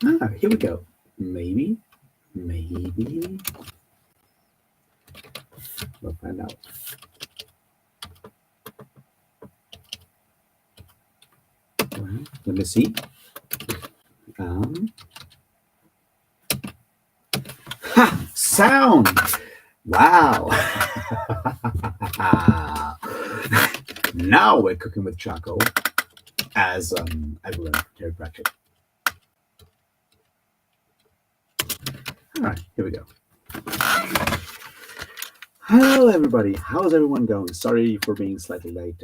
Here we go. Maybe. We'll find out. Well, let me see. Sound! Wow! Now we're cooking with charcoal, as I've learned from Terry Pratchett. All right, here we go. Hello, everybody. How's everyone going? Sorry for being slightly late.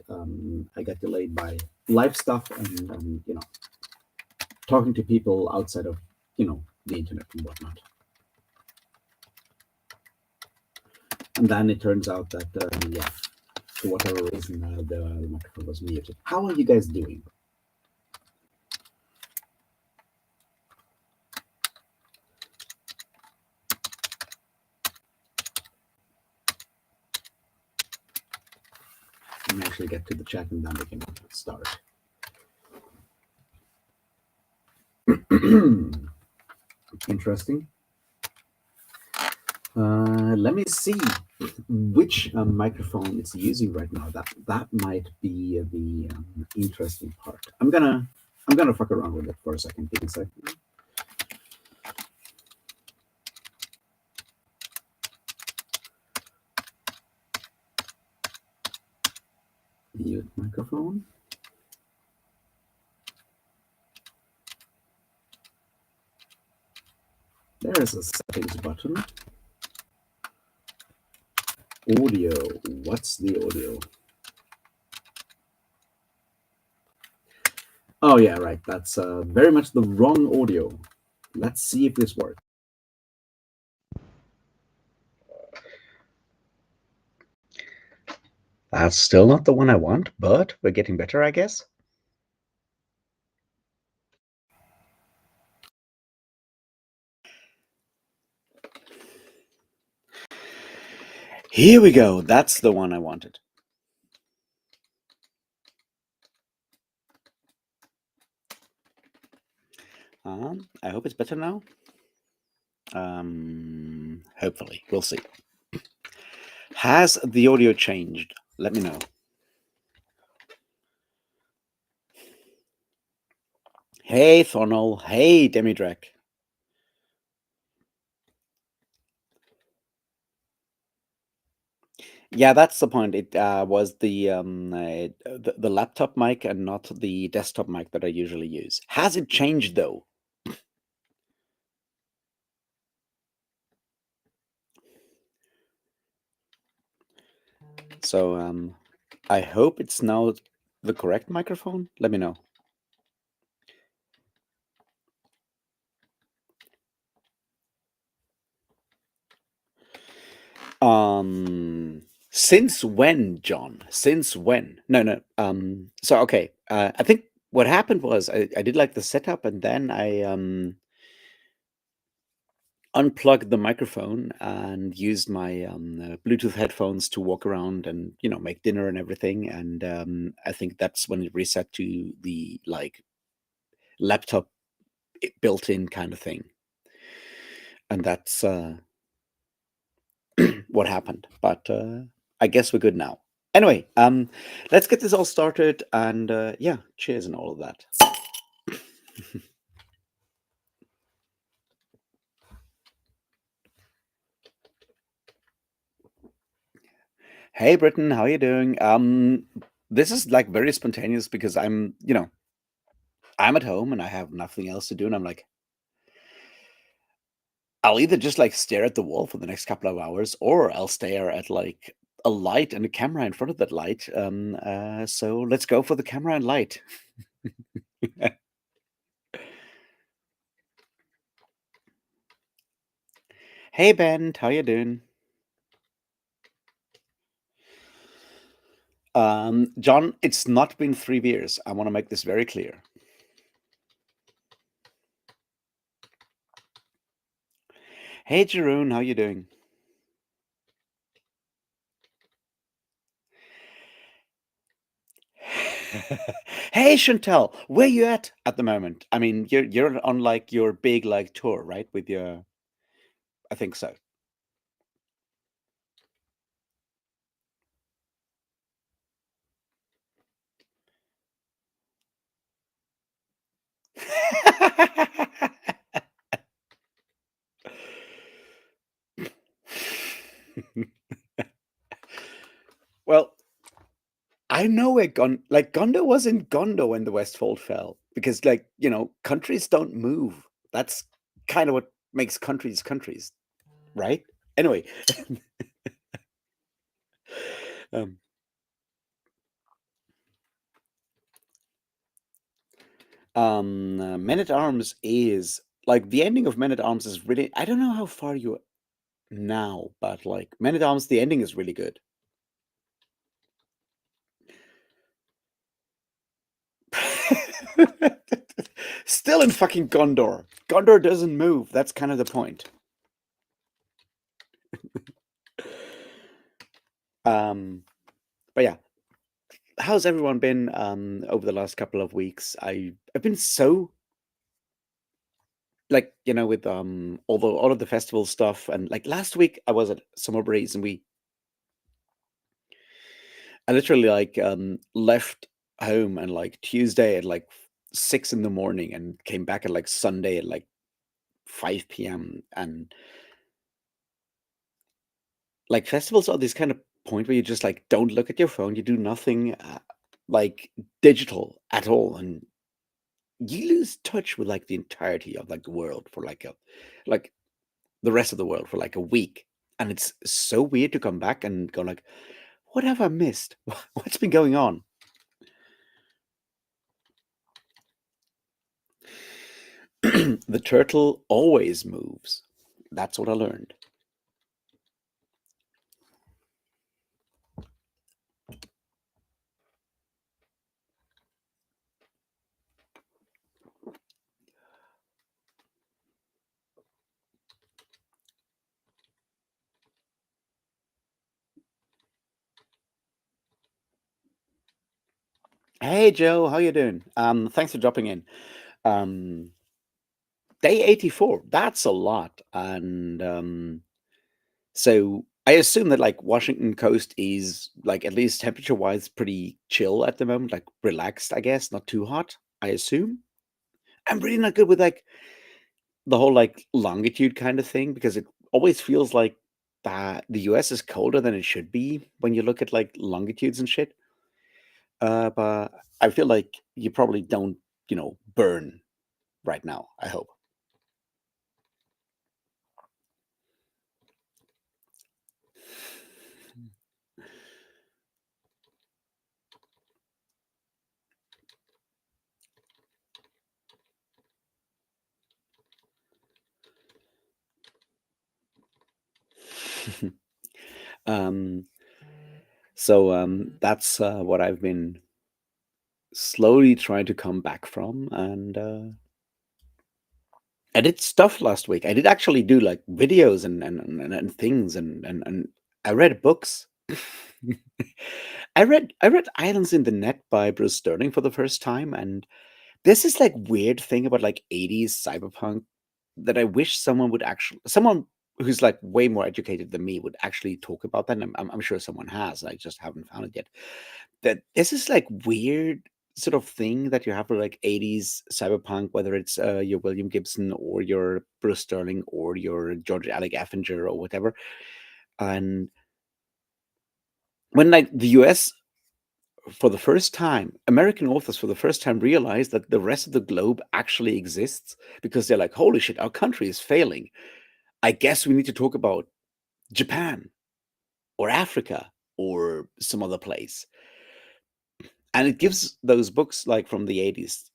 I got delayed by life stuff and talking to people outside of the internet and whatnot. And then it turns out that for whatever reason the microphone was muted. How are you guys doing? Let me actually get to the chat and then we can start. Interesting. Let me see which microphone it's using right now. That might be the interesting part. I'm gonna fuck around with it for a second. Give me a second. Mute microphone. There is a settings button. Audio. What's the audio? Oh yeah, right. That's very much the wrong audio. Let's see if this works. That's still not the one I want, but we're getting better, I guess. Here we go. That's the one I wanted. I hope it's better now. Hopefully. We'll see. Has the audio changed? Let me know. Hey, Thornell. Hey, Demidrack. Yeah, that's the point. It was the laptop mic and not the desktop mic that I usually use. Has it changed, though? So I hope it's now the correct microphone. Let me know. Since when, John? Since when? No. So okay. I think what happened was I did like the setup, and then I unplugged the microphone and used my Bluetooth headphones to walk around and make dinner and everything. And I think that's when it reset to the laptop built-in kind of thing. And that's what happened. But I guess we're good now. Anyway, let's get this all started, and yeah, cheers and all of that. Hey, Britton, how are you doing? This is like very spontaneous because I'm at home and I have nothing else to do, and I'm like, I'll either just like stare at the wall for the next couple of hours, or I'll stare at like a light and a camera in front of that light. So let's go for the camera and light. Hey, Ben, how you doing? John, it's not been 3 years. I want to make this very clear. Hey, Jeroen, how you doing? Hey, Chantel, where you at the moment? I mean, you're on like your big like tour, right? With your, I think so. Well, I know where Gondo was in Gondo when the Westfold fell because, like, countries don't move. That's kind of what makes countries countries, right? Anyway, um, Men at Arms is like the ending of Men at Arms is really. I don't know how far you now, but like Men at Arms, the ending is really good. Still in fucking Gondor. Gondor doesn't move. That's kind of the point. Um, but yeah, how's everyone been over the last couple of weeks? I've been so like with all of the festival stuff, and like last week I was at Summer Breeze and I literally like left home and like Tuesday at like 6 in the morning and came back at like Sunday at like 5 p.m. And like festivals are this kind of point where you just like don't look at your phone, you do nothing like digital at all, and you lose touch with like the entirety of like the world for like the rest of the world for like a week. And it's so weird to come back and go like, what have I missed? What's been going on? The turtle always moves. That's what I learned. Hey Joe, how you doing? Thanks for dropping in. Um, Day 84, that's a lot. And so I assume that like Washington coast is like at least temperature wise pretty chill at the moment, like relaxed, I guess, not too hot, I assume. I'm really not good with like the whole like longitude kind of thing because it always feels like that the US is colder than it should be when you look at like longitudes and shit. But I feel like you probably don't, burn right now, I hope. um, so that's what I've been slowly trying to come back from. And I did stuff last week. I did actually do like videos and things and I read books. I read Islands in the Net by Bruce Sterling for the first time, and there's this like weird thing about like 80s cyberpunk that I wish someone who's like way more educated than me would actually talk about that. And I'm sure someone has. I just haven't found it yet. That this is like weird sort of thing that you have for like 80s cyberpunk, whether it's your William Gibson or your Bruce Sterling or your George Alec Effinger or whatever. And when like the US for the first time, American authors for the first time realized that the rest of the globe actually exists because they're like, holy shit, our country is failing. I guess we need to talk about Japan or Africa or some other place. And it gives those books like from the 80s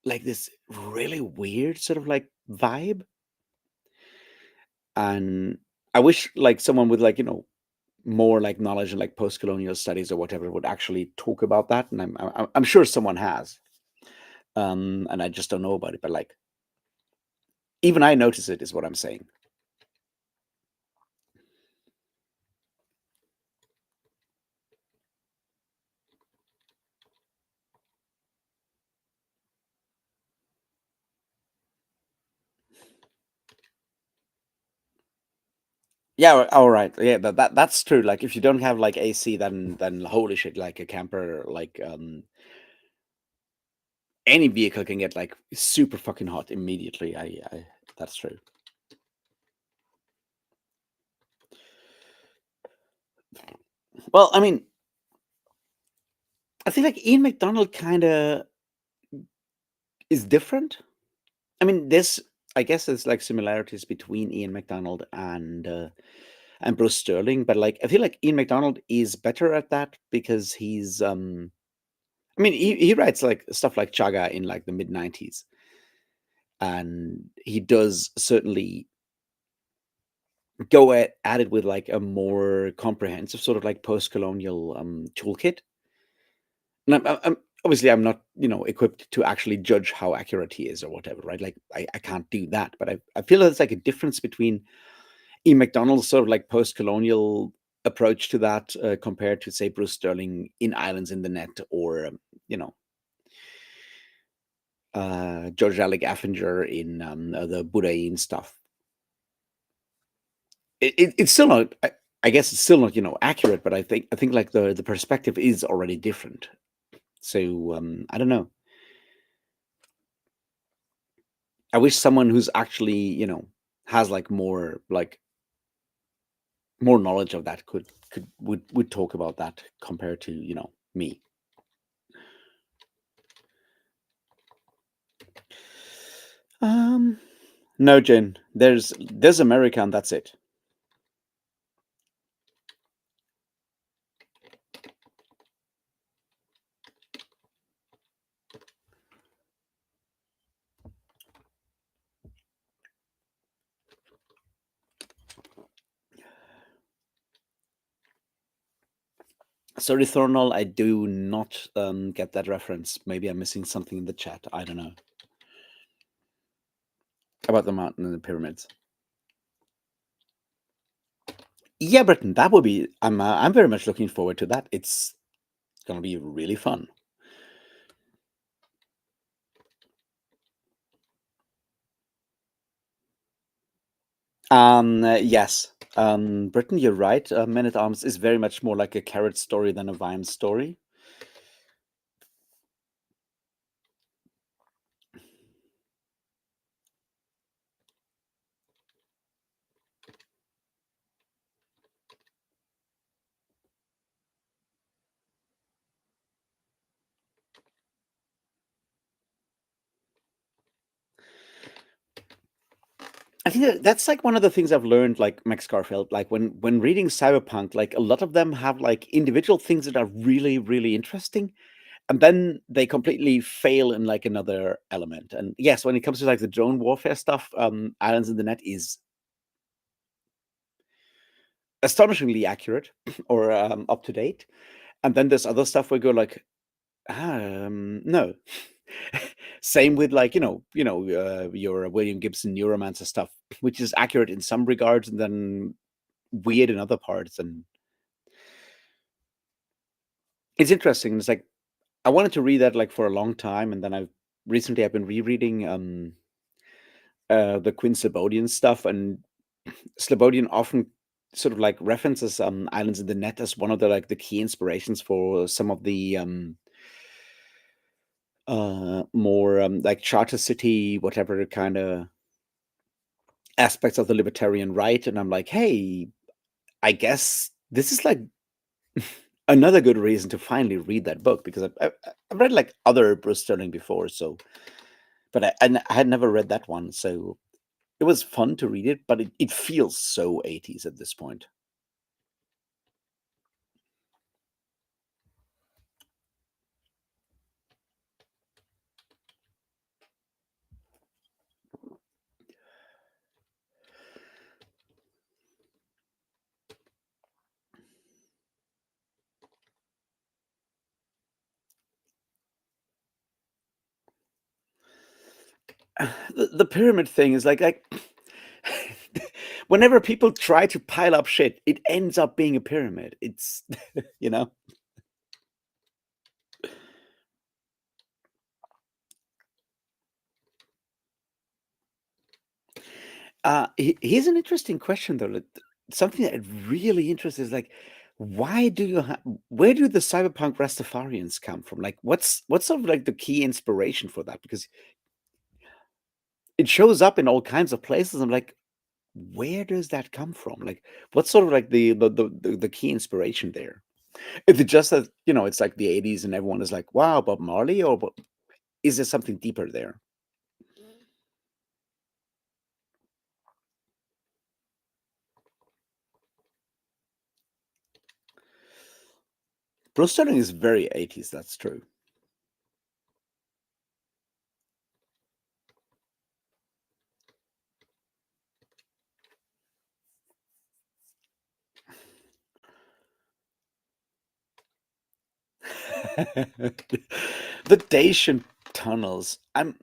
like this really weird sort of like vibe. And I wish like someone with like, more like knowledge in like post-colonial studies or whatever would actually talk about that. And I'm sure someone has. And I just don't know about it. But like even I notice it is what I'm saying. Yeah, all right. Yeah, that's true. Like if you don't have like AC, then holy shit, like a camper, like any vehicle can get like super fucking hot immediately. I That's true. Well, I mean, I think like Ian McDonald kind of is different. I mean, I guess there's like similarities between Ian McDonald and Bruce Sterling, but like I feel like Ian McDonald is better at that because he's I mean he writes like stuff like Chaga in like the mid 90s, and he does certainly go at it with like a more comprehensive sort of like post-colonial toolkit. And I'm obviously I'm not, equipped to actually judge how accurate he is or whatever, right? Like I can't do that, but I feel there's like a difference between E. McDonald's sort of like post-colonial approach to that compared to say Bruce Sterling in Islands in the Net or you know George Alec Affinger in the Budain stuff. It's still not. I guess it's still not accurate, but I think like the perspective is already different. So I don't know. I wish someone who's actually has like more knowledge of that would talk about that compared to me. Um, no, Jen. There's America, and that's it. Sorry, Thornall, I do not get that reference. Maybe I'm missing something in the chat. I don't know about the mountain and the pyramids. Yeah, Britain, that would be. I'm very much looking forward to that. It's gonna be really fun. Yes. Britain, you're right. Men at Arms is very much more like a carrot story than a vine story. I think that's like one of the things I've learned, like Max Garfield, like when reading cyberpunk, like a lot of them have like individual things that are really, really interesting, and then they completely fail in like another element. And yes, when it comes to like the drone warfare stuff, Islands in the Net is astonishingly accurate or up to date. And then there's other stuff where you go like, no. Same with like your William Gibson Neuromancer stuff, which is accurate in some regards and then weird in other parts. And it's interesting. It's like I wanted to read that like for a long time, and then I've been rereading the Quinn Slobodian stuff, and Slobodian often sort of like references Islands in the Net as one of the like the key inspirations for some of the more like charter city whatever kind of aspects of the libertarian right. And I'm like, hey, I guess this is like another good reason to finally read that book, because I've read like other Bruce Sterling before, so but I had never read that one, so it was fun to read it, but it feels so 80s at this point. The pyramid thing is like whenever people try to pile up shit, it ends up being a pyramid. It's you know. Here's an interesting question though. something that really interests is like, why do you where do the cyberpunk Rastafarians come from? Like, what's sort of like the key inspiration for that? Because it shows up in all kinds of places. I'm like, where does that come from? Like, what's sort of like the key inspiration there? Is it just that, it's like the 80s and everyone is like, wow, Bob Marley, or is there something deeper there? Bruce Sterling is very 80s, that's true. The Dacian tunnels. I'm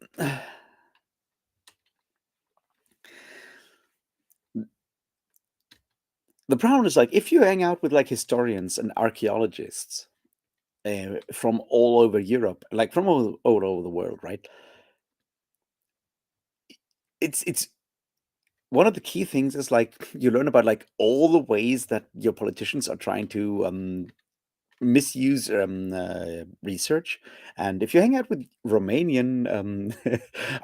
The problem is like if you hang out with like historians and archaeologists from all over Europe, like from all over the world, right? It's one of the key things is like you learn about like all the ways that your politicians are trying to misuse research. And if you hang out with Romanian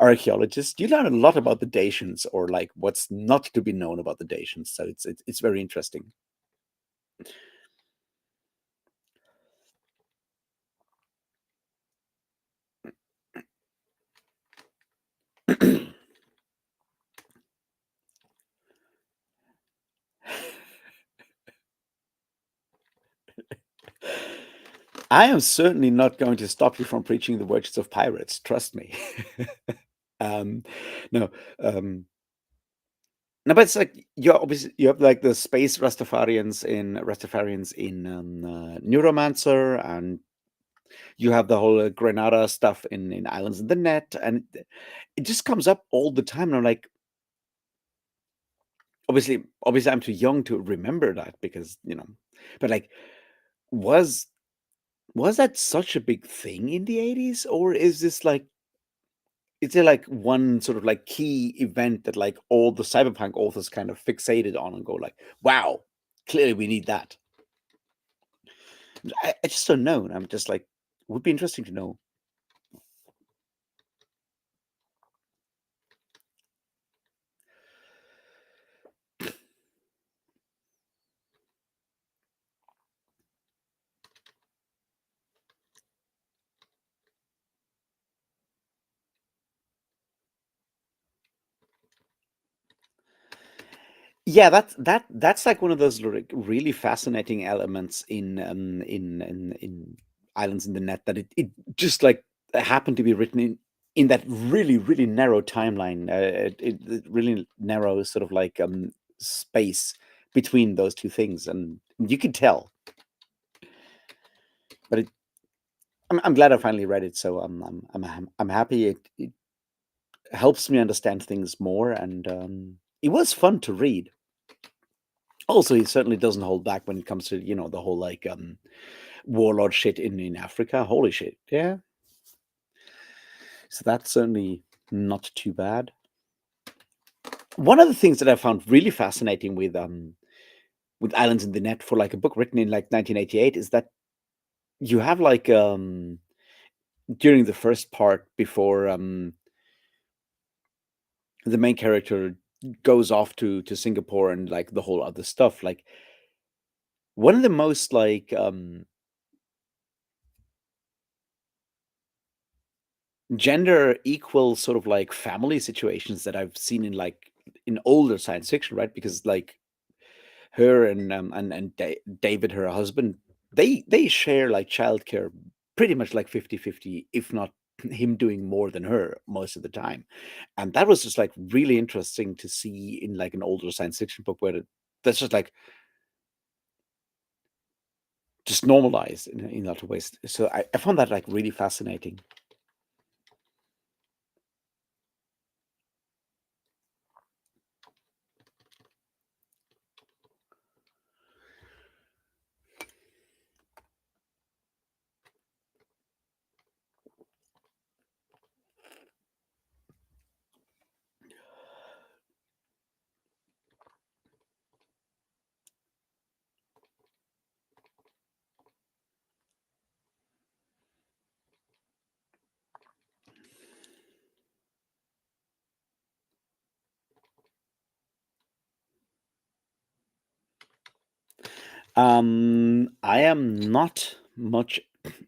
archaeologists, you learn a lot about the Dacians or like what's not to be known about the Dacians. So it's very interesting. I am certainly not going to stop you from preaching the virtues of pirates. Trust me. um, no, um, no, but it's like you have like the space Rastafarians in Neuromancer, and you have the whole Granada stuff in Islands in the Net, and it just comes up all the time. And I'm like, obviously, I'm too young to remember that because but like, was was that such a big thing in the 80s, or is there like one sort of like key event that like all the cyberpunk authors kind of fixated on and go like, wow, clearly we need that? I just don't know. And I'm just like, would be interesting to know. Yeah, that's like one of those like really fascinating elements in Islands in the Net, that it just like happened to be written in that really narrow timeline, it really narrow sort of like space between those two things, and you could tell. But I'm glad I finally read it, so I'm happy. It helps me understand things more, and it was fun to read. Also, he certainly doesn't hold back when it comes to the whole like warlord shit in Africa. Holy shit, yeah. So that's certainly not too bad. One of the things that I found really fascinating with Islands in the Net for like a book written in like 1988 is that you have like during the first part before the main character goes off to Singapore and like the whole other stuff, like one of the most like gender equal sort of like family situations that I've seen in like in older science fiction, right? Because like her and David, her husband, they share like childcare pretty much like 50-50, if not him doing more than her most of the time. And that was just like really interesting to see in like an older science fiction book where that's just like just normalized in a lot of ways. So I found that like really fascinating. I am not much.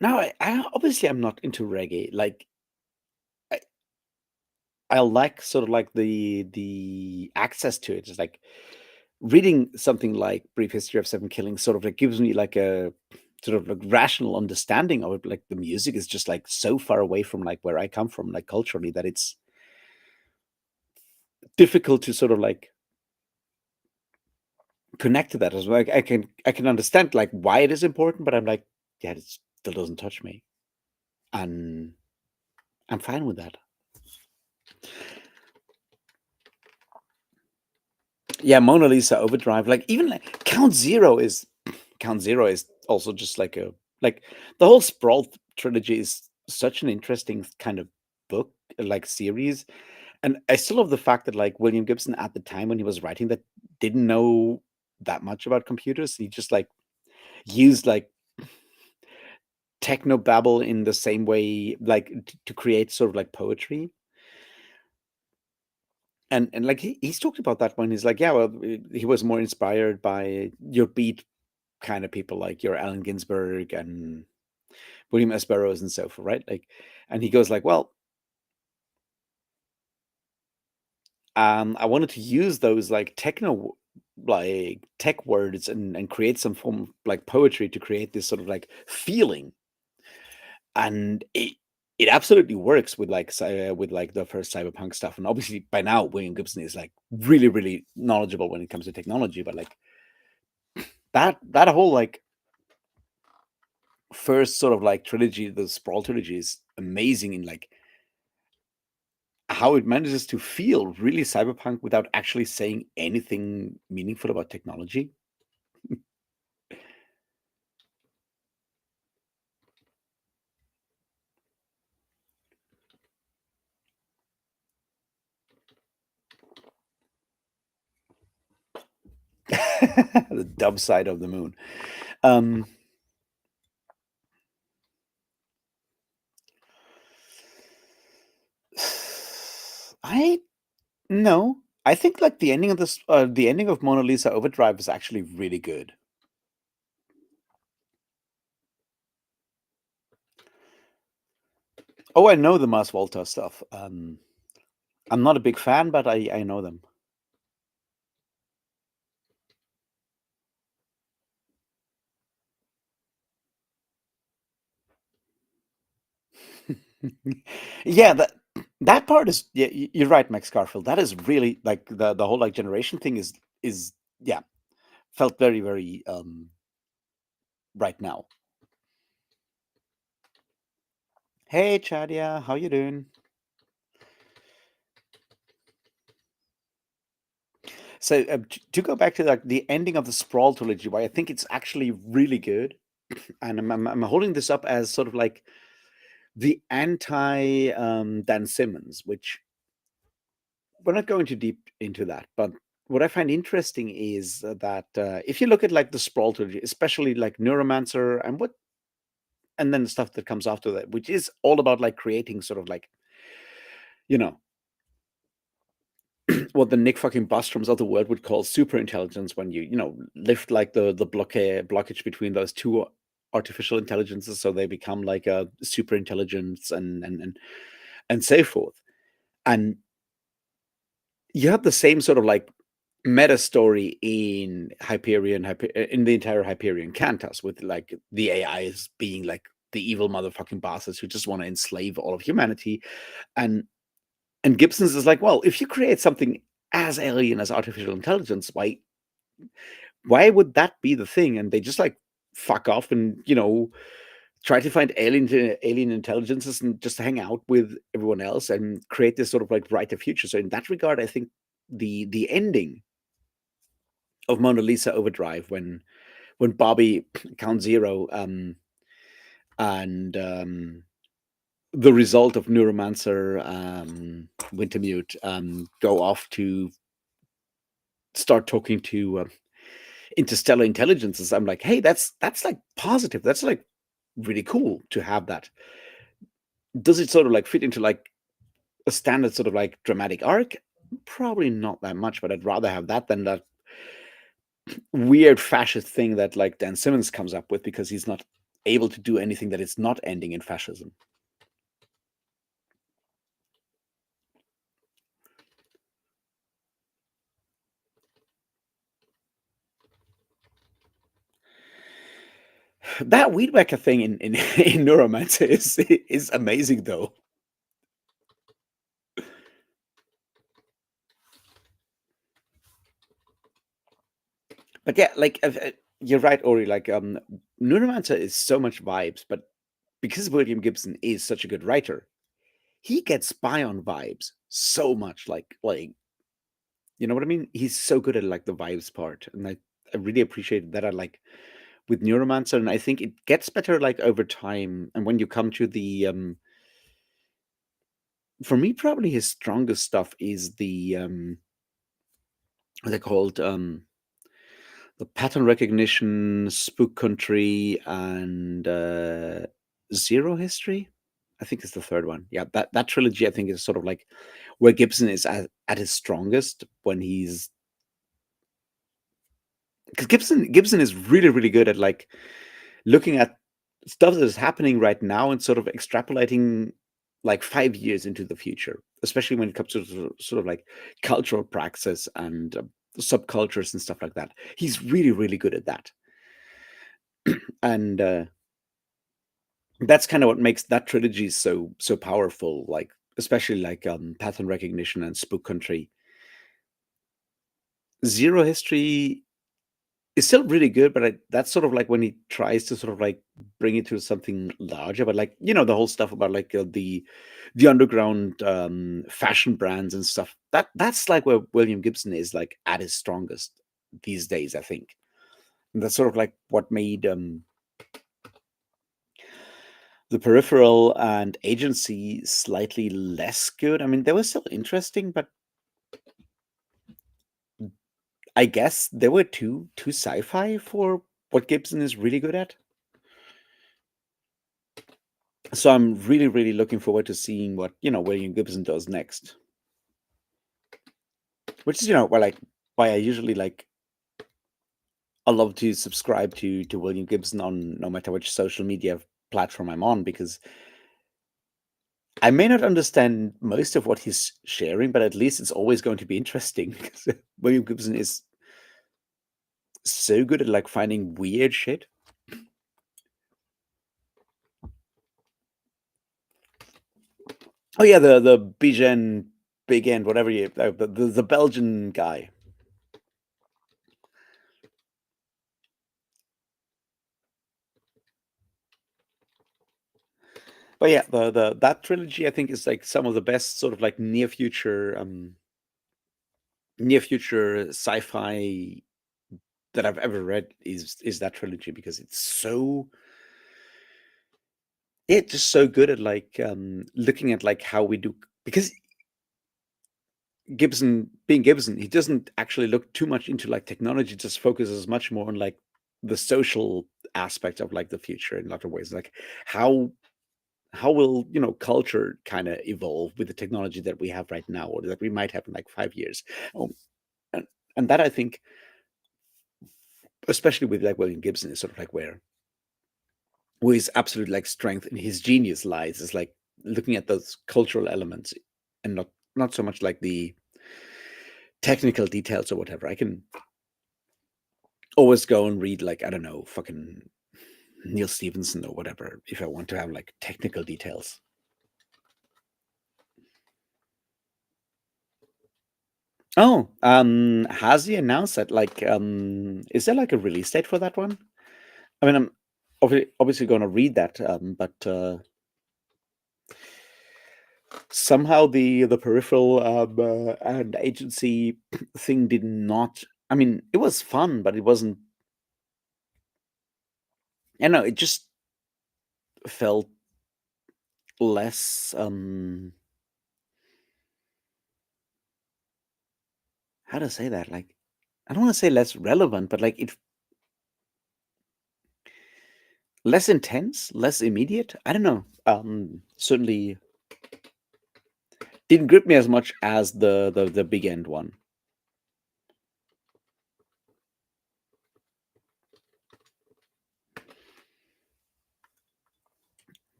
No, I obviously I'm not into reggae. Like I, I like sort of like the access to it. It's like reading something like Brief History of Seven Killings sort of like gives me like a sort of like rational understanding of it. Like the music is just like so far away from like where I come from, like culturally, that it's difficult to sort of like connect to that as well. Like I can understand like why it is important, but I'm like, yeah, it still doesn't touch me, and I'm fine with that. Yeah, Mona Lisa Overdrive, like even like Count Zero is also just like a like the whole Sprawl trilogy is such an interesting kind of book, like series. And I still love the fact that like William Gibson at the time when he was writing that didn't know that much about computers. He just like used like techno babble in the same way, like to create sort of like poetry. And like he's talked about that when he's like, yeah, well, he was more inspired by your beat kind of people like your Allen Ginsberg and William S. Burroughs and so forth, right? Like, and he goes like, well, I wanted to use those like techno, like tech words and create some form of like poetry to create this sort of like feeling, and it absolutely works with like with like the first cyberpunk stuff. And obviously by now William Gibson is like really knowledgeable when it comes to technology, but like that whole like first sort of like trilogy, the Sprawl trilogy, is amazing in like how it manages to feel really cyberpunk without actually saying anything meaningful about technology. The dub side of the moon. Um, I no, I think like the ending of this, the ending of Mona Lisa Overdrive is actually really good. Oh, I know the Mars Volta stuff. I'm not a big fan, but I know them. Yeah, that part is, yeah, you're right, Max Garfield. That is really like the whole like generation thing is yeah, felt very right now. Hey Chadia, how you doing? So to go back to like the ending of the Sprawl trilogy, why I think it's actually really good, and I'm holding this up as sort of like the anti Dan Simmons, which we're not going too deep into that, but what I find interesting is that if you look at like the Sprawl trilogy, especially like Neuromancer and what, and then the stuff that comes after that, which is all about like creating sort of like, you know, what the Nick fucking Bostrom's of the world would call super intelligence, when you know lift like the blockage between those two artificial intelligences, so they become like a super intelligence and so forth. And you have the same sort of like meta story in in the entire Hyperion Cantos, with like the AIs being like the evil motherfucking bosses who just want to enslave all of humanity. And Gibson's is like, well, if you create something as alien as artificial intelligence, why would that be the thing? And they just like fuck off and try to find alien intelligences and just hang out with everyone else and create this sort of like brighter future. So in that regard, I think the ending of Mona Lisa Overdrive, when Bobby Count Zero and the result of Neuromancer, Wintermute, go off to start talking to interstellar intelligences. I'm like, hey, that's like positive. That's like really cool to have that. Does it sort of like fit into like a standard sort of like dramatic arc? Probably not that much, but I'd rather have that than that weird fascist thing that like Dan Simmons comes up with because he's not able to do anything that is not ending in fascism. That Weedwhacker thing in in Neuromancer is amazing though. But yeah, like you're right, Ori. Like Neuromancer is so much vibes, but because William Gibson is such a good writer, he gets by on vibes so much. Like you know what I mean? He's so good at like the vibes part, and I really appreciate that. I like with Neuromancer, and I think it gets better like over time. And when you come to the for me, probably his strongest stuff is the what are they called? The pattern recognition, Spook Country, and Zero History. I think it's the third one. Yeah, that trilogy I think is sort of like where Gibson is at his strongest when he's because Gibson is really good at like looking at stuff that is happening right now and sort of extrapolating like 5 years into the future, especially when it comes to sort of like cultural praxis and subcultures and stuff like that. He's really good at that, and that's kind of what makes that trilogy so powerful. Like especially like pattern recognition and Spook Country. Zero History is still really good, but that's sort of like when he tries to sort of like bring it to something larger. But like you know the whole stuff about like the underground fashion brands and stuff. That's like where William Gibson is like at his strongest these days, I think. And that's sort of like what made the Peripheral and Agency slightly less good. I mean, they were still interesting, but I guess they were too sci-fi for what Gibson is really good at. So I'm really looking forward to seeing what William Gibson does next. Which is well, like why I usually like I love to subscribe to William Gibson on no matter which social media platform I'm on because I may not understand most of what he's sharing, but at least it's always going to be interesting because William Gibson is so good at like finding weird shit. Oh yeah, the Bigen Big End, whatever you the Belgian guy. But yeah, the that trilogy I think is like some of the best sort of like near future sci-fi that I've ever read is that trilogy because it's just so good at like looking at like how we do because Gibson being Gibson, he doesn't actually look too much into like technology, just focuses much more on like the social aspect of like the future in a lot of ways. Like how how will culture kind of evolve with the technology that we have right now or that we might have in like 5 years. Oh, and, and that I think especially with like William Gibson is sort of like where his absolute like strength and his genius lies is like looking at those cultural elements and not so much like the technical details or whatever. I can always go and read like I don't know fucking Neil Stevenson or whatever if I want to have like technical details. Oh, has he announced that? Like, is there like a release date for that one? I mean, I'm obviously going to read that, but somehow the peripheral and agency thing did not. I mean, it was fun, but it wasn't. I know it just felt less. How to say that? Like, I don't want to say less relevant, but like it less intense, less immediate. I don't know. Certainly didn't grip me as much as the big end one.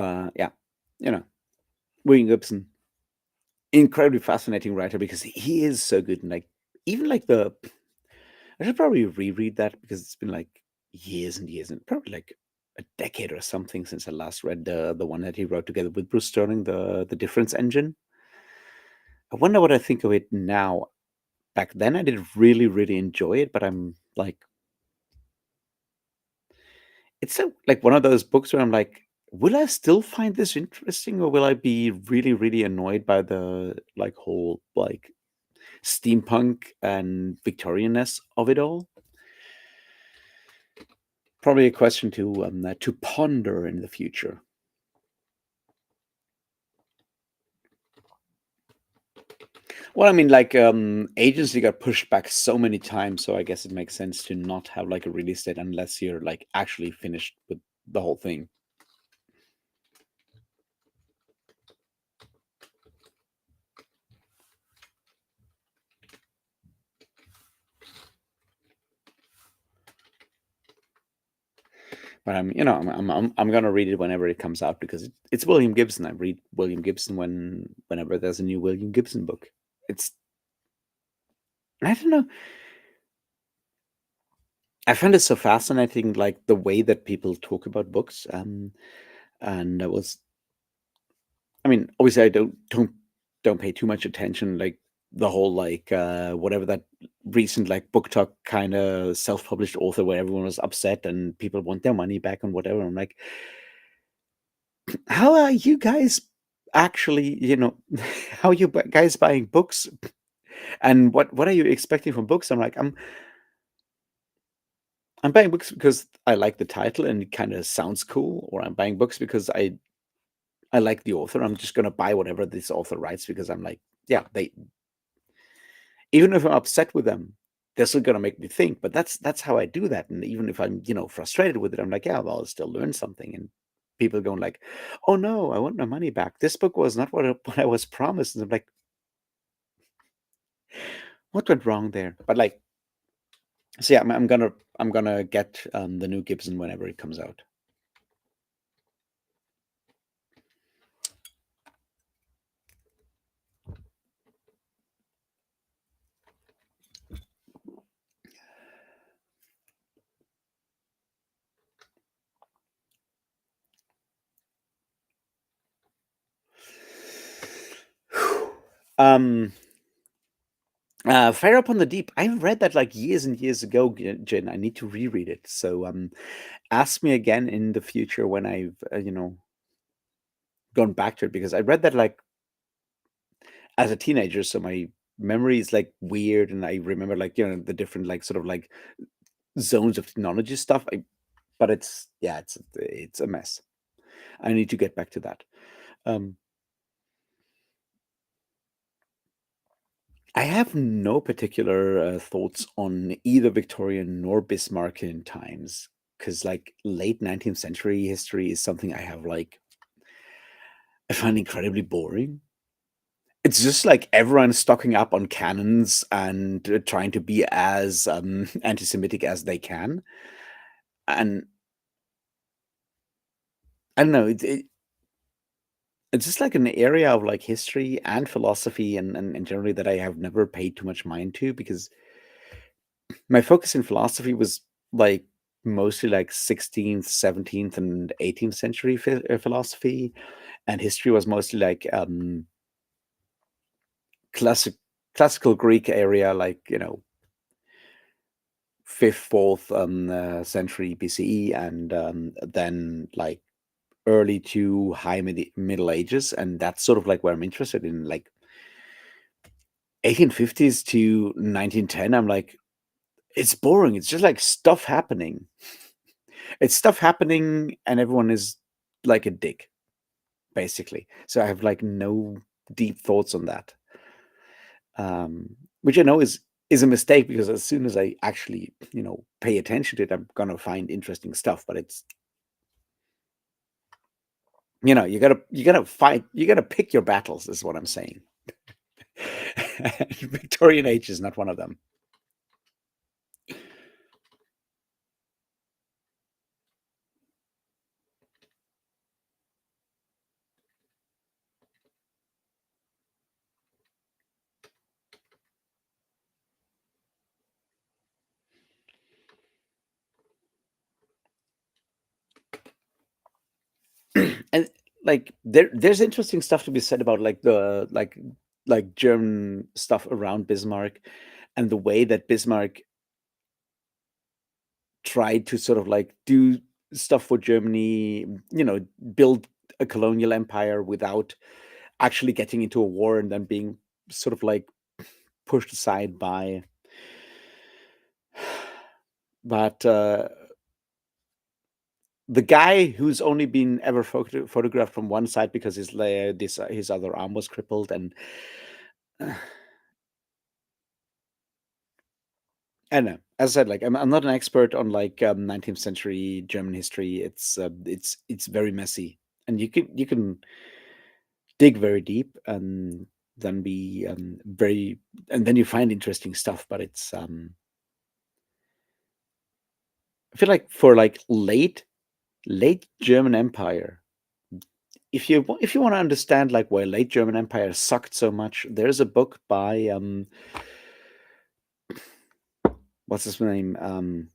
But yeah, you know, William Gibson, incredibly fascinating writer because he is so good. And like, even like I should probably reread that because it's been like years and years and probably like a decade or something since I last read the one that he wrote together with Bruce Sterling, the Difference Engine. I wonder what I think of it now. Back then, I did really, really enjoy it, but I'm like, it's so like one of those books where I'm like, will I still find this interesting, or will I be really, really annoyed by the like whole like steampunk and Victorianness of it all? Probably a question to ponder in the future. Well, I mean, like agency got pushed back so many times, so I guess it makes sense to not have like a release date unless you're like actually finished with the whole thing. But I'm gonna read it whenever it comes out because it's William Gibson. I read William Gibson whenever there's a new William Gibson book. It's I don't know. I find it so fascinating, like the way that people talk about books. And I was, I mean, obviously, I don't pay too much attention, like the whole like whatever that recent like book talk kind of self-published author where everyone was upset and people want their money back and whatever. I'm like, how are you guys actually, how are you guys buying books and what are you expecting from books? I'm like, I'm buying books because I like the title and it kind of sounds cool, or I'm buying books because I like the author. I'm just gonna buy whatever this author writes because I'm like, yeah, they even if I'm upset with them, they're still gonna make me think. But that's how I do that. And even if I'm, frustrated with it, I'm like, yeah, well, I'll still learn something. And people going like, oh no, I want my money back. This book was not what I was promised. And I'm like, what went wrong there? But like, so yeah, I'm gonna get the new Gibson whenever it comes out. um Fire Up on the Deep. I read that like years and years ago, Jen. I need to reread it. So ask me again in the future when I've gone back to it because I read that like as a teenager, so my memory is like weird, and I remember like the different like sort of like zones of technology stuff. But it's yeah, it's a mess. I need to get back to that. Um, I have no particular thoughts on either Victorian nor Bismarckian times because like late 19th century history is something I have like I find incredibly boring. It's just like everyone stocking up on cannons and trying to be as anti-Semitic as they can, and I don't know. It's just like an area of like history and philosophy and generally that I have never paid too much mind to because my focus in philosophy was like mostly like 16th, 17th, and 18th century philosophy, and history was mostly like classic classical Greek area, like fifth, fourth century BCE, and then like early to high Middle Ages, and that's sort of like where I'm interested in, like 1850s to 1910. I'm like, it's boring. It's just like stuff happening. It's stuff happening, and everyone is like a dick, basically. So I have like no deep thoughts on that, which I know is a mistake because as soon as I actually pay attention to it, I'm gonna find interesting stuff. But it's you gotta pick your battles. Is what I'm saying. Victorian age is not one of them. like there's interesting stuff to be said about like the like German stuff around Bismarck and the way that Bismarck tried to sort of like do stuff for Germany, build a colonial empire without actually getting into a war and then being sort of like pushed aside by but the guy who's only been ever photographed from one side because his other arm was crippled and I don't know. As I said, like I'm not an expert on like 19th century German history. It's very messy, and you can dig very deep and then be very and then you find interesting stuff. But it's I feel like for like late German Empire, if you want to understand like why late German Empire sucked so much, there's a book by what's his name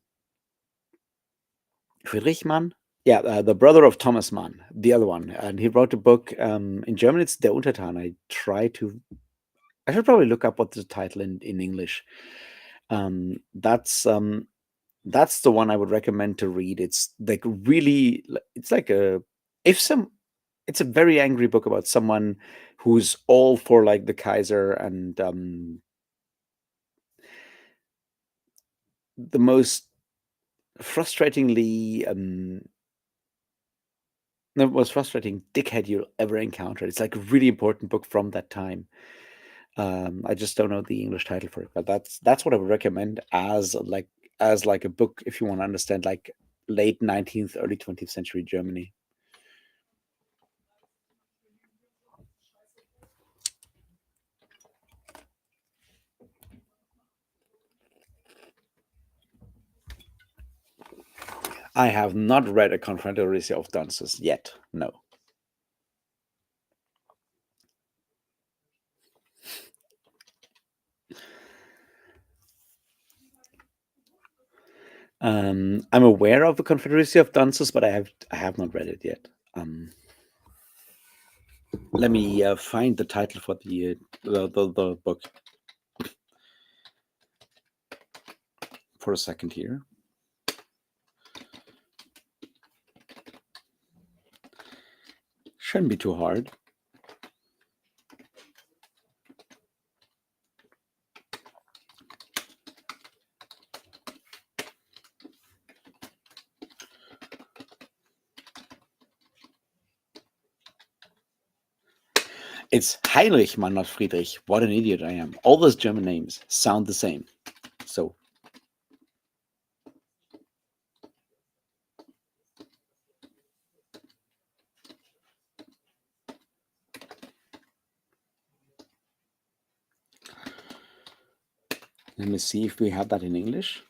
Friedrich Mann. Yeah, the brother of Thomas Mann, the other one, and he wrote a book. In German, it's Der Untertan. I should probably look up what's the title in English. Um, that's um, that's the one I would recommend to read. It's like really, it's like if some, it's a very angry book about someone who's all for like the Kaiser and the most frustratingly the most frustrating dickhead you'll ever encounter. It's like a really important book from that time. I just don't know the English title for it, but that's what I would recommend as like a book if you want to understand like late 19th, early 20th century Germany. I have not read A Confederacy of Dunces yet. No. I'm aware of A Confederacy of Dunces, but I have not read it yet. Let me find the title for the book for a second here. Shouldn't be too hard. It's Heinrich Mann, not Friedrich. What an idiot I am. All those German names sound the same. So let me see if we have that in English.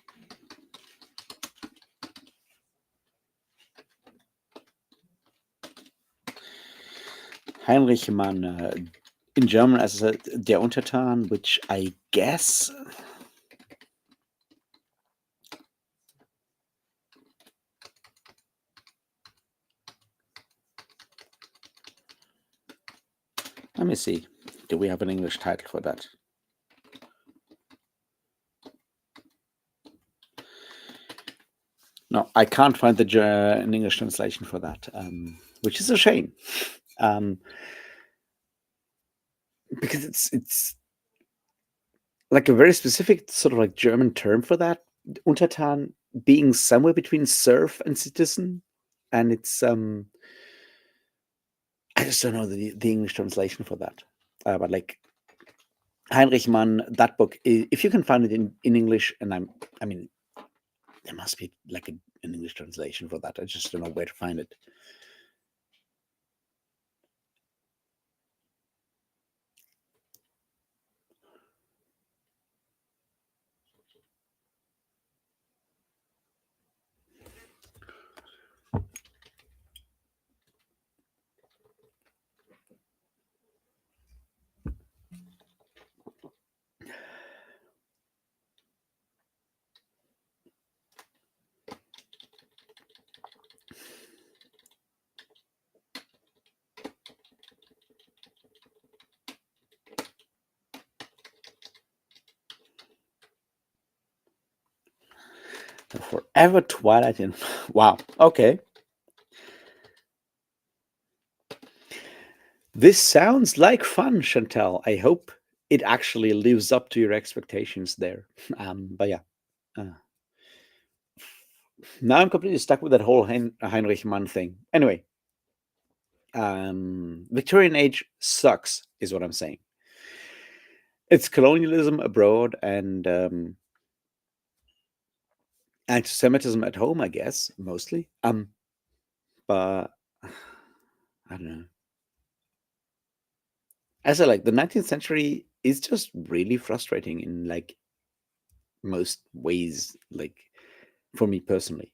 Heinrich Mann, in German as Der Untertan, which I guess. Let me see. Do we have an English title for that? No, I can't find an English translation for that, which is a shame, because it's like a very specific sort of like German term for that. Untertan being somewhere between serf and citizen, and it's I just don't know the English translation for that. But like Heinrich Mann, that book, if you can find it in English, and I mean, there must be like an English translation for that. I just don't know where to find it. Forever Twilight in. Wow. Okay. This sounds like fun, Chantal. I hope it actually lives up to your expectations there. But yeah. Uh, Now I'm completely stuck with that whole Heinrich Mann thing. Anyway, Victorian age sucks, is what I'm saying. It's colonialism abroad and anti-Semitism at home, I guess, mostly. But I don't know. As I like the 19th century is just really frustrating in like most ways, like for me personally.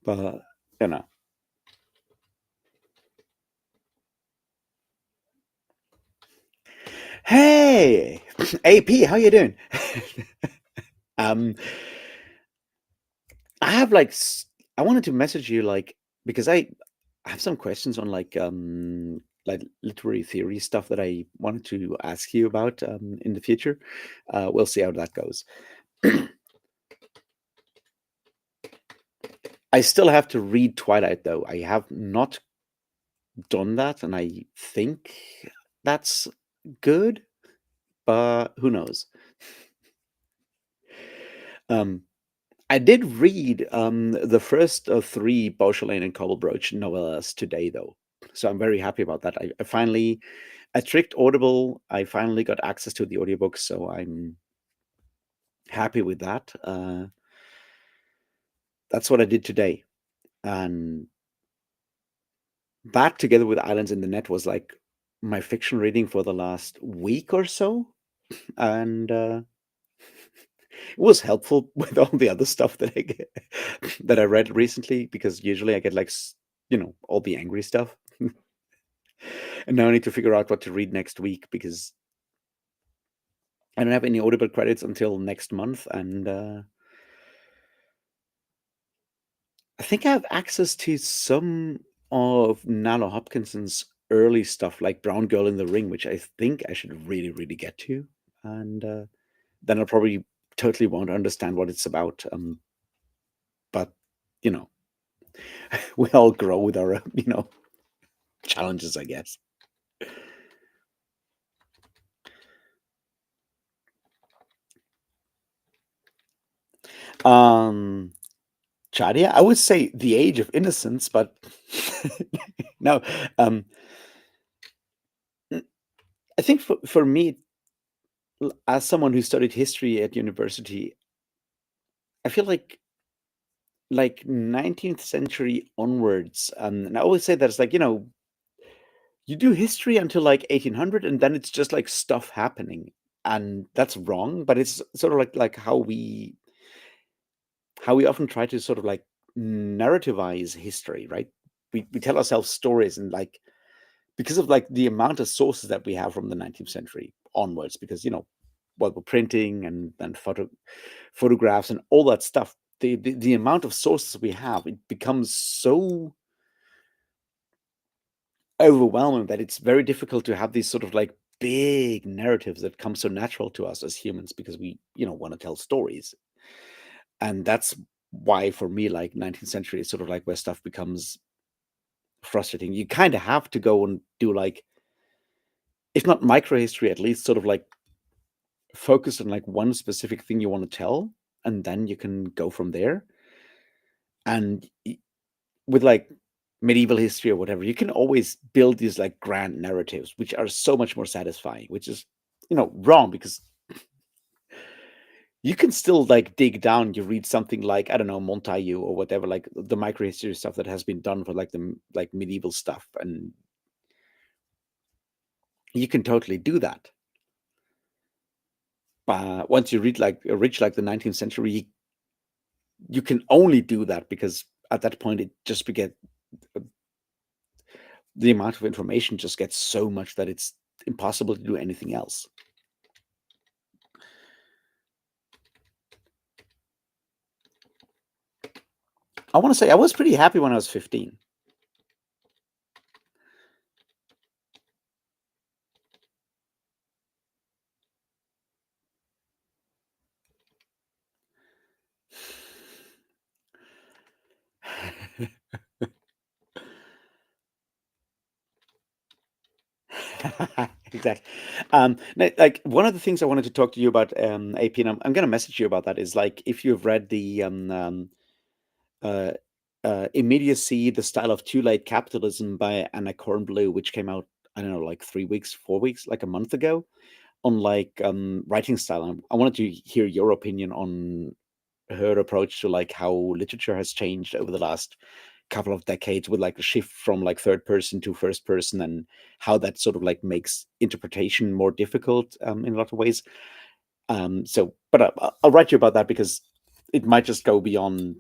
But you know, hey, AP, how you doing? um, I have like I wanted to message you like because I have some questions on like literary theory stuff that I wanted to ask you about in the future. We'll see how that goes. I still have to read Twilight though. I have not done that, and I think that's good, but who knows? Um, I did read the first three Beauchamp and Cobblepage novellas today, though, so I'm very happy about that. I finally, I tricked Audible. I finally got access to the audiobooks, so I'm happy with that. That's what I did today, and that together with Islands in the Net was like my fiction reading for the last week or so, and it was helpful with all the other stuff that I get, that I read recently because usually I get like all the angry stuff, and now I need to figure out what to read next week because I don't have any Audible credits until next month, and I think I have access to some of Nalo Hopkinson's early stuff, like Brown Girl in the Ring, which I think I should really, really get to, and then I'll probably totally won't understand what it's about. But you know, we all grow with our challenges, I guess. Um, Chadia, I would say The Age of Innocence, but no. Um, I think for me, as someone who studied history at university, I feel like 19th century onwards, and I always say that it's like you do history until like 1800, and then it's just like stuff happening, and that's wrong. But it's sort of like how we often try to sort of like narrativize history, right? We tell ourselves stories and like because of like the amount of sources that we have from the 19th century onwards, because well, we're printing and photographs and all that stuff. The amount of sources we have, it becomes so overwhelming that it's very difficult to have these sort of like big narratives that come so natural to us as humans because we want to tell stories. And that's why for me like 19th century is sort of like where stuff becomes frustrating. You kind of have to go and do like, if not micro history, at least sort of like focus on like one specific thing you want to tell, and then you can go from there. And with like medieval history or whatever, you can always build these like grand narratives which are so much more satisfying, which is wrong because you can still like dig down. You read something like, I don't know, Montagu or whatever, like the microhistory stuff that has been done for like the like medieval stuff, and you can totally do that. But once you reach like the 19th century, you can only do that because at that point it just beget the amount of information just gets so much that it's impossible to do anything else. I want to say I was pretty happy when I was 15. Exactly. Like one of the things I wanted to talk to you about, AP, and I'm going to message you about that, is like if you've read the uh, Immediacy, the Style of Too Late Capitalism by Anna Kornblue, which came out, I don't know, like 3 weeks, 4 weeks, like a month ago, on like writing style. And I wanted to hear your opinion on her approach to like how literature has changed over the last couple of decades, with like a shift from like third person to first person, and how that sort of like makes interpretation more difficult in a lot of ways. But I'll write you about that because it might just go beyond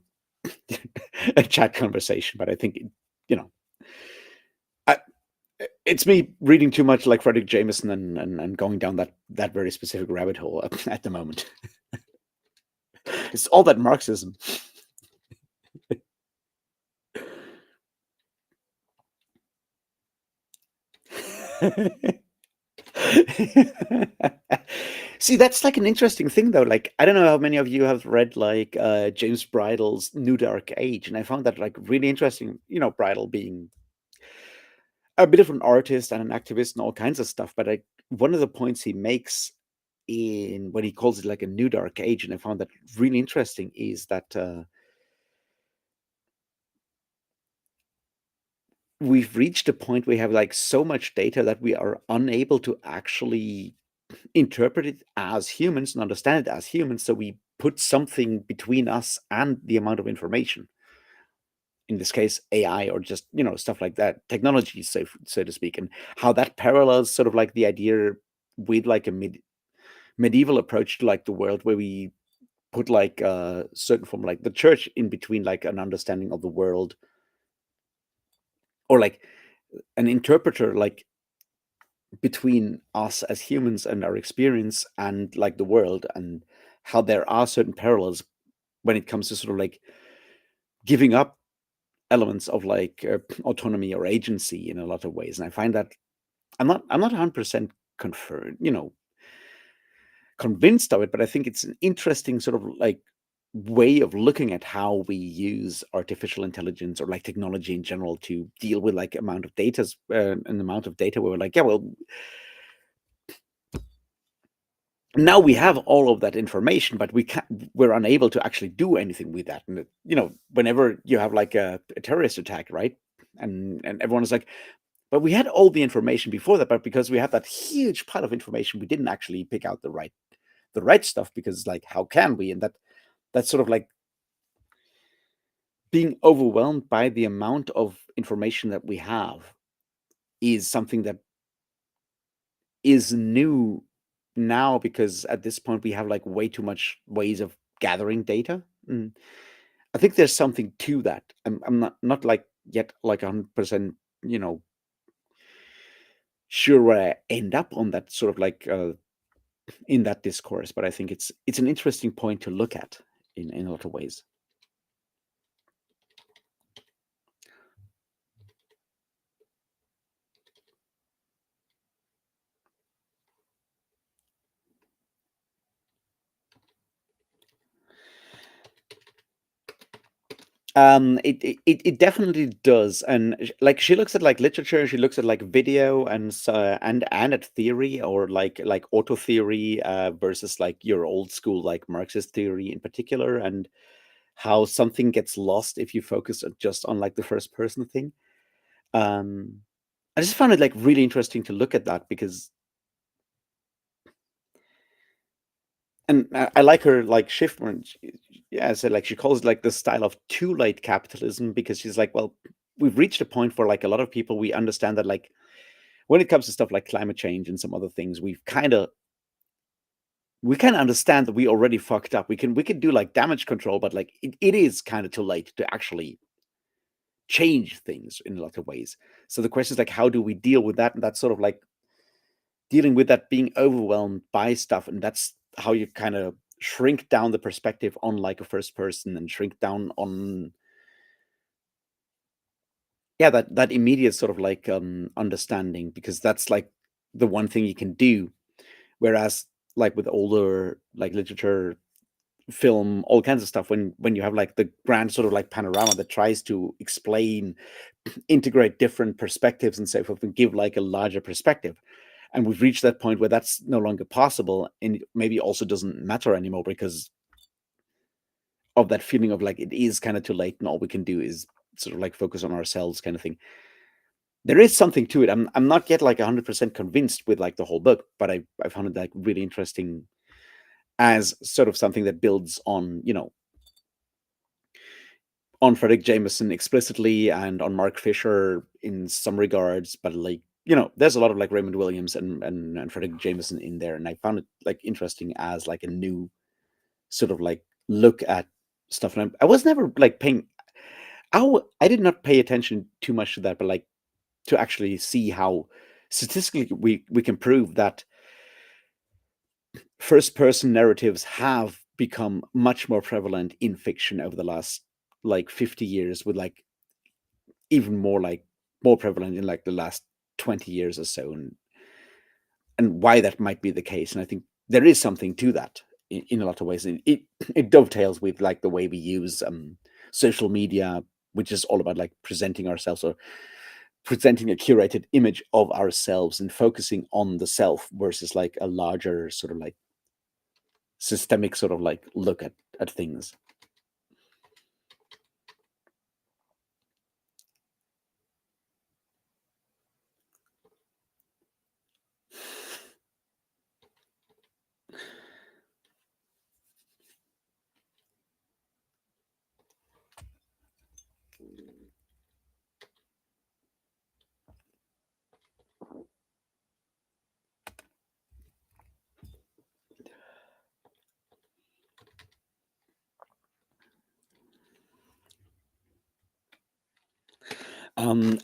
a chat conversation. But I think, you know, I, it's me reading too much like Frederick Jameson, and going down that very specific rabbit hole at the moment. It's all that Marxism. See, that's like an interesting thing though. Like, I don't know how many of you have read like James Bridle's New Dark Age, and I found that like really interesting. You know, Bridle being a bit of an artist and an activist and all kinds of stuff, but one of the points he makes in when he calls it like a new dark age, and I found that really interesting, is that we've reached a point where we have like so much data that we are unable to actually interpret it as humans and understand it as humans. So we put something between us and the amount of information. In this case, AI, or just stuff like that, technology, so to speak, and how that parallels sort of like the idea with like a medieval approach to like the world, where we put like a certain form, like the church, in between like an understanding of the world, or like an interpreter, like between us as humans and our experience and like the world, and how there are certain parallels when it comes to sort of like giving up elements of like autonomy or agency in a lot of ways. And I find that I'm not 100% confirmed, convinced of it, but I think it's an interesting sort of like way of looking at how we use artificial intelligence, or like technology in general, to deal with like amount of data, an amount of data where we're like, yeah, well, now we have all of that information, but we're unable to actually do anything with that. And whenever you have like a terrorist attack, right, and everyone is like, but we had all the information before that, but because we have that huge pile of information, we didn't actually pick out the right stuff, because like, how can we? And that's sort of like being overwhelmed by the amount of information that we have is something that is new now, because at this point we have like way too much ways of gathering data. I think there's something to that. I'm not like yet like 100% you know sure where I end up on that sort of like in that discourse, but I think it's an interesting point to look at in a lot of ways. It definitely does, and like she looks at like literature, she looks at like video, and and at theory, or like auto theory versus like your old school like Marxist theory in particular, and how something gets lost if you focus just on like the first person thing. Um, I just found it like really interesting to look at that, because and I like her like shift when yeah, so like she calls it like the style of too late capitalism, because she's like, well, we've reached a point where like a lot of people, we understand that like when it comes to stuff like climate change and some other things, we kind of understand that we already fucked up. We can do like damage control, but like it is kind of too late to actually change things in a lot of ways. So the question is like, how do we deal with that? And that's sort of like dealing with that, being overwhelmed by stuff, and that's how you kind of shrink down the perspective on like a first person, and shrink down on, yeah, that immediate sort of like understanding, because that's like the one thing you can do. Whereas like with older like literature, film, all kinds of stuff. When you have like the grand sort of like panorama that tries to explain, integrate different perspectives and so forth, and give like a larger perspective. And we've reached that point where that's no longer possible, and maybe also doesn't matter anymore because of that feeling of like it is kind of too late, and all we can do is sort of like focus on ourselves, kind of thing. There is something to it. I'm not yet like 100% convinced with like the whole book, but I found it like really interesting as sort of something that builds on, on Frederick Jameson explicitly and on Mark Fisher in some regards, but like, there's a lot of like Raymond Williams and Frederick Jameson in there, and I found it like interesting as like a new sort of like look at stuff. And I was never like paying. I did not pay attention too much to that, but like to actually see how statistically we can prove that first person narratives have become much more prevalent in fiction over the last like 50 years, with like even more like more prevalent in like the last 20 years or so, and why that might be the case. And I think there is something to that in a lot of ways. And it dovetails with like the way we use social media, which is all about like presenting ourselves, or presenting a curated image of ourselves, and focusing on the self versus like a larger sort of like systemic sort of like look at things.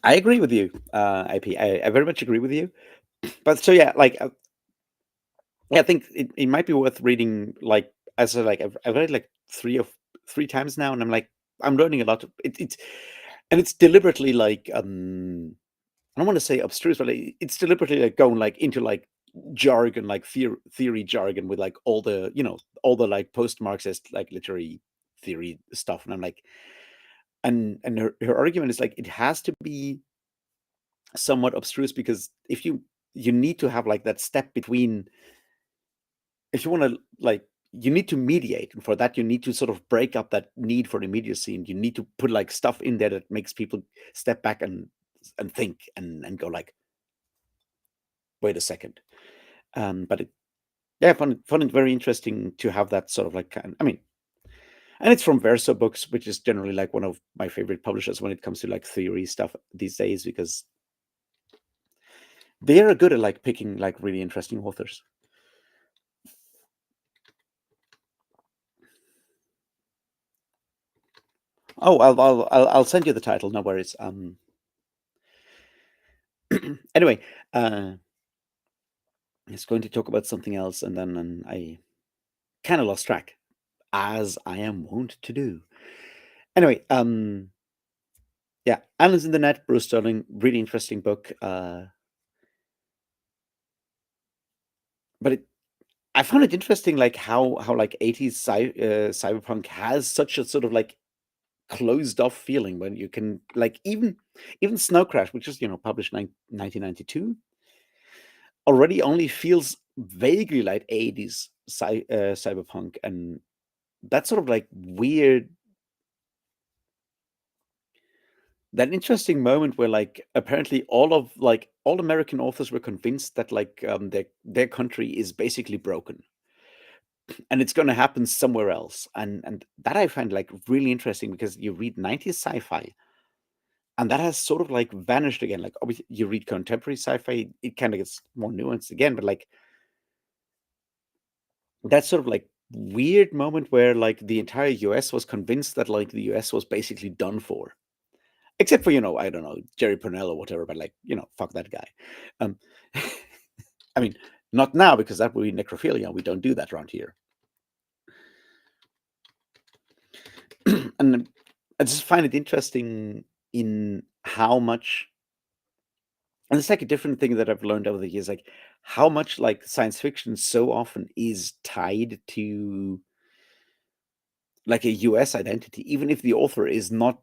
I agree with you, IP. I very much agree with you. But so yeah, like yeah, I think it might be worth reading. Like as I like, I've read like three times now, and I'm like I'm learning a lot. It's and it's deliberately like I don't want to say abstruse, but like, it's deliberately like going like into like jargon, like theory jargon, with like all the all the like post Marxist like literary theory stuff, and I'm like, and her argument is like it has to be somewhat abstruse, because if you need to have like that step between, if you want to like, you need to mediate, and for that you need to sort of break up that need for immediacy, and you need to put like stuff in there that makes people step back and think and go like, wait a second. But yeah, I found it very interesting to have that sort of like I mean, and it's from Verso Books, which is generally like one of my favorite publishers when it comes to like theory stuff these days, because they are good at like picking like really interesting authors. Oh, I'll send you the title. No worries. Anyway, I was going to talk about something else, and then I kind of lost track, as I am wont to do. Anyway, yeah, Islands in the Net, Bruce Sterling, really interesting book. But I found it interesting, like how like 80s cyberpunk has such a sort of like closed off feeling, when you can like even Snow Crash, which is published 1992, already only feels vaguely like 80s cyberpunk, and that sort of like weird, that interesting moment where like apparently all American authors were convinced that like their country is basically broken, and it's going to happen somewhere else, and that I find like really interesting, because you read 90s sci-fi and that has sort of like vanished again. Like obviously you read contemporary sci-fi, it kind of gets more nuanced again, but like that sort of like weird moment where like the entire US was convinced that like the US was basically done for, except for I don't know, Jerry Pournelle or whatever, but like fuck that guy. um I mean, not now, because that would be necrophilia. We don't do that around here. And I just find it interesting in how much, and it's like a different thing that I've learned over the years, like how much like science fiction so often is tied to like a US identity, even if the author is not,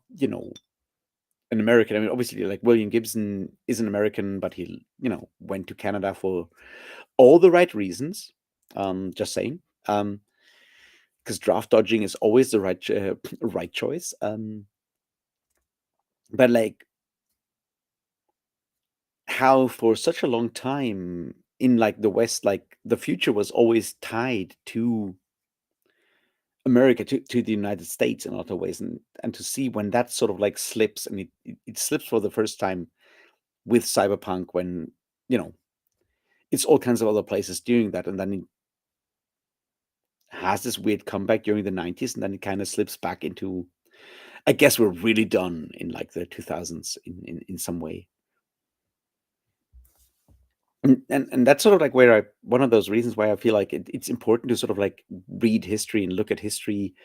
an American. I mean, obviously, like William Gibson is an American, but he, went to Canada for all the right reasons. Just saying. Because draft dodging is always the right choice. But like how for such a long time in like the West, like the future was always tied to America, to the United States in a lot of ways, and to see when that sort of like slips, and it slips for the first time with cyberpunk, when you know it's all kinds of other places doing that, and then it has this weird comeback during the 90s, and then it kind of slips back into, I guess we're really done in like the 2000s in some way. And that's sort of like where I one of those reasons why I feel like it's important to sort of like read history and look at history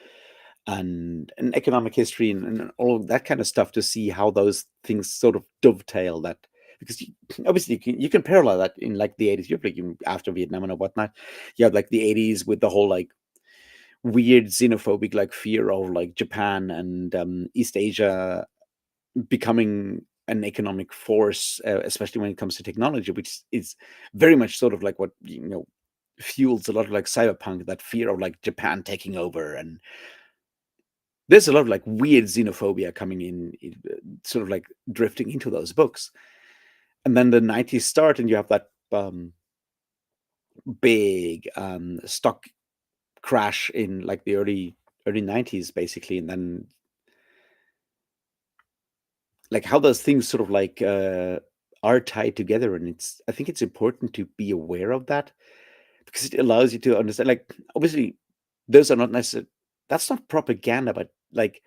and economic history and all of that kind of stuff, to see how those things sort of dovetail that, because obviously you can parallel that in like the 80s. You're like after Vietnam and whatnot, you have like the 80s with the whole like weird xenophobic like fear of like Japan and East Asia becoming an economic force, especially when it comes to technology, which is very much sort of like what fuels a lot of like cyberpunk, that fear of like Japan taking over. And there's a lot of like weird xenophobia coming in, sort of like drifting into those books. And then the 90s start, and you have that big stock crash in like the early 90s basically. And then like how those things sort of like are tied together, and I think it's important to be aware of that, because it allows you to understand, like, obviously those are not necessarily, that's not propaganda, but like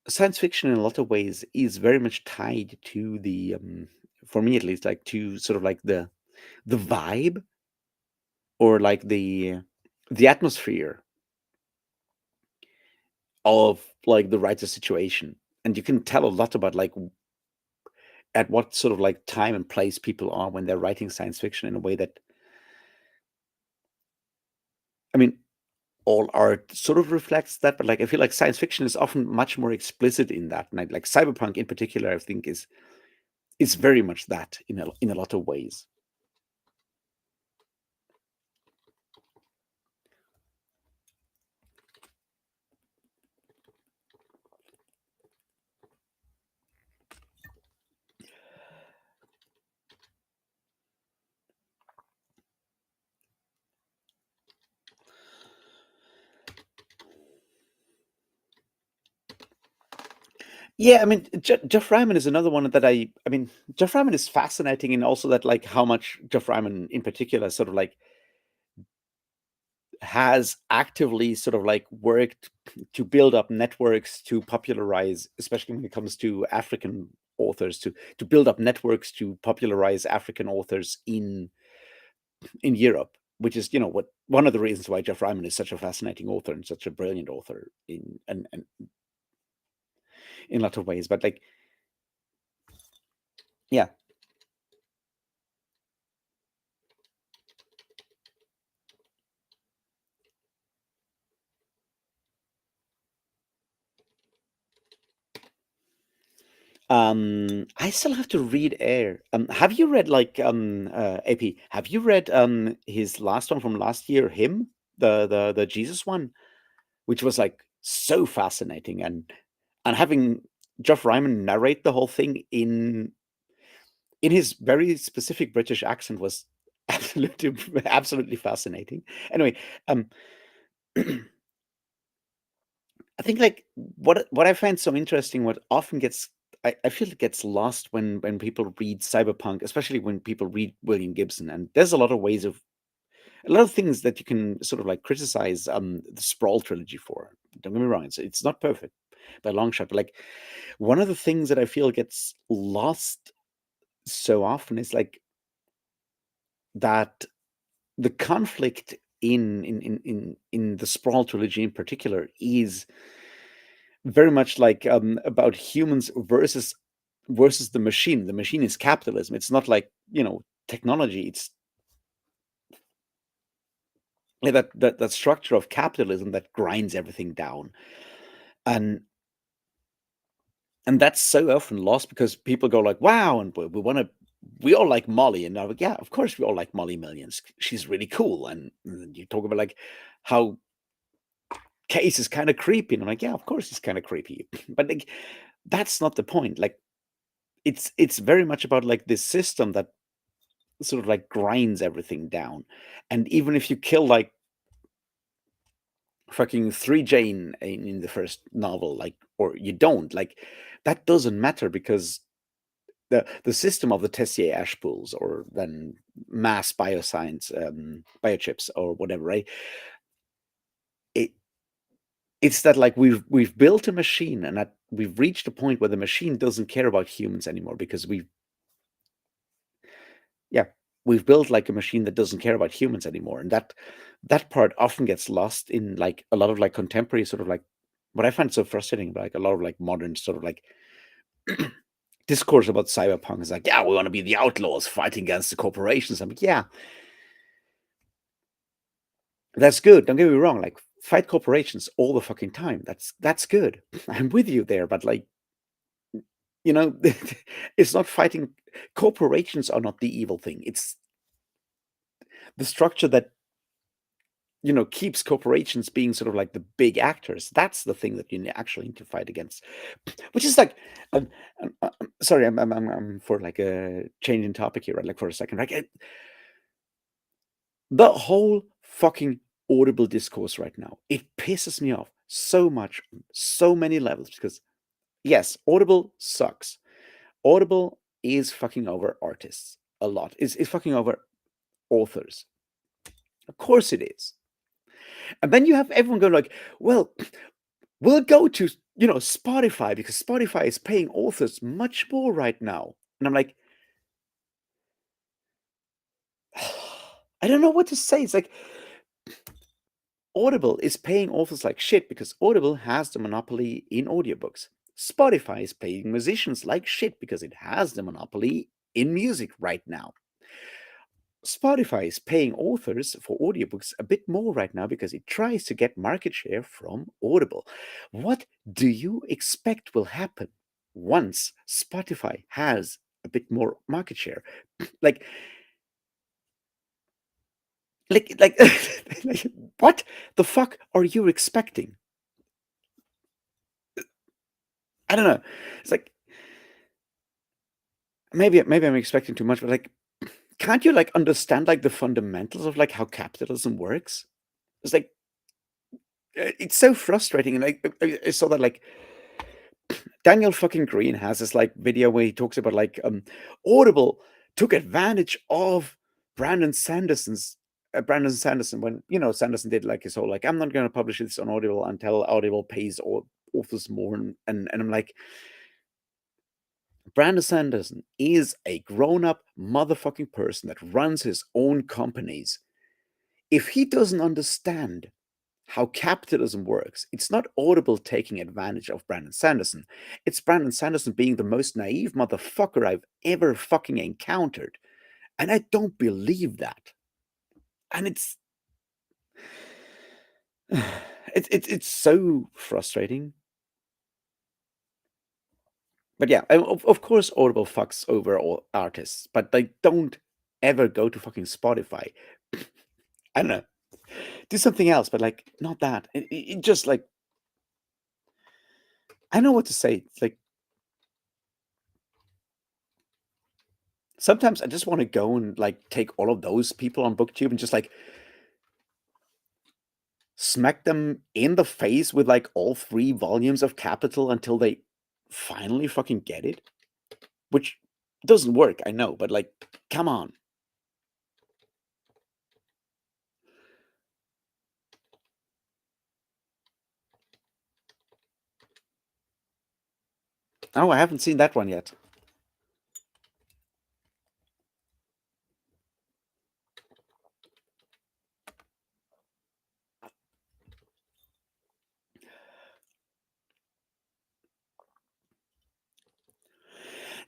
science fiction in a lot of ways is very much tied to the for me at least, like to sort of like the vibe, or like the atmosphere of like the writer's situation. And you can tell a lot about like at what sort of like time and place people are when they're writing science fiction, in a way that, I mean, all art sort of reflects that, but like I feel like science fiction is often much more explicit in that. And like cyberpunk in particular, I think is very much that in a lot of ways. Yeah, I mean, Jeff Ryman is another one that I mean, Jeff Ryman is fascinating, and also that like how much Jeff Ryman in particular sort of like has actively sort of like worked to build up networks to popularize, especially when it comes to African authors, to build up networks to popularize African authors in Europe, which is what one of the reasons why Jeff Ryman is such a fascinating author and such a brilliant author and in a lot of ways. But like, yeah, I still have to read Air. Have you read like AP? Have you read his last one from last year, him, the Jesus one, which was like so fascinating, and having Jeff Ryman narrate the whole thing in his very specific British accent was absolutely fascinating. Anyway, um, I think like what I find so interesting, what often gets I feel it gets lost when people read cyberpunk, especially when people read William Gibson. And there's a lot of things that you can sort of like criticize the Sprawl trilogy for. Don't get me wrong, it's not perfect by a long shot, but like one of the things that I feel gets lost so often is like that the conflict in the Sprawl trilogy in particular is very much like about humans versus the machine. The machine is capitalism. It's not like technology. like that structure of capitalism that grinds everything down, and that's so often lost because people go like, "Wow," and we want to. We all like Molly, and I'm like, yeah, of course we all like Molly Millions. She's really cool, and then you talk about like how Case is kind of creepy, and I'm like, yeah, of course he's kind of creepy, but like that's not the point. Like it's very much about like this system that sort of like grinds everything down, and even if you kill like fucking 3 Jane in the first novel, like, or you don't, like, that doesn't matter because the system of the Tessier ash pools or then mass bioscience biochips or whatever, right? It it's that like we've built a machine and that we've reached a point where the machine doesn't care about humans anymore because yeah, we've built like a machine that doesn't care about humans anymore, and that part often gets lost in like a lot of like contemporary sort of like what I find so frustrating about like a lot of like modern sort of like discourse about cyberpunk is like, yeah, we want to be the outlaws fighting against the corporations. I'm like, yeah, that's good. Don't get me wrong. Like, fight corporations all the fucking time. That's good. I'm with you there. But like, you know, it's not fighting. Corporations are not the evil thing. It's the structure that keeps corporations being sort of like the big actors. That's the thing that actually need to fight against. Which is like, sorry, I'm for like a change in topic here, right? Like for a second, right? The whole fucking Audible discourse right now, it pisses me off so much on so many levels because yes, Audible sucks. Audible is fucking over artists a lot. It's fucking over authors. Of course it is. And then you have everyone going like, well, we'll go to Spotify because Spotify is paying authors much more right now. And I'm like, I don't know what to say. It's like Audible is paying authors like shit because Audible has the monopoly in audiobooks. Spotify is paying musicians like shit because it has the monopoly in music right now. Spotify is paying authors for audiobooks a bit more right now because it tries to get market share from Audible. What do you expect will happen once Spotify has a bit more market share? Like, like, like, what the fuck are you expecting? I don't know. It's like maybe I'm expecting too much, but like, can't you like understand like the fundamentals of like how capitalism works? It's like it's so frustrating, and I saw that like Daniel fucking Green has this like video where he talks about like Audible took advantage of Brandon Sanderson's Brandon Sanderson when Sanderson did like his whole like I'm not going to publish this on Audible until Audible pays authors more, and I'm like, Brandon Sanderson is a grown-up motherfucking person that runs his own companies. If he doesn't understand how capitalism works, it's not Audible taking advantage of Brandon Sanderson. It's Brandon Sanderson being the most naive motherfucker I've ever fucking encountered. And I don't believe that. And it's so frustrating. But yeah, of course Audible fucks over all artists, but they don't ever go to fucking Spotify. I don't know. Do something else, but like not that. It just like I don't know what to say. It's like sometimes I just want to go and like take all of those people on BookTube and just like smack them in the face with like all 3 volumes of Capital until they finally fucking get it. Which doesn't work, I know, but like, come on. Oh, I haven't seen that one yet.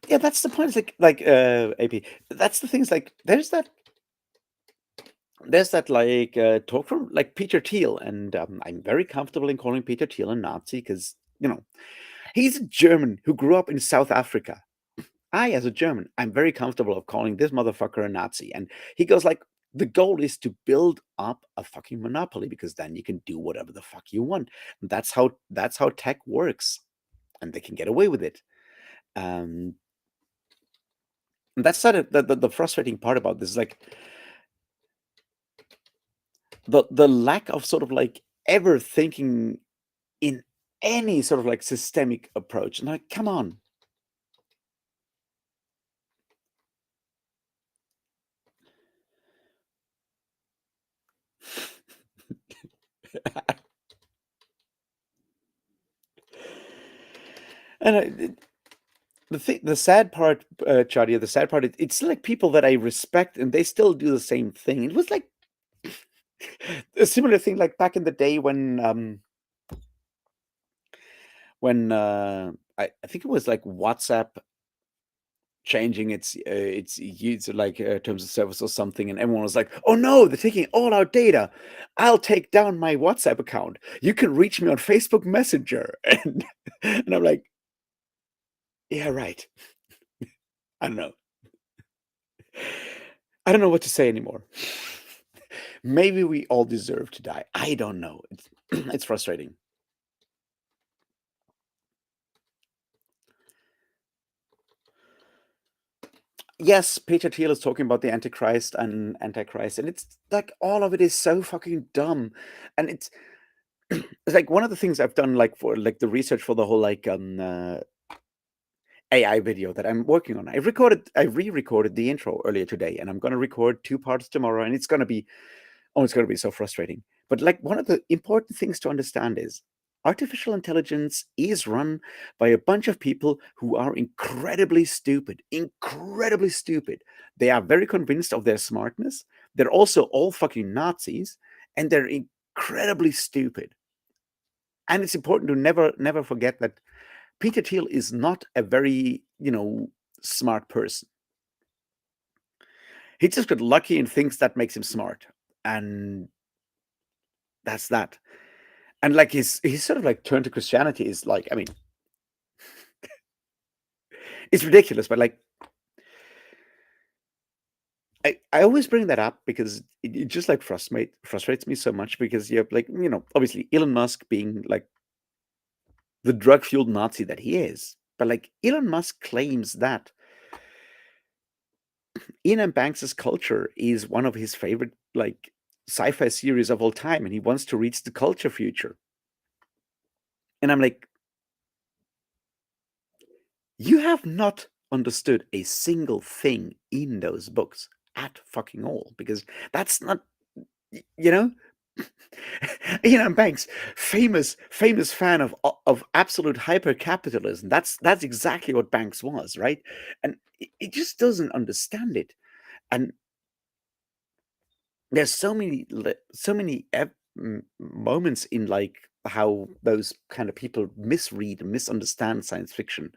Yeah, that's the point. It's like AP. That's the thing. Is like there's that there's that like talk from like Peter Thiel, and I'm very comfortable in calling Peter Thiel a Nazi because he's a German who grew up in South Africa. I, as a German, I'm very comfortable of calling this motherfucker a Nazi. And he goes like, the goal is to build up a fucking monopoly because then you can do whatever the fuck you want. And that's how tech works, and they can get away with it. Um, and that's sort of the frustrating part about this, like the lack of sort of like ever thinking in any sort of like systemic approach. And like, come on. And the sad part, Chadia, the sad part, it's like people that I respect and they still do the same thing. It was like a similar thing, like back in the day when I think it was like WhatsApp changing its use like terms of service or something, and everyone was like, "Oh no, they're taking all our data. I'll take down my WhatsApp account. You can reach me on Facebook Messenger." And I'm like, "Yeah, right. I don't know. I don't know what to say anymore." Maybe we all deserve to die. I don't know. It's it's frustrating. Yes, Peter Thiel is talking about the Antichrist, and it's like all of it is so fucking dumb. And it's like one of the things I've done like for like the research for the whole like AI video that I'm working on. I re-recorded the intro earlier today, and I'm gonna record two parts tomorrow, and it's going to be so frustrating. But like one of the important things to understand is artificial intelligence is run by a bunch of people who are incredibly stupid, incredibly stupid. They are very convinced of their smartness. They're also all fucking Nazis, and they're incredibly stupid. And it's important to never forget that Peter Thiel is not a very, smart person. He just got lucky and thinks that makes him smart. And that's that. And like his sort of like turn to Christianity is like, I mean, it's ridiculous, but like I always bring that up because it just like frustrates me so much because you have like, obviously Elon Musk being like the drug fueled Nazi that he is. But like Elon Musk claims that Ian Banks's culture is one of his favorite like sci-fi series of all time, and he wants to reach the culture future. And I'm like, you have not understood a single thing in those books at fucking all, because that's not, you know, Ian Banks, famous fan of absolute hyper capitalism. That's exactly what Banks was, right? And it just doesn't understand it. And there's so many moments in like how those kind of people misread and misunderstand science fiction.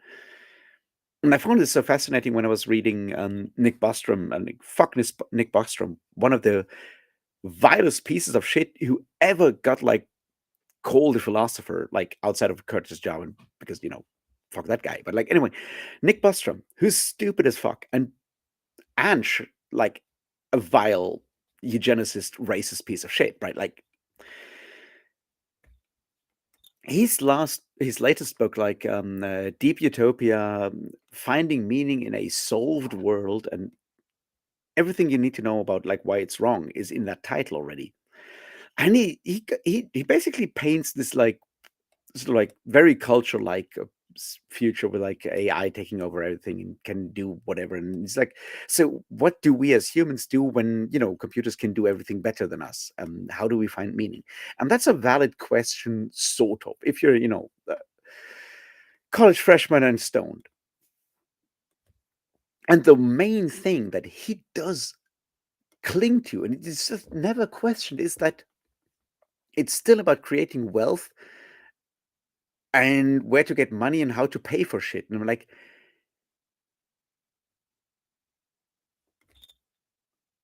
And I found this so fascinating when I was reading Nick Bostrom, and fuck Nick Bostrom, one of the vilest pieces of shit who ever got like called a philosopher, like outside of Curtis Jarman, because fuck that guy. But like anyway, Nick Bostrom, who's stupid as fuck, and like a vile eugenicist, racist piece of shit, right? Like his latest book, like Deep Utopia, finding meaning in a solved world, and everything you need to know about like why it's wrong is in that title already. And he basically paints this like sort of like very culture like future with like AI taking over everything and can do whatever. And it's like, so what do we as humans do when computers can do everything better than us? How do we find meaning? And that's a valid question, sort of, if you're a college freshman and stoned. And the main thing that he does cling to, and it's just never questioned, is that it's still about creating wealth and where to get money and how to pay for shit. And I'm like,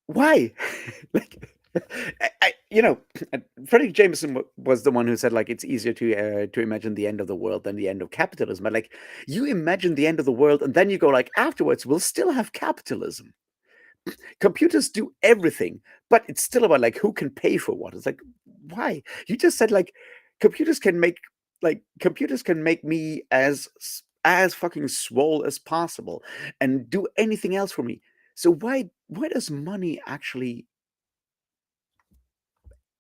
why? Like, Frederick Jameson was the one who said like it's easier to imagine the end of the world than the end of capitalism. But like you imagine the end of the world, and then you go like afterwards we'll still have capitalism. Computers do everything, but it's still about like who can pay for what. It's like why you just said like computers can make me as fucking swole as possible and do anything else for me. So why does money actually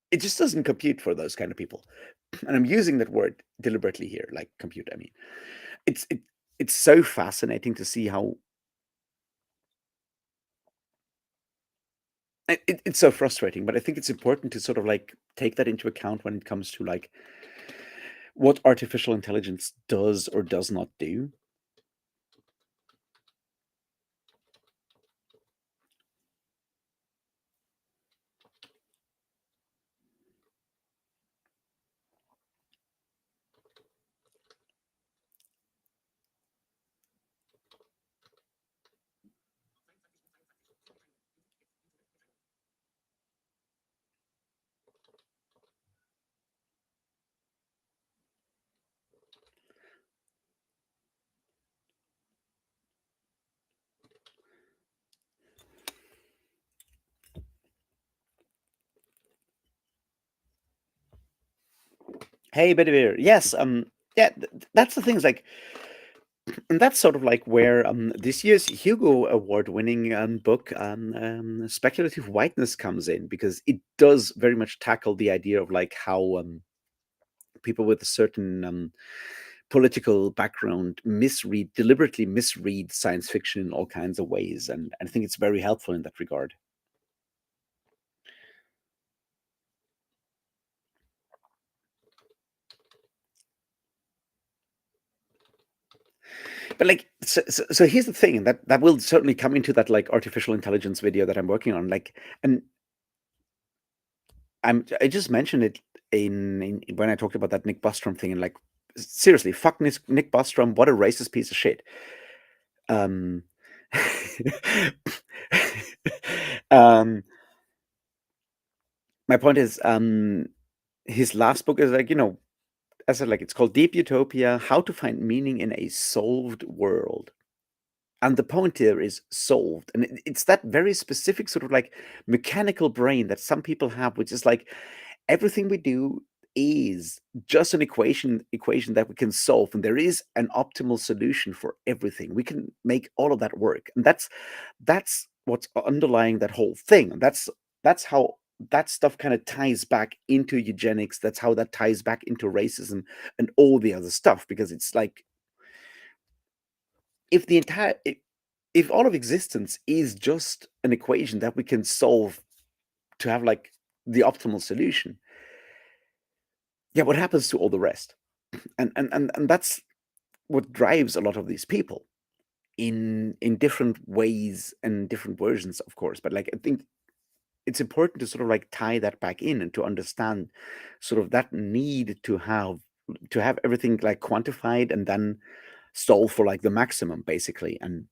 it just doesn't compute for those kind of people. And I'm using that word deliberately here, like compute. I mean, it's it, it's so fascinating to see how it's so frustrating. But I think it's important to sort of like take that into account when it comes to like what artificial intelligence does or does not do. Hey, Bedivere. Yes, yeah, that's the thing. Is like, and that's sort of like where this year's Hugo Award-winning book, "Speculative Whiteness," comes in because it does very much tackle the idea of like how people with a certain political background deliberately misread science fiction in all kinds of ways, and I think it's very helpful in that regard. But like, so here's the thing, and that will certainly come into that like artificial intelligence video that I'm working on. Like, and I just mentioned it in when I talked about that Nick Bostrom thing, and like, seriously, fuck Nick Bostrom, what a racist piece of shit. Um, um, my point is, his last book is like, I said, like, it's called Deep Utopia: How to Find Meaning in a Solved World. And the point here is solved. And it's that very specific sort of like mechanical brain that some people have, which is like everything we do is just an equation that we can solve, and there is an optimal solution for everything. We can make all of that work. And that's what's underlying that whole thing. That's how that stuff kind of ties back into eugenics. That's how that ties back into racism and all the other stuff, because it's like if the entire if all of existence is just an equation that we can solve to have like the optimal solution, yeah, what happens to all the rest? And that's what drives a lot of these people in different ways and different versions, of course. But like I think it's important to sort of like tie that back in and to understand sort of that need to have everything like quantified and then solve for like the maximum basically. And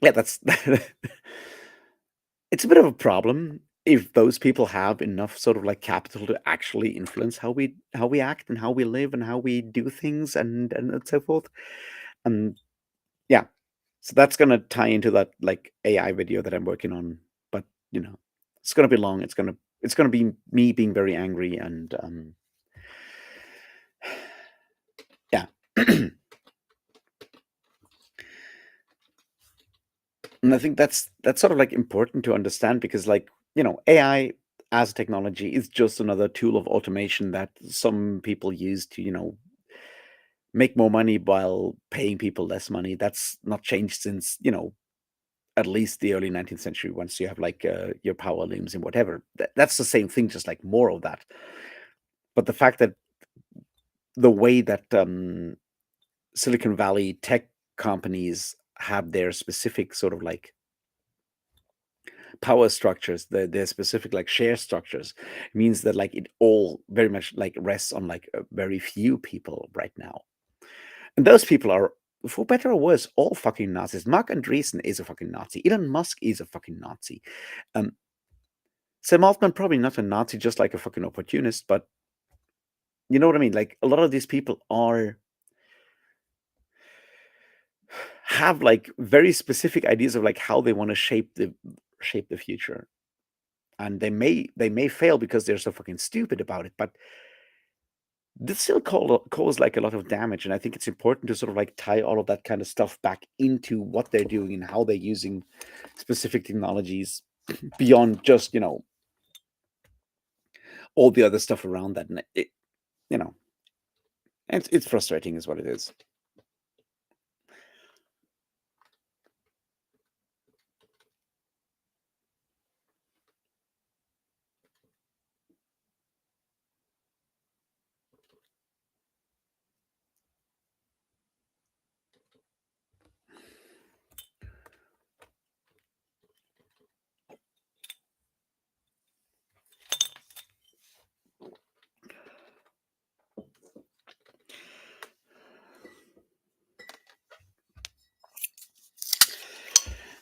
yeah, that's it's a bit of a problem if those people have enough sort of like capital to actually influence how we act and how we live and how we do things and so forth. And yeah, so that's gonna tie into that like AI video that I'm working on. But it's gonna be long. It's gonna be me being very angry and yeah. And I think that's sort of like important to understand because like, AI as a technology is just another tool of automation that some people use to, make more money while paying people less money. That's not changed since, at least the early 19th century, once you have like your power looms and whatever. That's the same thing, just like more of that. But the fact that the way that Silicon Valley tech companies have their specific sort of like power structures, their specific like share structures, means that like it all very much like rests on like very few people right now. And those people are for better or worse, all fucking Nazis. Mark Andreessen is a fucking Nazi. Elon Musk is a fucking Nazi. Um, Sam Altman probably not a Nazi, just like a fucking opportunist, but you know what I mean? Like a lot of these people are have like very specific ideas of like how they want to shape the future. And they may fail because they're so fucking stupid about it, but this still cause like a lot of damage. And I think it's important to sort of like tie all of that kind of stuff back into what they're doing and how they're using specific technologies beyond just, all the other stuff around that. And you know, it's frustrating is what it is.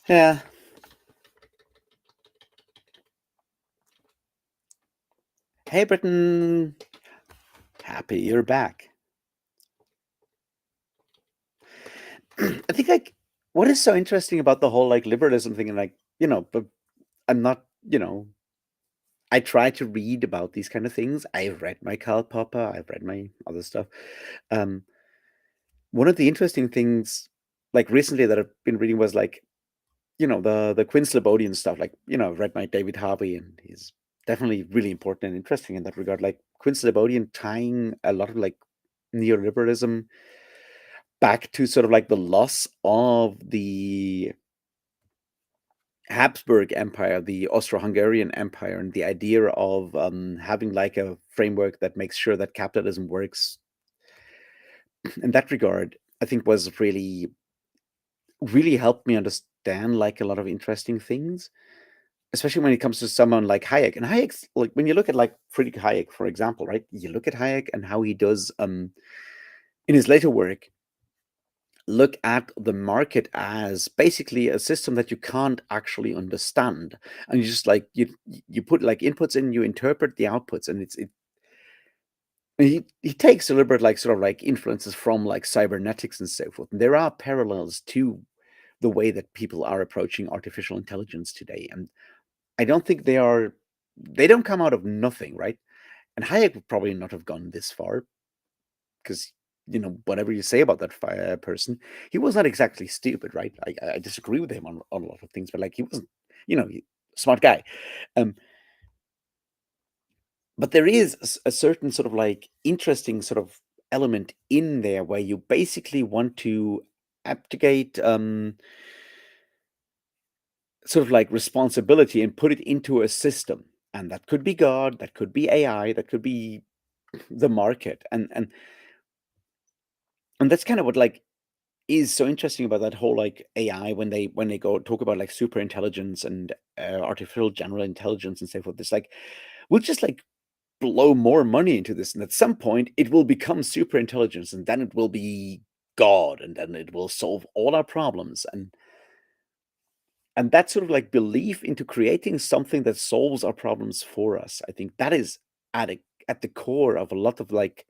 Yeah. Hey, Britain. Happy you're back. I think like what is so interesting about the whole like liberalism thing and like, but I'm not, I try to read about these kind of things. I've read my Karl Popper, I've read my other stuff. Um, One of the interesting things, like recently that I've been reading was like, the Quinn Slobodian stuff. Like, I've read my David Harvey, and he's definitely really important and interesting in that regard. Like Quinn Slobodian tying a lot of like neoliberalism back to sort of like the loss of the Habsburg Empire, the Austro-Hungarian Empire, and the idea of having like a framework that makes sure that capitalism works in that regard, I think was really, really helped me understand like a lot of interesting things, especially when it comes to someone like Hayek. And Hayek's like when you look at like Friedrich Hayek, for example, right? You look at Hayek and how he does in his later work look at the market as basically a system that you can't actually understand, and you just like you put like inputs in, you interpret the outputs, and he takes deliberate like sort of like influences from like cybernetics and so forth. And there are parallels to the way that people are approaching artificial intelligence today, and I don't think they don't come out of nothing, right? And Hayek would probably not have gone this far because whatever you say about that person, he was not exactly stupid, right? I disagree with him on a lot of things, but like he wasn't, smart guy. Um, but there is a certain sort of like interesting sort of element in there where you basically want to abdicate sort of like responsibility and put it into a system, and that could be God, that could be AI, that could be the market, and that's kind of what like is so interesting about that whole like AI when they go talk about like super intelligence and artificial general intelligence and so forth. It's like we'll just like blow more money into this, and at some point it will become super intelligence, and then it will be God, and then it will solve all our problems. And that sort of like belief into creating something that solves our problems for us, I think that is at the core of a lot of like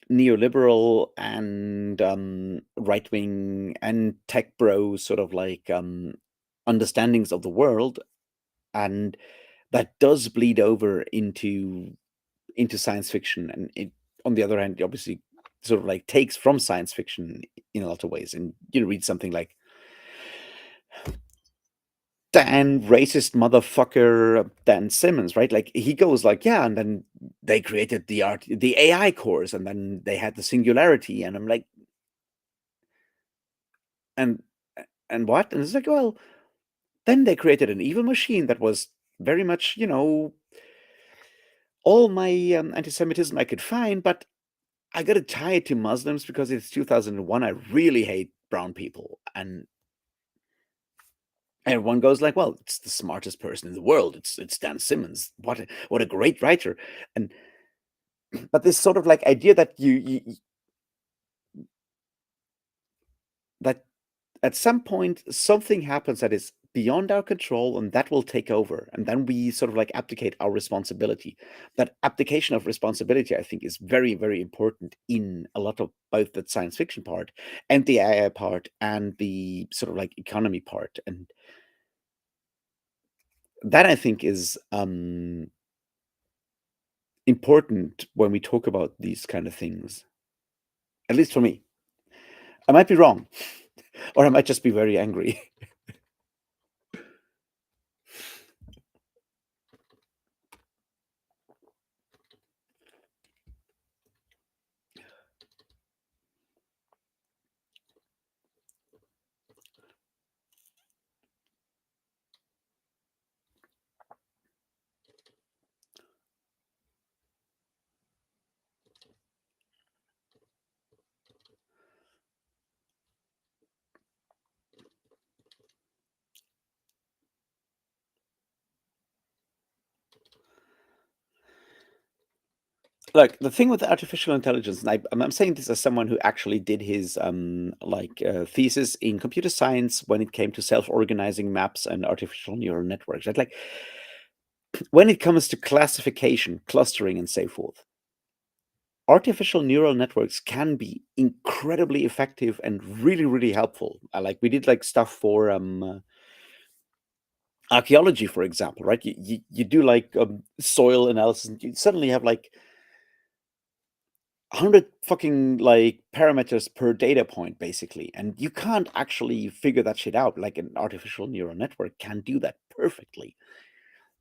neoliberal and right wing and tech bro sort of like understandings of the world, and that does bleed over into science fiction, and it on the other hand obviously sort of like takes from science fiction in a lot of ways. And you read something like Dan racist motherfucker Dan Simmons, right? Like he goes like, yeah, and then they created the AI cores, and then they had the singularity, and I'm like, and and what? And it's like, well, then they created an evil machine that was very much, all my anti-Semitism I could find, but I got to tie it to Muslims because it's 2001. I really hate brown people, and everyone goes like, well, it's the smartest person in the world. It's Dan Simmons. What a great writer. And but this sort of like idea that at some point something happens that is beyond our control and that will take over, and then we sort of like abdicate our responsibility. That abdication of responsibility, I think, is very, very important in a lot of both the science fiction part and the AI part and the sort of like economy part. And that, I think, is important when we talk about these kind of things, at least for me. I might be wrong, or I might just be very angry. Look, the thing with artificial intelligence, and I'm saying this as someone who actually did his thesis in computer science when it came to self-organizing maps and artificial neural networks. Right? Like when it comes to classification, clustering, and so forth, artificial neural networks can be incredibly effective and really, really helpful. Like we did like stuff for archaeology, for example, right? You do like soil analysis, and you suddenly have like 100 fucking like parameters per data point, basically, and you can't actually figure that shit out like an artificial neural network can do that perfectly.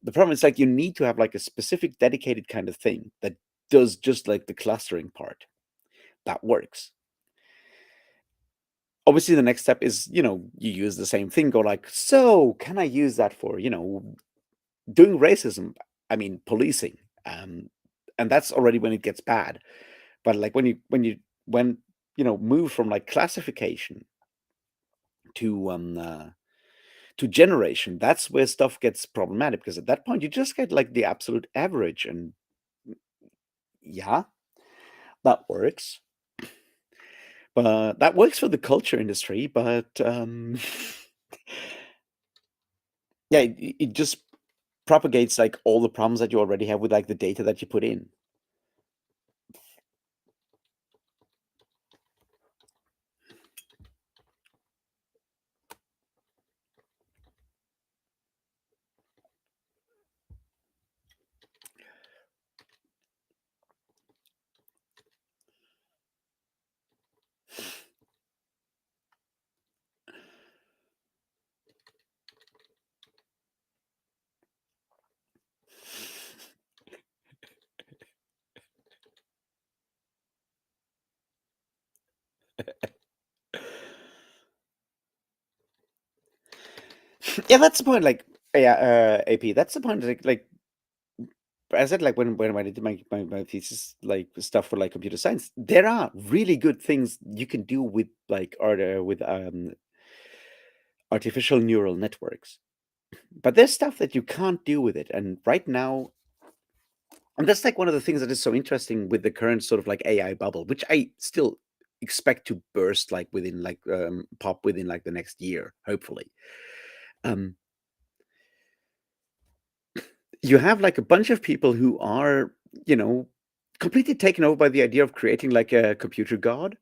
The problem is like you need to have like a specific dedicated kind of thing that does just like the clustering part that works. Obviously the next step is, you use the same thing, go like, so can I use that for, doing racism, I mean policing, um and that's already when it gets bad. But like when move from like classification to to generation, that's where stuff gets problematic, because at that point you just get like the absolute average. And yeah, that works, but that works for the culture industry. But yeah, it just propagates like all the problems that you already have with like the data that you put in. Yeah, that's the point. Like, yeah, AP. That's the point. Like I said, like when I did my thesis, like stuff for like computer science, there are really good things you can do with like art with artificial neural networks, but there's stuff that you can't do with it. And right now, and that's like one of the things that is so interesting with the current sort of like AI bubble, which I still expect to burst like within like pop within like the next year, hopefully. Um, you have like a bunch of people who are, you know, completely taken over by the idea of creating like a computer god,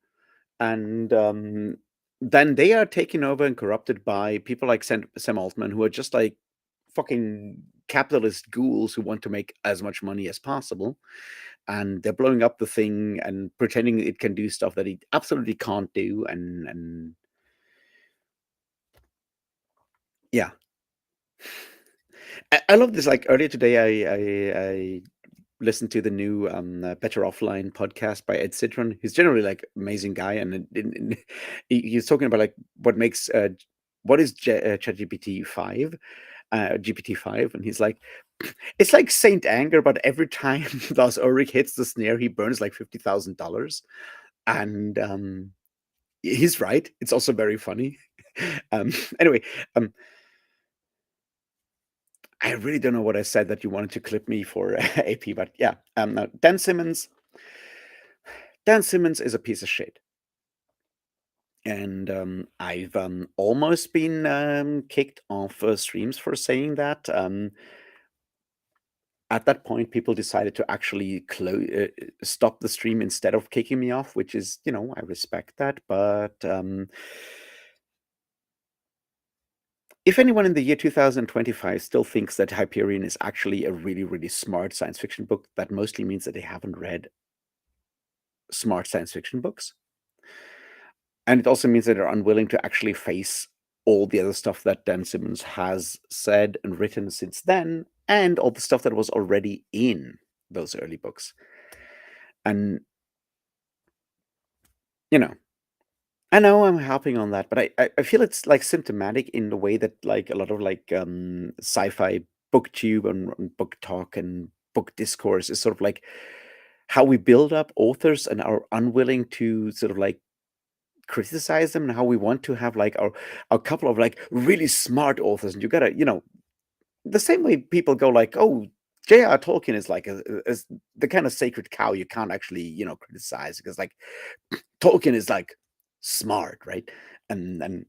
and then they are taken over and corrupted by people like Sam Altman, who are just like fucking capitalist ghouls who want to make as much money as possible, and they're blowing up the thing and pretending it can do stuff that it absolutely can't do. And yeah, I love this. Like earlier today, I listened to the new Better Offline podcast by Ed Citron. He's generally like amazing guy, and he's talking about like what is ChatGPT 5, GPT-5, and he's like, it's like Saint Anger, but every time Lars Ulrich hits the snare, he burns like $50,000, and he's right. It's also very funny. Anyway, um, I really don't know what I said that you wanted to clip me for AP, but yeah. Now Dan Simmons is a piece of shit. And I've almost been kicked off streams for saying that. At that point, people decided to actually stop the stream instead of kicking me off, which is, I respect that. But if anyone in the year 2025 still thinks that Hyperion is actually a really, really smart science fiction book, that mostly means that they haven't read smart science fiction books. And it also means that they're unwilling to actually face all the other stuff that Dan Simmons has said and written since then, and all the stuff that was already in those early books. And, you know, I know I'm harping on that, but I feel it's like symptomatic in the way that like a lot of like sci-fi booktube and book talk and book discourse is sort of like how we build up authors and are unwilling to sort of like criticize them, and how we want to have like our couple of like really smart authors, and you gotta, the same way people go like, oh, J.R. Tolkien is like the kind of sacred cow you can't actually, criticize, because like Tolkien is like smart, right? And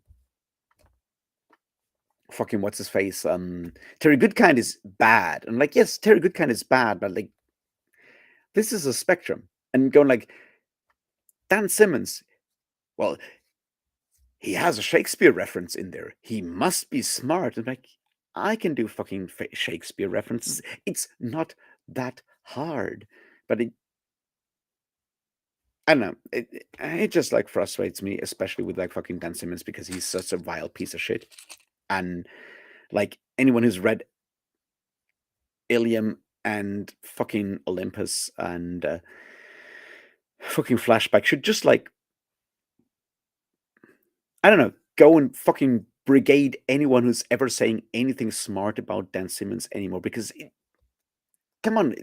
fucking what's his face? Terry Goodkind is bad. And like, yes, Terry Goodkind is bad, but like this is a spectrum. And going like Dan Simmons, well, he has a Shakespeare reference in there. He must be smart. And like, I can do fucking Shakespeare references. It's not that hard. But I don't know. It just like frustrates me, especially with like fucking Dan Simmons, because he's such a vile piece of shit. And like anyone who's read Ilium and fucking Olympus and fucking Flashback should just like, I don't know, go and fucking brigade anyone who's ever saying anything smart about Dan Simmons anymore, because come on,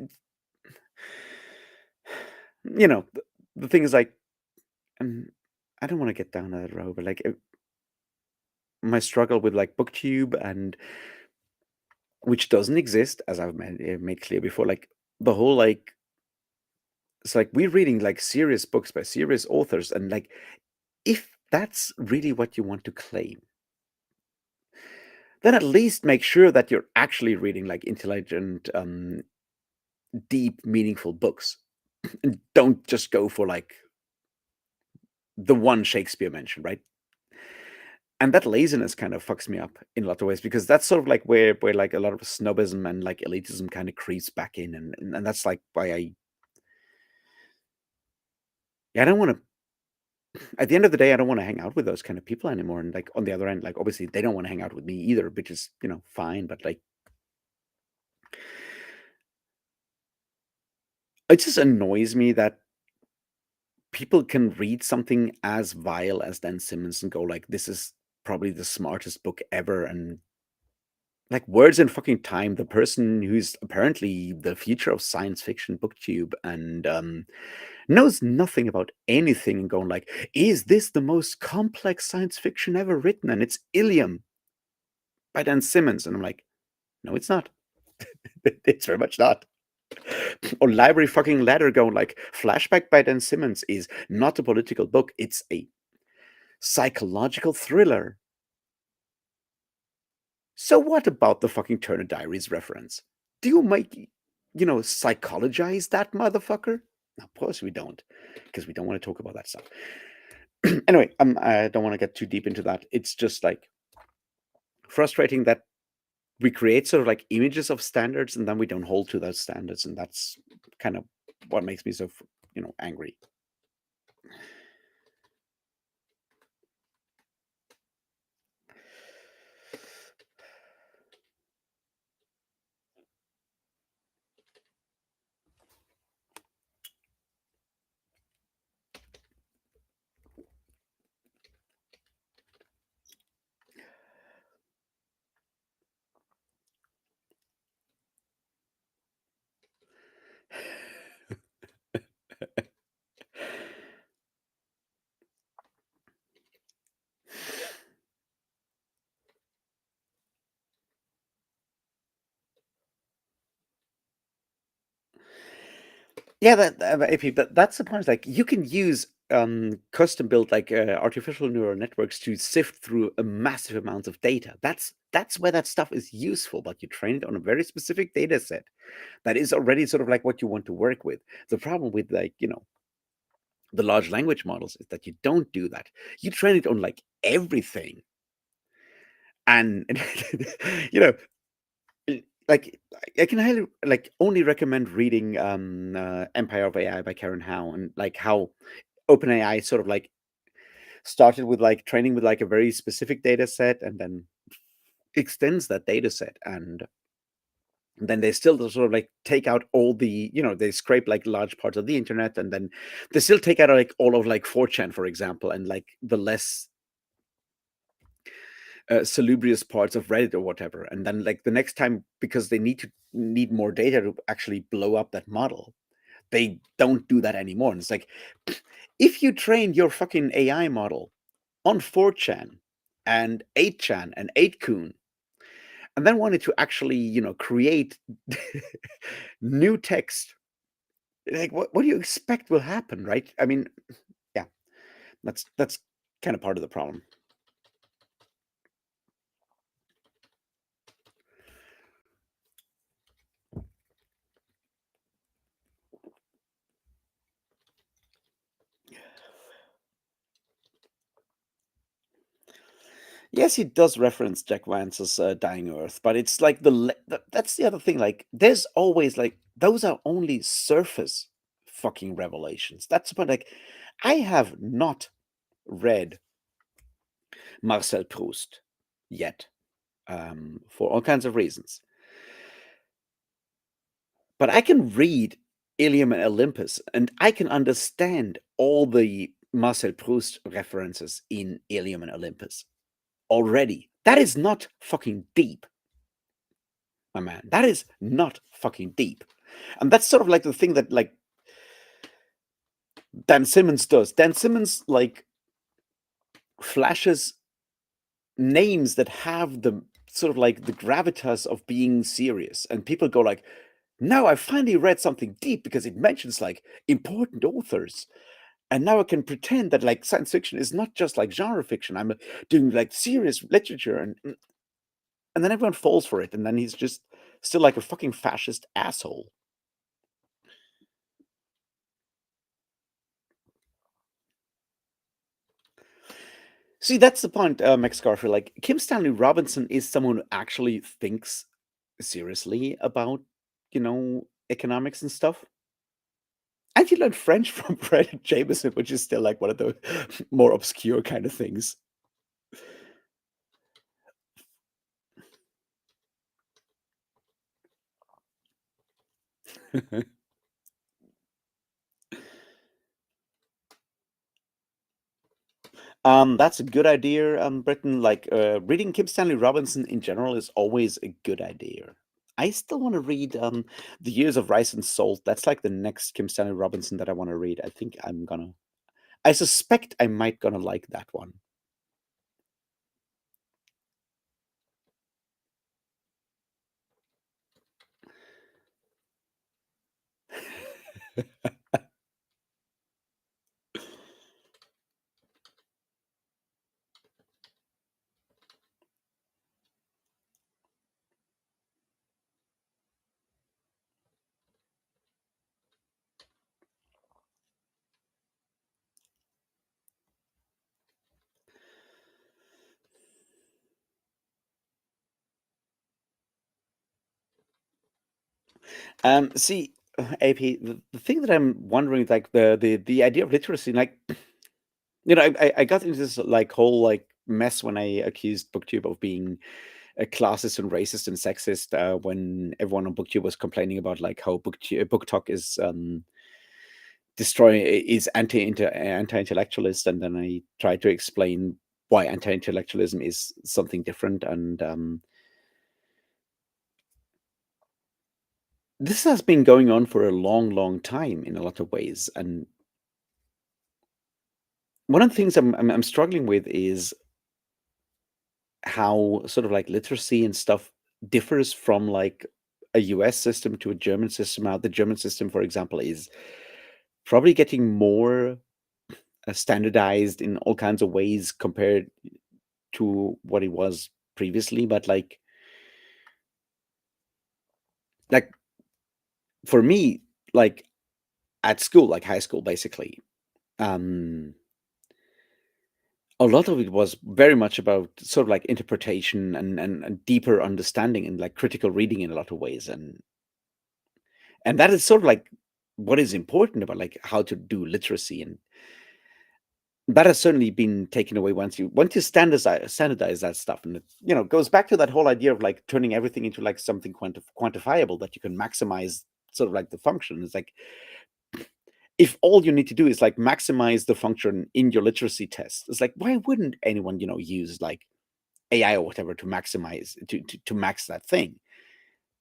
the thing is like, um, I don't want to get down that road, but like my struggle with like booktube, and which doesn't exist, as I've made clear before, like the whole like, it's like we're reading like serious books by serious authors, and like if that's really what you want to claim, then at least make sure that you're actually reading like intelligent, deep, meaningful books. And don't just go for like the one Shakespeare mention, right? And that laziness kind of fucks me up in a lot of ways, because that's sort of like where like a lot of snobism and like elitism kind of creeps back in, and that's like why I don't want to. At the end of the day, I don't want to hang out with those kind of people anymore. And like on the other end, like obviously they don't want to hang out with me either, which is fine. But like it just annoys me that people can read something as vile as Dan Simmons and go like, this is probably the smartest book ever. And like Words in Fucking Time, the person who's apparently the future of science fiction booktube and knows nothing about anything, and going like, is this the most complex science fiction ever written? And it's Ilium by Dan Simmons. And I'm like, no, it's not. It's very much not. Or Library Fucking Letter going like, Flashback by Dan Simmons is not a political book, it's a psychological thriller. So what about the fucking Turner Diaries reference? Do you make, psychologize that motherfucker? Of course we don't, because we don't want to talk about that stuff. Anyway, I don't want to get too deep into that. It's just like frustrating that we create sort of like images of standards, and then we don't hold to those standards, and that's kind of what makes me so angry. Yeah, that's the point. Like you can use custom built like artificial neural networks to sift through a massive amount of data. That's where that stuff is useful, but you train it on a very specific data set that is already sort of like what you want to work with. The problem with like, the large language models is that you don't do that. You train it on like everything. And you know, like I can highly like only recommend reading Empire of AI by Karen Howe, and like how OpenAI sort of like started with like training with like a very specific data set and then extends that data set, and then they still sort of like take out all the, they scrape like large parts of the internet, and then they still take out like all of like 4chan, for example, and like the less salubrious parts of Reddit or whatever. And then like the next time, because they need more data to actually blow up that model, they don't do that anymore. And it's like, if you trained your fucking AI model on 4chan and 8chan and 8kun, and then wanted to actually, create new text, like what do you expect will happen, right? I mean, yeah, that's kind of part of the problem. Yes, he does reference Jack Vance's Dying Earth, but it's like that's the other thing. Like, there's always like those are only surface fucking revelations. That's about like I have not read Marcel Proust yet, for all kinds of reasons, but I can read Ilium and Olympus, and I can understand all the Marcel Proust references in Ilium and Olympus already. That is not fucking deep, my man. That is not fucking deep. And that's sort of like the thing that like Dan Simmons does. Dan Simmons like flashes names that have the sort of like the gravitas of being serious, and people go like, now I finally read something deep because it mentions like important authors. And now I can pretend that like science fiction is not just like genre fiction. I'm doing like serious literature, and then everyone falls for it, and then he's just still like a fucking fascist asshole. See, that's the point, Max Garfield. Like Kim Stanley Robinson is someone who actually thinks seriously about, economics and stuff. And you learn French from Fred Jameson, which is still like one of the more obscure kind of things. That's a good idea, Britain. Like reading Kim Stanley Robinson in general is always a good idea. I still want to read The Years of Rice and Salt. That's like the next Kim Stanley Robinson that I want to read. I think I suspect I might gonna like that one. See, AP, the thing that I'm wondering, like the idea of literacy, like I got into this like whole like mess when I accused BookTube of being a classist and racist and sexist, when everyone on BookTube was complaining about like how BookTok is anti-intellectualist, and then I tried to explain why anti-intellectualism is something different, and this has been going on for a long, long time in a lot of ways. And one of the things I'm struggling with is how sort of like literacy and stuff differs from like a US system to a German system. How the German system, for example, is probably getting more standardized in all kinds of ways compared to what it was previously. But like for me, like at school, like high school, basically, um, a lot of it was very much about sort of like interpretation and deeper understanding and like critical reading in a lot of ways, and that is sort of like what is important about like how to do literacy, and that has certainly been taken away once you standardize that stuff, and it goes back to that whole idea of like turning everything into like something quantifiable that you can maximize sort of like the function. It's like if all you need to do is like maximize the function in your literacy test, it's like why wouldn't anyone use like AI or whatever to maximize to max that thing?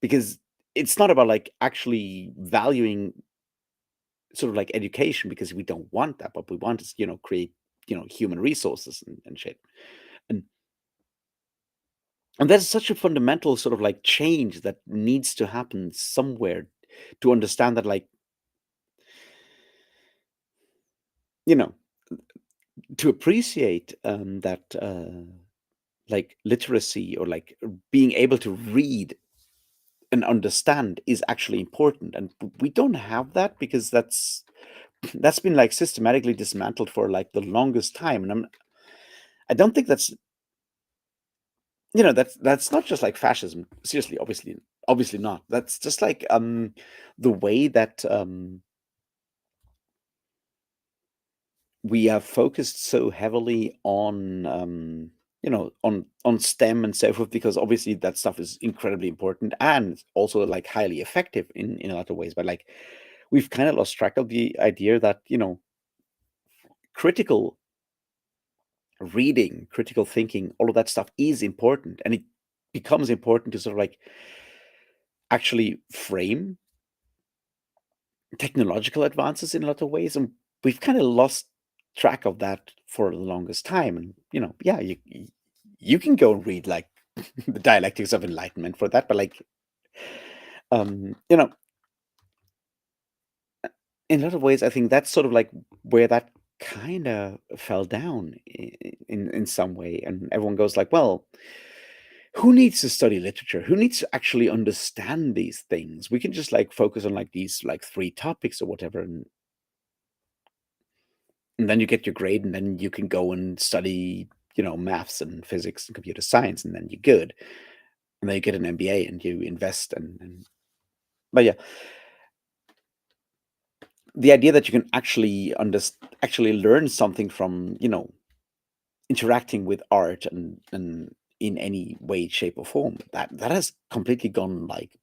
Because it's not about like actually valuing sort of like education because we don't want that. What we want is create human resources and shit. And and that's such a fundamental sort of like change that needs to happen somewhere to understand that like you know to appreciate that like literacy or like being able to read and understand is actually important, and we don't have that because that's been like systematically dismantled for like the longest time. And I don't think that's not just like fascism. Seriously, obviously not. That's just like the way that we have focused so heavily on on STEM and so forth, because obviously that stuff is incredibly important and also like highly effective in a lot of ways. But like we've kind of lost track of the idea that critical reading, critical thinking, all of that stuff is important, and it becomes important to sort of like actually frame technological advances in a lot of ways, and we've kind of lost track of that for the longest time. And yeah, you can go and read like the dialectics of enlightenment for that, but like um you know in a lot of ways I think that's sort of like where that kind of fell down in some way, and everyone goes like, well, who needs to study literature? Who needs to actually understand these things? We can just like focus on like these like three topics or whatever, and then you get your grade, and then you can go and study maths and physics and computer science, and then you're good, and then you get an MBA and you invest, and but yeah, the idea that you can actually learn something from interacting with art and in any way, shape, or form, that has completely gone like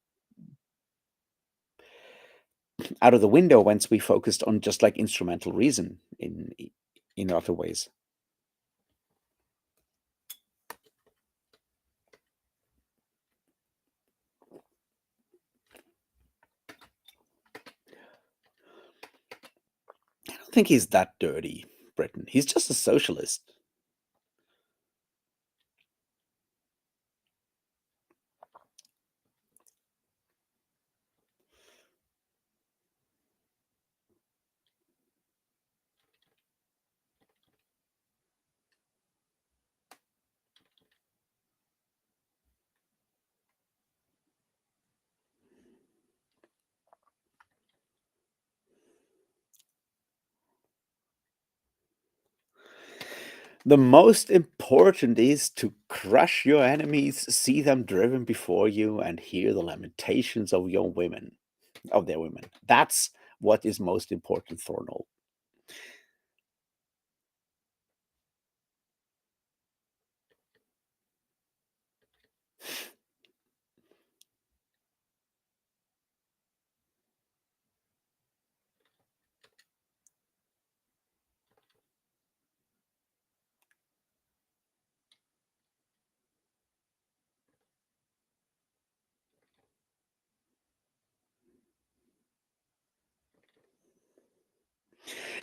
out of the window once we focused on just like instrumental reason in other ways. I don't think he's that dirty, Britain. He's just a socialist. The most important is to crush your enemies, see them driven before you, and hear the lamentations of your women, of their women. That's what is most important, Thornall.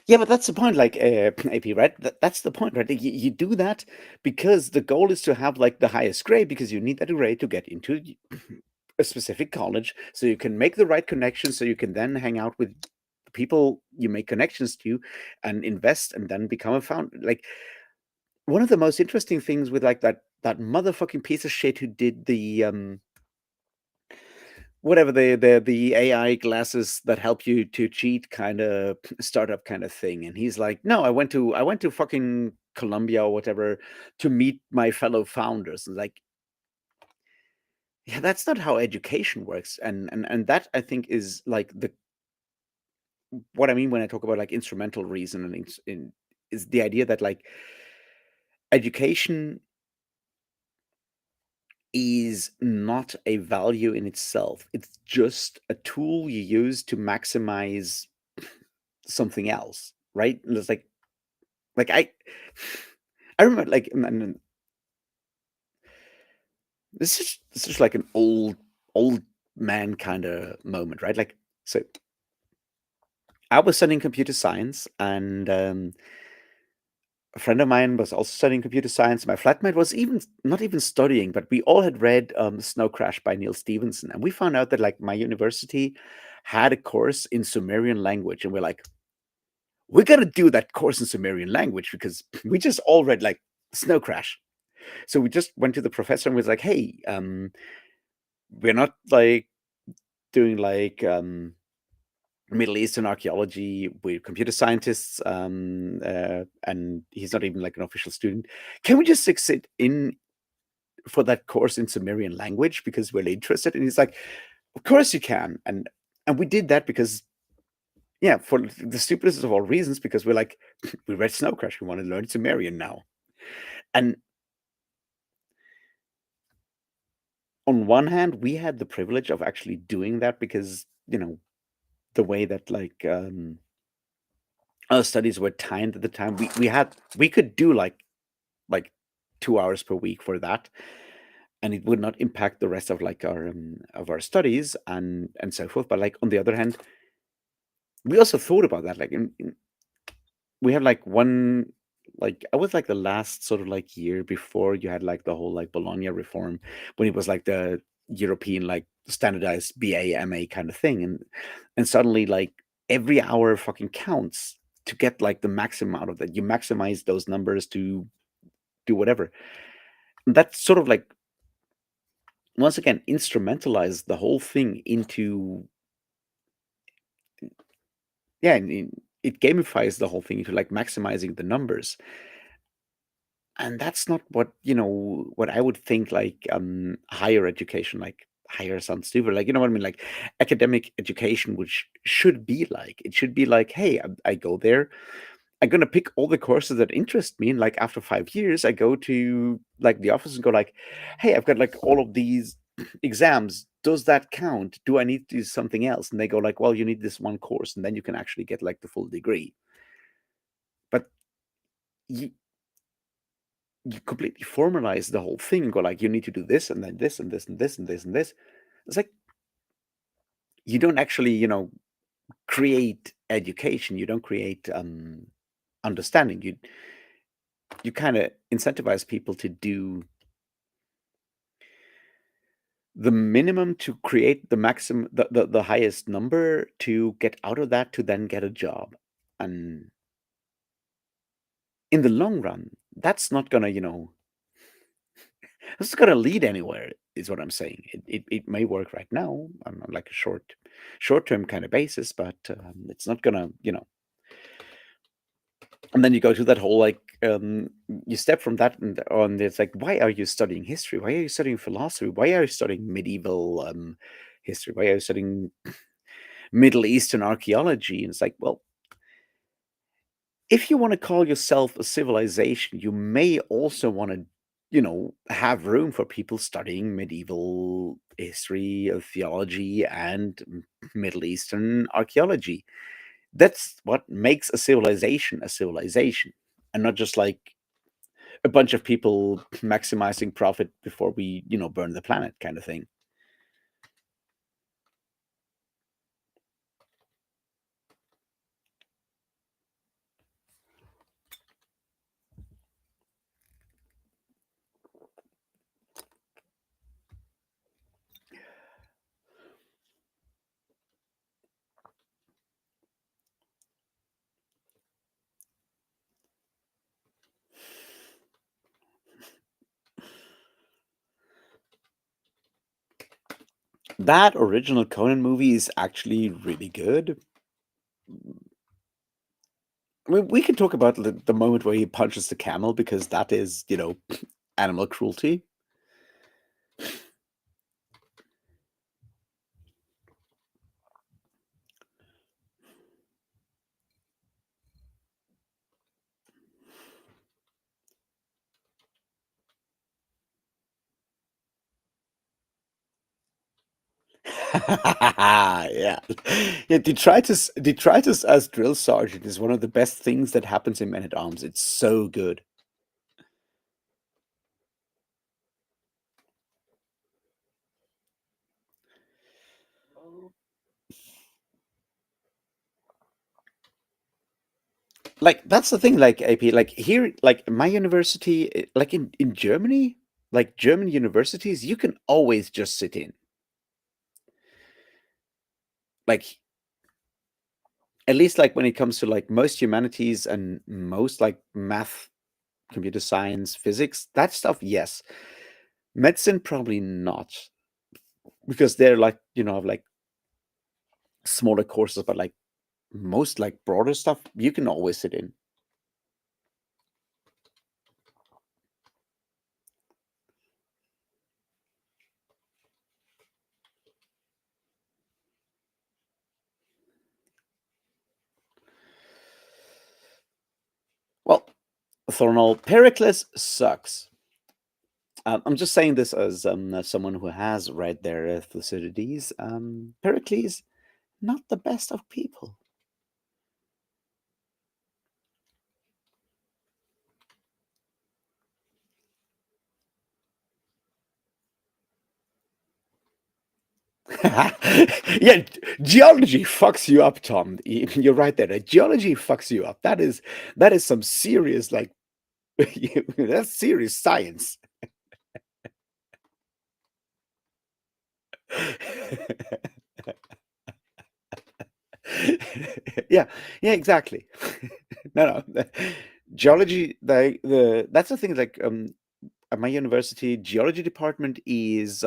Yeah, but that's the point, like AP, right? That's the point, right? You do that because the goal is to have like the highest grade, because you need that grade to get into a specific college, so you can make the right connections, so you can then hang out with people you make connections to and invest and then become a founder. Like one of the most interesting things with like that motherfucking piece of shit who did the whatever the AI glasses that help you to cheat kind of startup kind of thing. And he's like, no, I went to fucking Colombia or whatever to meet my fellow founders. And like, yeah, that's not how education works. And that I think is like the what I mean when I talk about like instrumental reason and is the idea that like education is not a value in itself. It's just a tool you use to maximize something else, right? And it's like I remember like and this is like an old man kind of moment, right? Like so I was studying computer science and a friend of mine was also studying computer science. My flatmate was even not even studying, but we all had read Snow Crash by Neil Stevenson, and we found out that like my university had a course in Sumerian language, and we're like, we got to do that course in Sumerian language because we just all read like Snow Crash. So we just went to the professor and was like, hey, we're not like doing like Middle Eastern archaeology. We're computer scientists, and he's not even like an official student. Can we just sit in for that course in Sumerian language because we're interested? And he's like, of course you can. And we did that because yeah, for the stupidest of all reasons, because we're like, we read Snow Crash, we want to learn Sumerian now. And on one hand, we had the privilege of actually doing that because, the way that like our studies were timed at the time, we could do like 2 hours per week for that, and it would not impact the rest of like our of our studies and so forth. But like on the other hand, we also thought about that. Like we had like one like I was like the last sort of like year before you had like the whole like Bologna reform when it was like the European like standardized BA MA kind of thing, and suddenly like every hour fucking counts to get like the maximum out of that. You maximize those numbers to do whatever. And that's sort of like once again instrumentalize the whole thing into yeah, and it gamifies the whole thing into like maximizing the numbers. And that's not what what I would think like higher education, like higher sounds stupid, like you know what I mean, like academic education, which should be like it should be like, hey, I go there, I'm gonna pick all the courses that interest me, and like after 5 years I go to like the office and go like, hey, I've got like all of these exams, does that count? Do I need to do something else? And they go like, well, you need this one course and then you can actually get like the full degree. But you you completely formalize the whole thing and go like, you need to do this and then this and this and this and this and this. It's like you don't actually create education, you don't create understanding. You kind of incentivize people to do the minimum to create the maximum, the highest number to get out of that to then get a job. And in the long run, that's not gonna this is gonna lead anywhere, is what I'm saying. It may work right now on like a short-term kind of basis, but it's not gonna, and then you go to that whole like you step from that and on, it's like, why are you studying history? Why are you studying philosophy? Why are you studying medieval history? Why are you studying Middle Eastern archaeology? And it's like, well, if you want to call yourself a civilization, you may also want to, have room for people studying medieval history, theology, and Middle Eastern archaeology. That's what makes a civilization, and not just like a bunch of people maximizing profit before we, burn the planet kind of thing. That original Conan movie is actually really good. I mean, we can talk about the moment where he punches the camel because that is, animal cruelty. Yeah. Yeah, Detritus as drill sergeant is one of the best things that happens in Men at Arms. It's so good. Like that's the thing, like AP, like here, like my university, like in Germany, like German universities, you can always just sit in. Like at least like when it comes to like most humanities and most like math, computer science, physics, that stuff, yes. Medicine, probably not, because they're like, have like smaller courses, but like most like broader stuff, you can always sit in. Well, Thornall, Pericles sucks. I'm just saying this as someone who has read their Thucydides. Pericles, not the best of people. Yeah, geology fucks you up, Tom. You're right there. Geology fucks you up. That is some serious like that's serious science. Yeah, yeah, exactly. No, no. Geology, that's the thing. Like, at my university, geology department is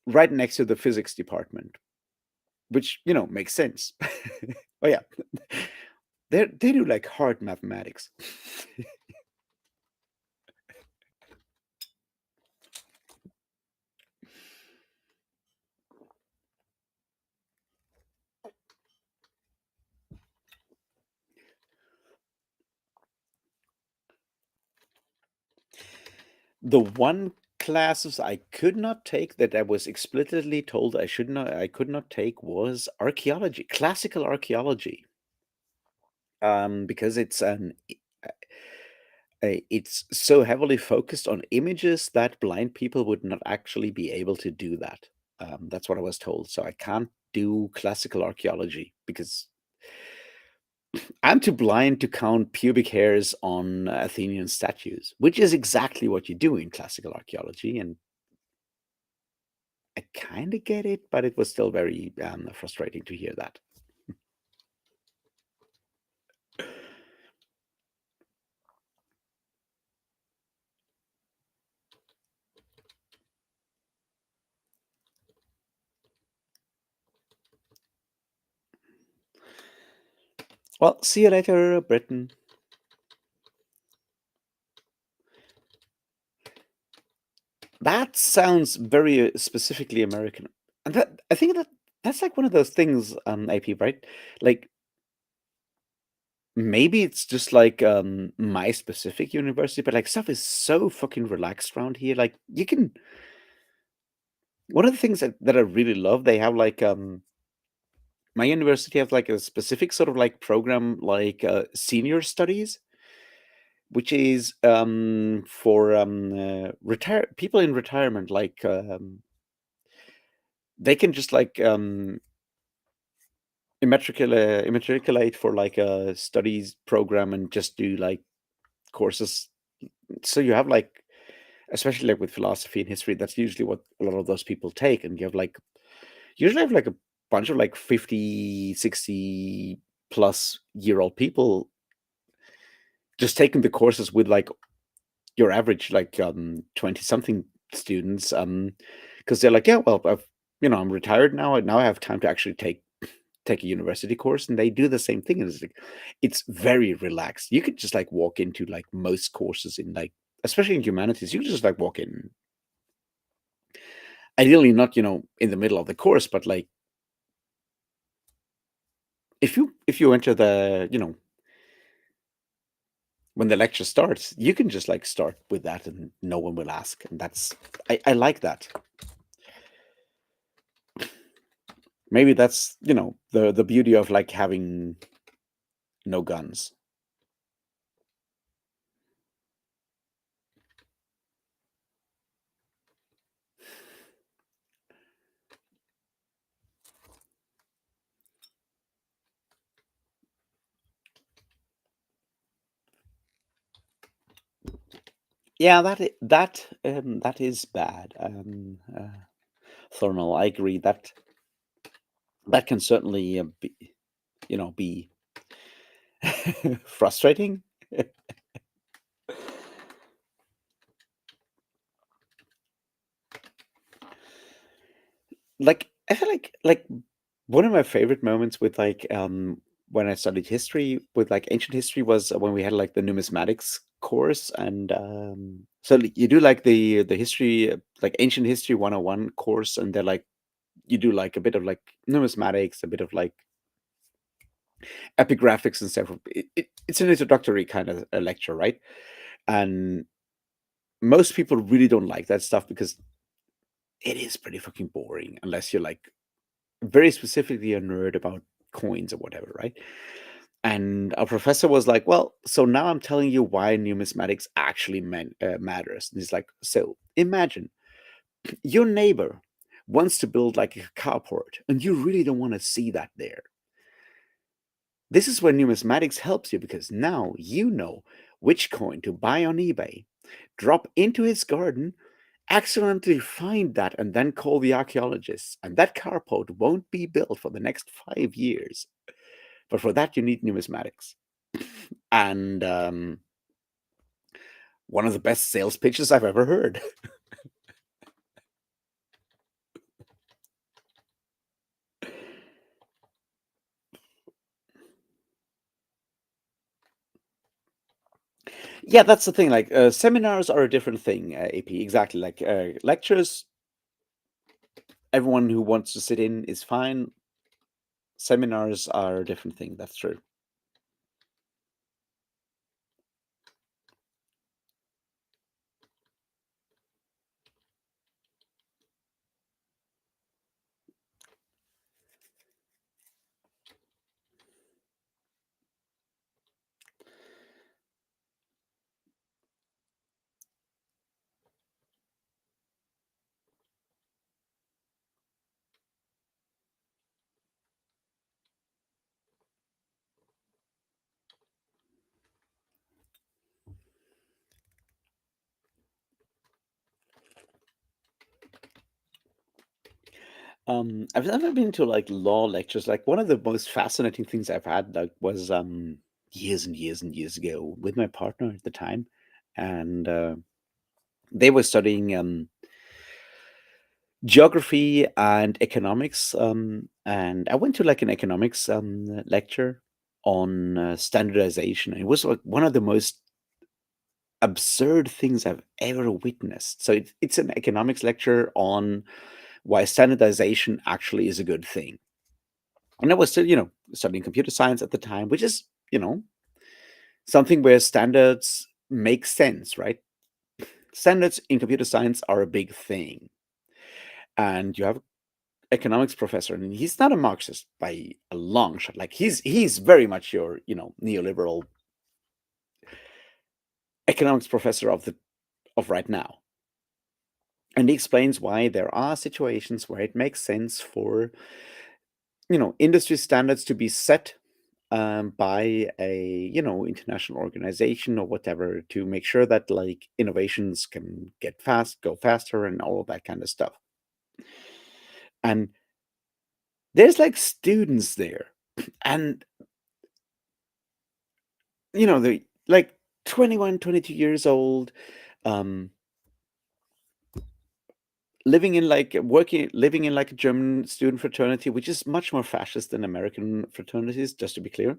right next to the physics department, which makes sense. Oh yeah, they do like hard mathematics. The one classes I could not take that I was explicitly told I could not take was archaeology, classical archaeology, because it's so heavily focused on images that blind people would not actually be able to do that. That's what I was told. So I can't do classical archaeology because I'm too blind to count pubic hairs on Athenian statues, which is exactly what you do in classical archaeology. And I kind of get it, but it was still very frustrating to hear that. Well, see you later, Britain. That sounds very specifically American, and that I think that's like one of those things, AP, right? Like maybe it's just like my specific university, but like stuff is so fucking relaxed around here. Like you can. One of the things that I really love, they have like my university has like a specific sort of like program like senior studies, which is for retire people in retirement. Like they can just like immatriculate for like a studies program and just do like courses. So you have like, especially like with philosophy and history, that's usually what a lot of those people take. And you have like usually have like a bunch of like 50, 60 plus year old people just taking the courses with like your average like 20 something students, because they're like, yeah, well, I'm retired now. Now I have time to actually take a university course, and they do the same thing. And it's like, it's very relaxed. You could just like walk into like most courses in like, especially in humanities, you could just like walk in. Ideally, not in the middle of the course, but like if you enter the when the lecture starts, you can just like start with that, and no one will ask. And I like that. Maybe that's the beauty of like having no guns. Yeah, that is bad. Thornell, I agree that can certainly be frustrating. Like I feel like one of my favorite moments with like when I studied history with like ancient history was when we had like the numismatics course. And so you do like the history, like ancient history 101 course, and they're like you do like a bit of like numismatics, a bit of like epigraphics and stuff. It's an introductory kind of a lecture, right? And most people really don't like that stuff because it is pretty fucking boring unless you're like very specifically a nerd about coins or whatever, right? And our professor was like, "Well, so now I'm telling you why numismatics actually matters." And he's like, "So imagine your neighbor wants to build like a carport, and you really don't want to see that there. This is where numismatics helps you because now you know which coin to buy on eBay, drop into his garden, accidentally find that, and then call the archaeologists. And that carport won't be built for the next 5 years. But for that, you need numismatics." And one of the best sales pitches I've ever heard. Yeah, that's the thing. Like seminars are a different thing. AP, exactly. Like lectures, everyone who wants to sit in is fine. Seminars are a different thing. That's true. I've never been to like law lectures. Like one of the most fascinating things I've had like was years and years and years ago with my partner at the time, and they were studying geography and economics. And I went to like an economics lecture on standardization. It was like one of the most absurd things I've ever witnessed. So it's an economics lecture on why standardization actually is a good thing. And I was still, studying computer science at the time, which is, something where standards make sense, right? Standards in computer science are a big thing. And you have economics professor, and he's not a Marxist by a long shot. Like he's very much your neoliberal economics professor of right now, and he explains why there are situations where it makes sense for industry standards to be set by a international organization or whatever to make sure that like innovations can go faster and all of that kind of stuff. And there's like students there, and they're like 21, 22 years old. Um, living in like a German student fraternity, which is much more fascist than American fraternities, just to be clear.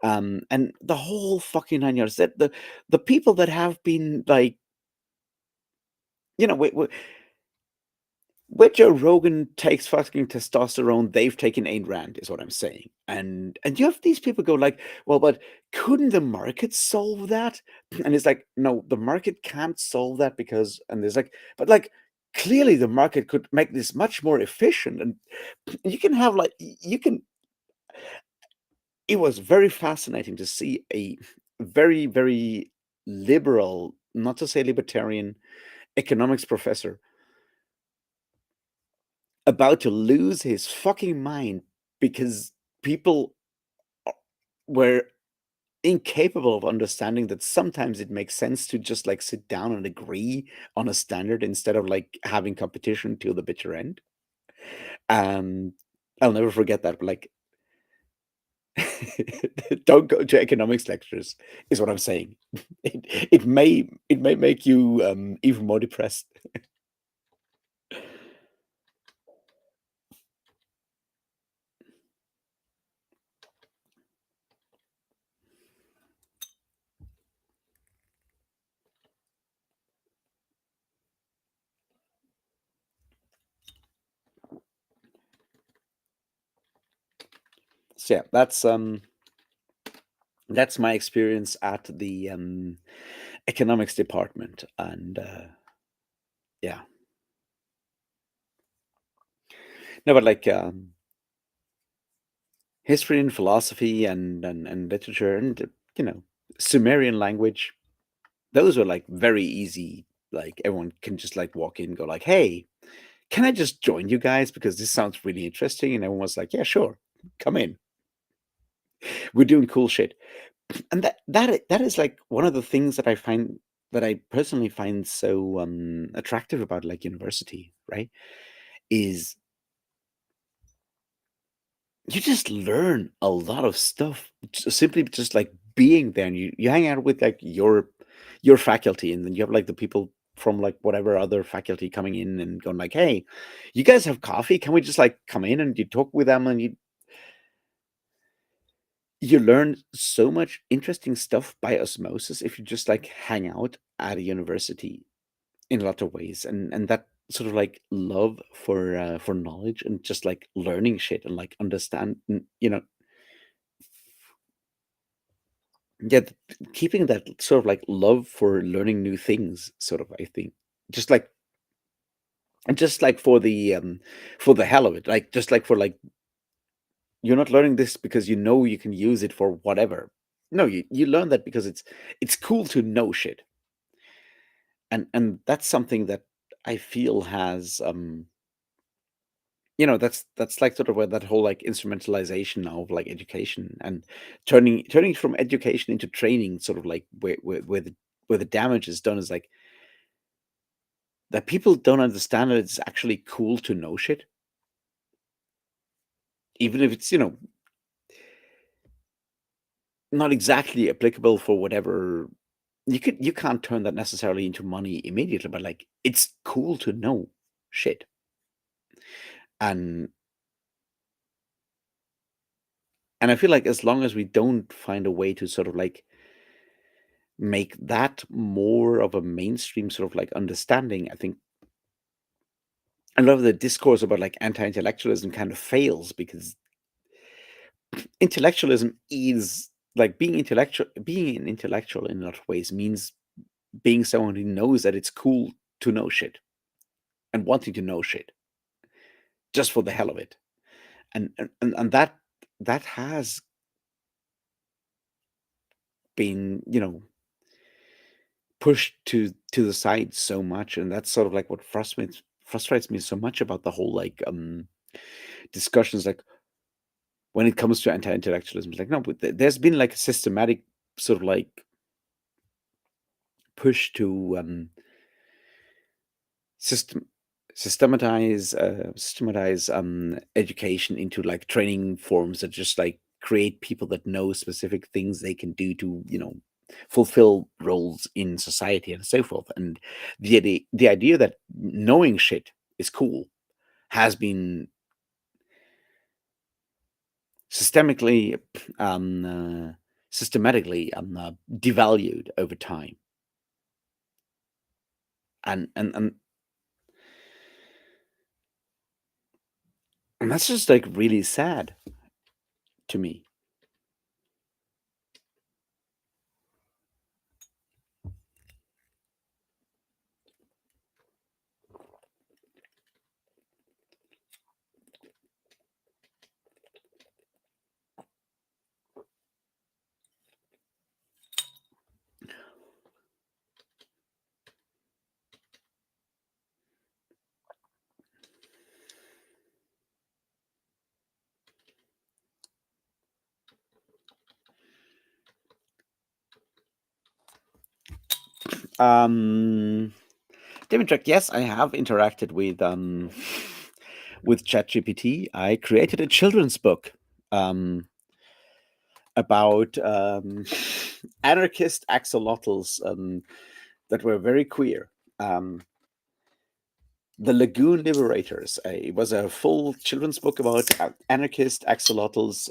And the whole fucking 9 yards. That the people that have been like, you know, where Joe Rogan takes fucking testosterone, they've taken Ayn Rand, is what I'm saying. And you have these people go like, well, but couldn't the market solve that? And it's like, no, the market can't solve that because, and there's like, but like, clearly the market could make this much more efficient. And you can have like, you can, it was very fascinating to see a very, very liberal, not to say libertarian, economics professor about to lose his fucking mind because people were incapable of understanding that sometimes it makes sense to just like sit down and agree on a standard instead of like having competition till the bitter end. And I'll never forget that. But like, don't go to economics lectures, is what I'm saying. It may make you even more depressed. So yeah, that's my experience at the economics department. And yeah, no, but like history and philosophy and literature and Sumerian language, those were like very easy. Like everyone can just like walk in and go like, hey, can I just join you guys because this sounds really interesting? And everyone was like, yeah, sure, come in, we're doing cool shit. And that is like one of the things that I find, that I personally find so attractive about like university, right? Is you just learn a lot of stuff simply just like being there, and you hang out with like your faculty, and then you have like the people from like whatever other faculty coming in and going like, hey, you guys have coffee, can we just like come in, and you talk with them, and you learn so much interesting stuff by osmosis if you just like hang out at a university in a lot of ways. And that sort of like love for knowledge and just like learning shit and like understand, yeah, keeping that sort of like love for learning new things, sort of, I think, just like, and just like for the hell of it, like just like for like, you're not learning this because you know you can use it for whatever. No, you learn that because it's cool to know shit. And that's something that I feel has that's like sort of where that whole like instrumentalization now of like education and turning it from education into training, sort of like where the damage is done, is like that people don't understand that it's actually cool to know shit, even if it's not exactly applicable for whatever. You can't turn that necessarily into money immediately, but like it's cool to know shit. And and I feel like as long as we don't find a way to sort of like make that more of a mainstream sort of like understanding, I think a lot of the discourse about like anti-intellectualism kind of fails, because intellectualism is like being an intellectual in a lot of ways means being someone who knows that it's cool to know shit and wanting to know shit just for the hell of it. And that has been pushed to the side so much, and that's sort of like what frustrates me so much about the whole like discussions, like when it comes to anti-intellectualism. It's like, no, but there's been like a systematic sort of like push to system systematize education into like training forms that just like create people that know specific things they can do to fulfill roles in society and so forth. And the idea that knowing shit is cool has been systemically, systematically devalued over time, and and that's just like really sad to me. Um, Dimitri, yes, I have interacted with ChatGPT. I created a children's book um, about anarchist axolotls that were very queer. Um, the Lagoon Liberators. It was a full children's book about anarchist axolotls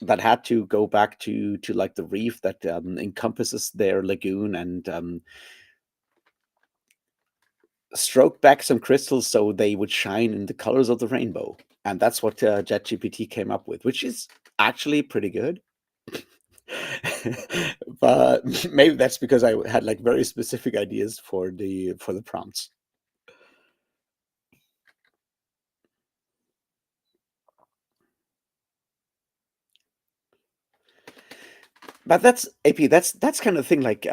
that had to go back to like the reef that encompasses their lagoon and stroke back some crystals so they would shine in the colors of the rainbow. And that's what ChatGPT came up with, which is actually pretty good. But maybe that's because I had like very specific ideas for the prompts. But that's AP. That's kind of thing like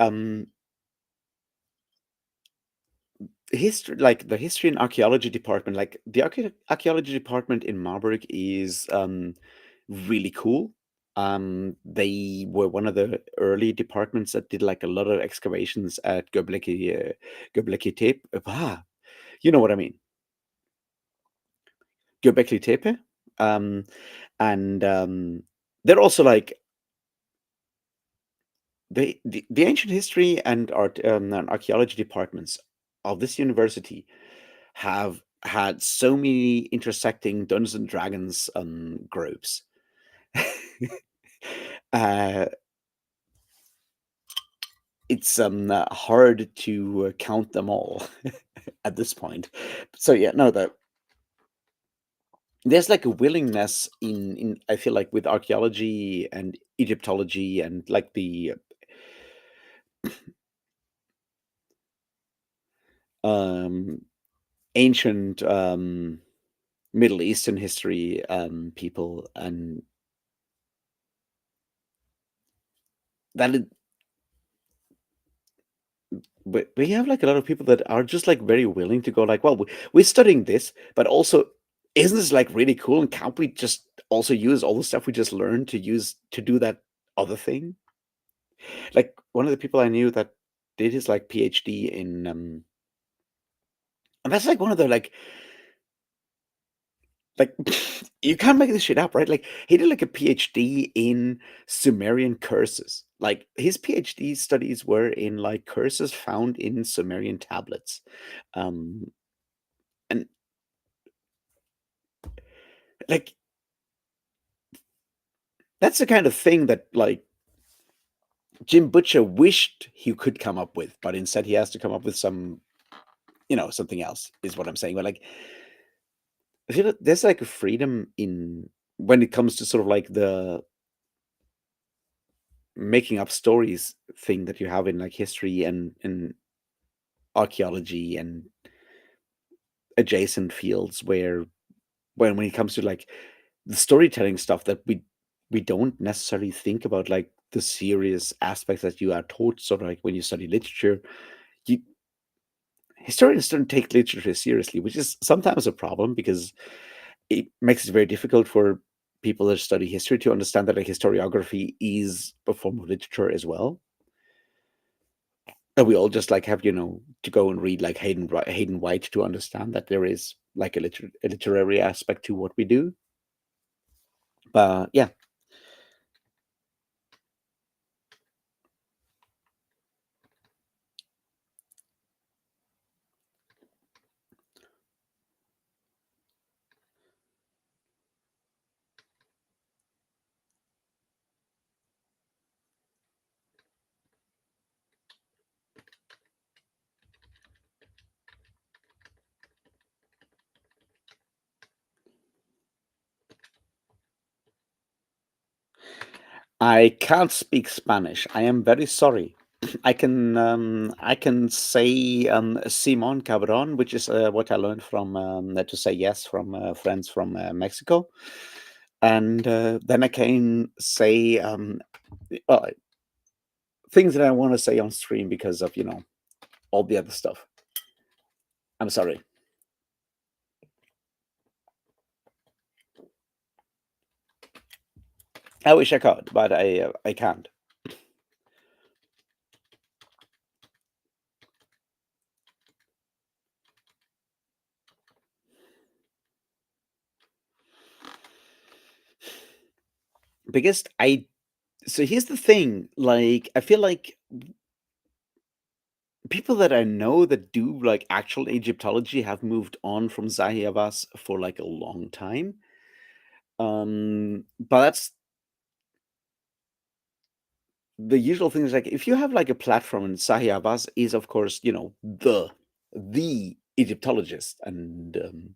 history, like the history and archaeology department. Like the archaeology department in Marburg is really cool. They were one of the early departments that did like a lot of excavations at Göbekli Tepe. You know what I mean? Göbekli Tepe. Um, and they're also like the ancient history and art and archaeology departments of this university have had so many intersecting Dungeons and Dragons groups. uh, it's hard to count them all at this point. So yeah, no, there's like a willingness in I feel like with archaeology and Egyptology and like the um, ancient Middle Eastern history people, and that but we have like a lot of people that are just like very willing to go like, well, we're studying this, but also isn't this like really cool? And can't we just also use all the stuff we just learned to use to do that other thing? Like one of the people I knew that did his like PhD in and that's like one of the like you can't make this shit up, right? Like he did like a PhD in Sumerian curses. Like his PhD studies were in like curses found in Sumerian tablets. Um and like that's the kind of thing that like Jim Butcher wished he could come up with, but instead he has to come up with some, something else, is what I'm saying. But like, I feel like there's like a freedom in when it comes to sort of like the making up stories thing that you have in like history and archaeology and adjacent fields where when it comes to like the storytelling stuff that we don't necessarily think about like the serious aspects that you are taught sort of like when you study literature. You Historians don't take literature seriously, which is sometimes a problem because it makes it very difficult for people that study history to understand that a historiography is a form of literature as well. And we all just like have, to go and read like Hayden White to understand that there is like a literary aspect to what we do. But yeah, I can't speak Spanish. I am very sorry. I can say Simon Cabron, which is what I learned from to say yes from friends from Mexico, and then I can say well, things that I want to say on stream because of all the other stuff. I'm sorry. I wish I could, but I can't. Because I so here's the thing, like I feel like people that I know that do like actual Egyptology have moved on from Zahi Hawass for like a long time. But that's the usual thing is like if you have like a platform and Zahi Hawass is of course, the Egyptologist and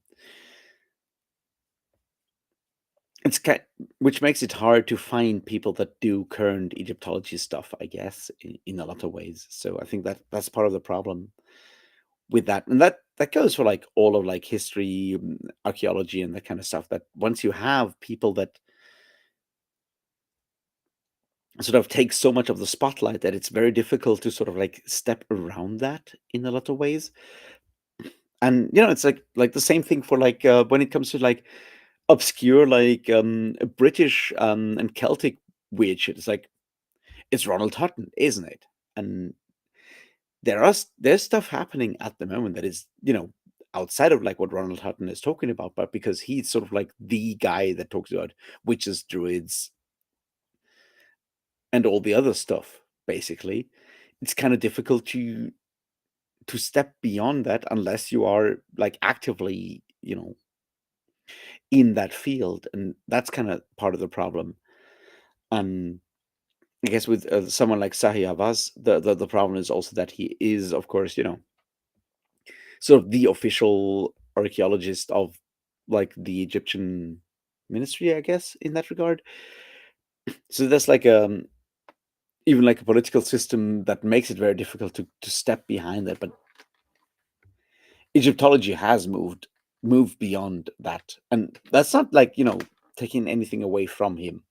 it's kind which makes it hard to find people that do current Egyptology stuff, I guess, in a lot of ways. So I think that's part of the problem with that, and that goes for like all of like history, archaeology, and that kind of stuff. That once you have people that sort of take so much of the spotlight, that it's very difficult to sort of like step around that in a lot of ways. And it's like the same thing for like when it comes to like obscure like British and Celtic weird shit. It's like it's Ronald Hutton, isn't it? And there's stuff happening at the moment that is outside of like what Ronald Hutton is talking about, but because he's sort of like the guy that talks about witches, druids, and all the other stuff, basically, it's kind of difficult to step beyond that unless you are like actively in that field, and that's kind of part of the problem. And I guess with someone like Sahi Abbas, the problem is also that he is, of course, sort of the official archaeologist of like the Egyptian ministry, I guess, in that regard. So there's like even like a political system that makes it very difficult to step behind that. But Egyptology has moved beyond that, and that's not like taking anything away from him,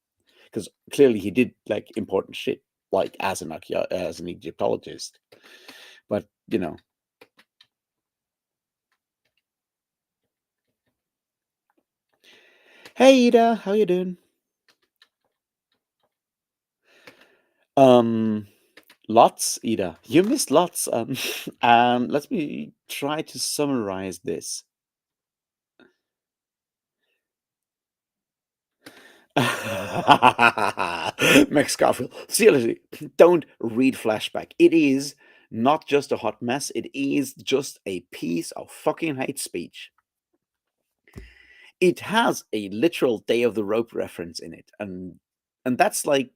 because clearly he did like important shit, like as an Egyptologist. But hey Ida, how you doing? Um, Lots, Ida. You missed lots. Let me try to summarize this. Max Garfield. Seriously, don't read Flashback. It is not just a hot mess, it is just a piece of fucking hate speech. It has a literal Day of the Rope reference in it, and that's like,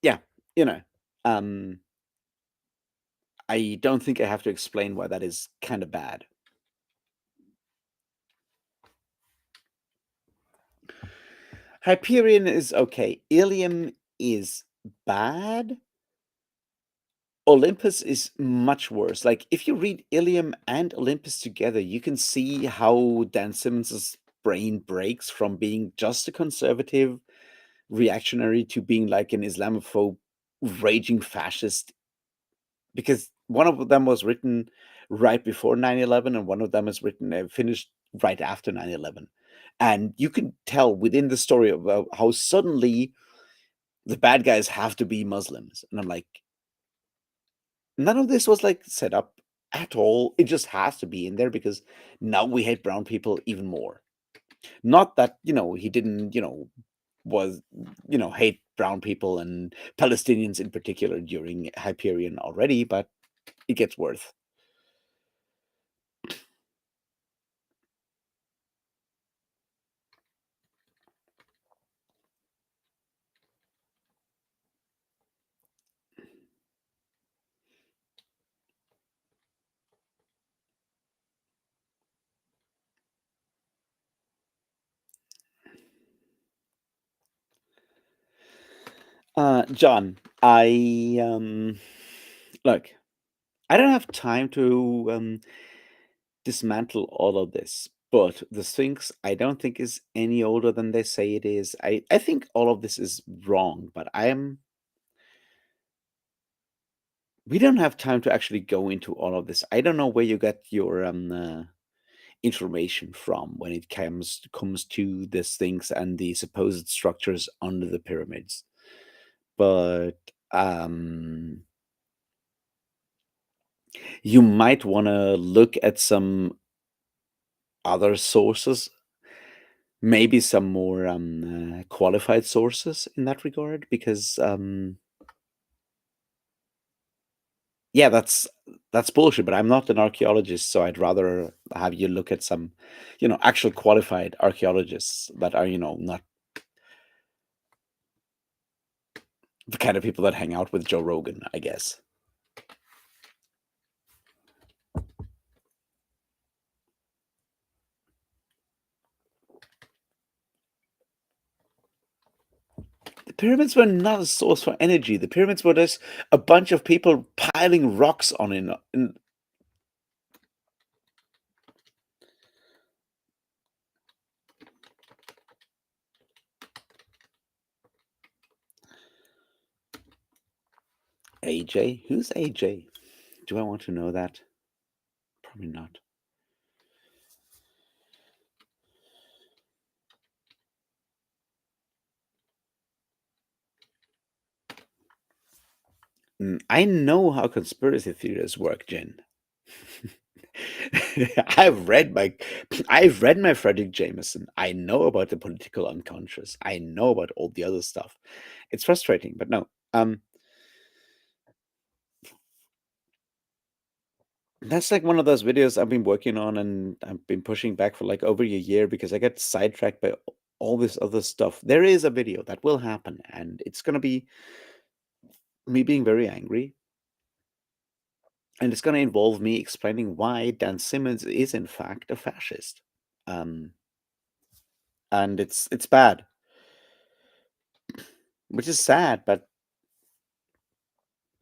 yeah, you know. Um I don't think I have to explain why that is kind of bad. Hyperion is okay. Ilium is bad. Olympus is much worse. Like if you read Ilium and Olympus together, you can see how Dan Simmons's brain breaks from being just a conservative reactionary to being like an Islamophobe raging fascist, because one of them was written right before 9/11 and one of them is written finished right after 9/11. And you can tell within the story about how suddenly the bad guys have to be Muslims. And I'm like, none of this was like set up at all. It just has to be in there because now we hate brown people even more. Not that, he didn't, was, hate brown people and Palestinians in particular during Hyperion already, but it gets worse. John, I look. I don't have time to dismantle all of this, but the Sphinx, I don't think is any older than they say it is. I think all of this is wrong, but I am. We don't have time to actually go into all of this. I don't know where you get your information from when it comes to these things and the supposed structures under the pyramids. But you might want to look at some other sources, maybe some more qualified sources in that regard, because yeah, that's bullshit. But I'm not an archaeologist, so I'd rather have you look at some, actual qualified archaeologists that are, not the kind of people that hang out with Joe Rogan, I guess. The pyramids were not a source for energy. The pyramids were just a bunch of people piling rocks on in AJ. Who's AJ? Do I want to know that? Probably not. I know how conspiracy theories work, Jen. I've read my I've read my Frederick Jameson. I know about the political unconscious. I know about all the other stuff. It's frustrating, but no. That's like one of those videos I've been working on and I've been pushing back for like over a year because I get sidetracked by all this other stuff. There is a video that will happen, and it's gonna be me being very angry, and it's gonna involve me explaining why Dan Simmons is in fact a fascist. Um, and it's bad, which is sad. But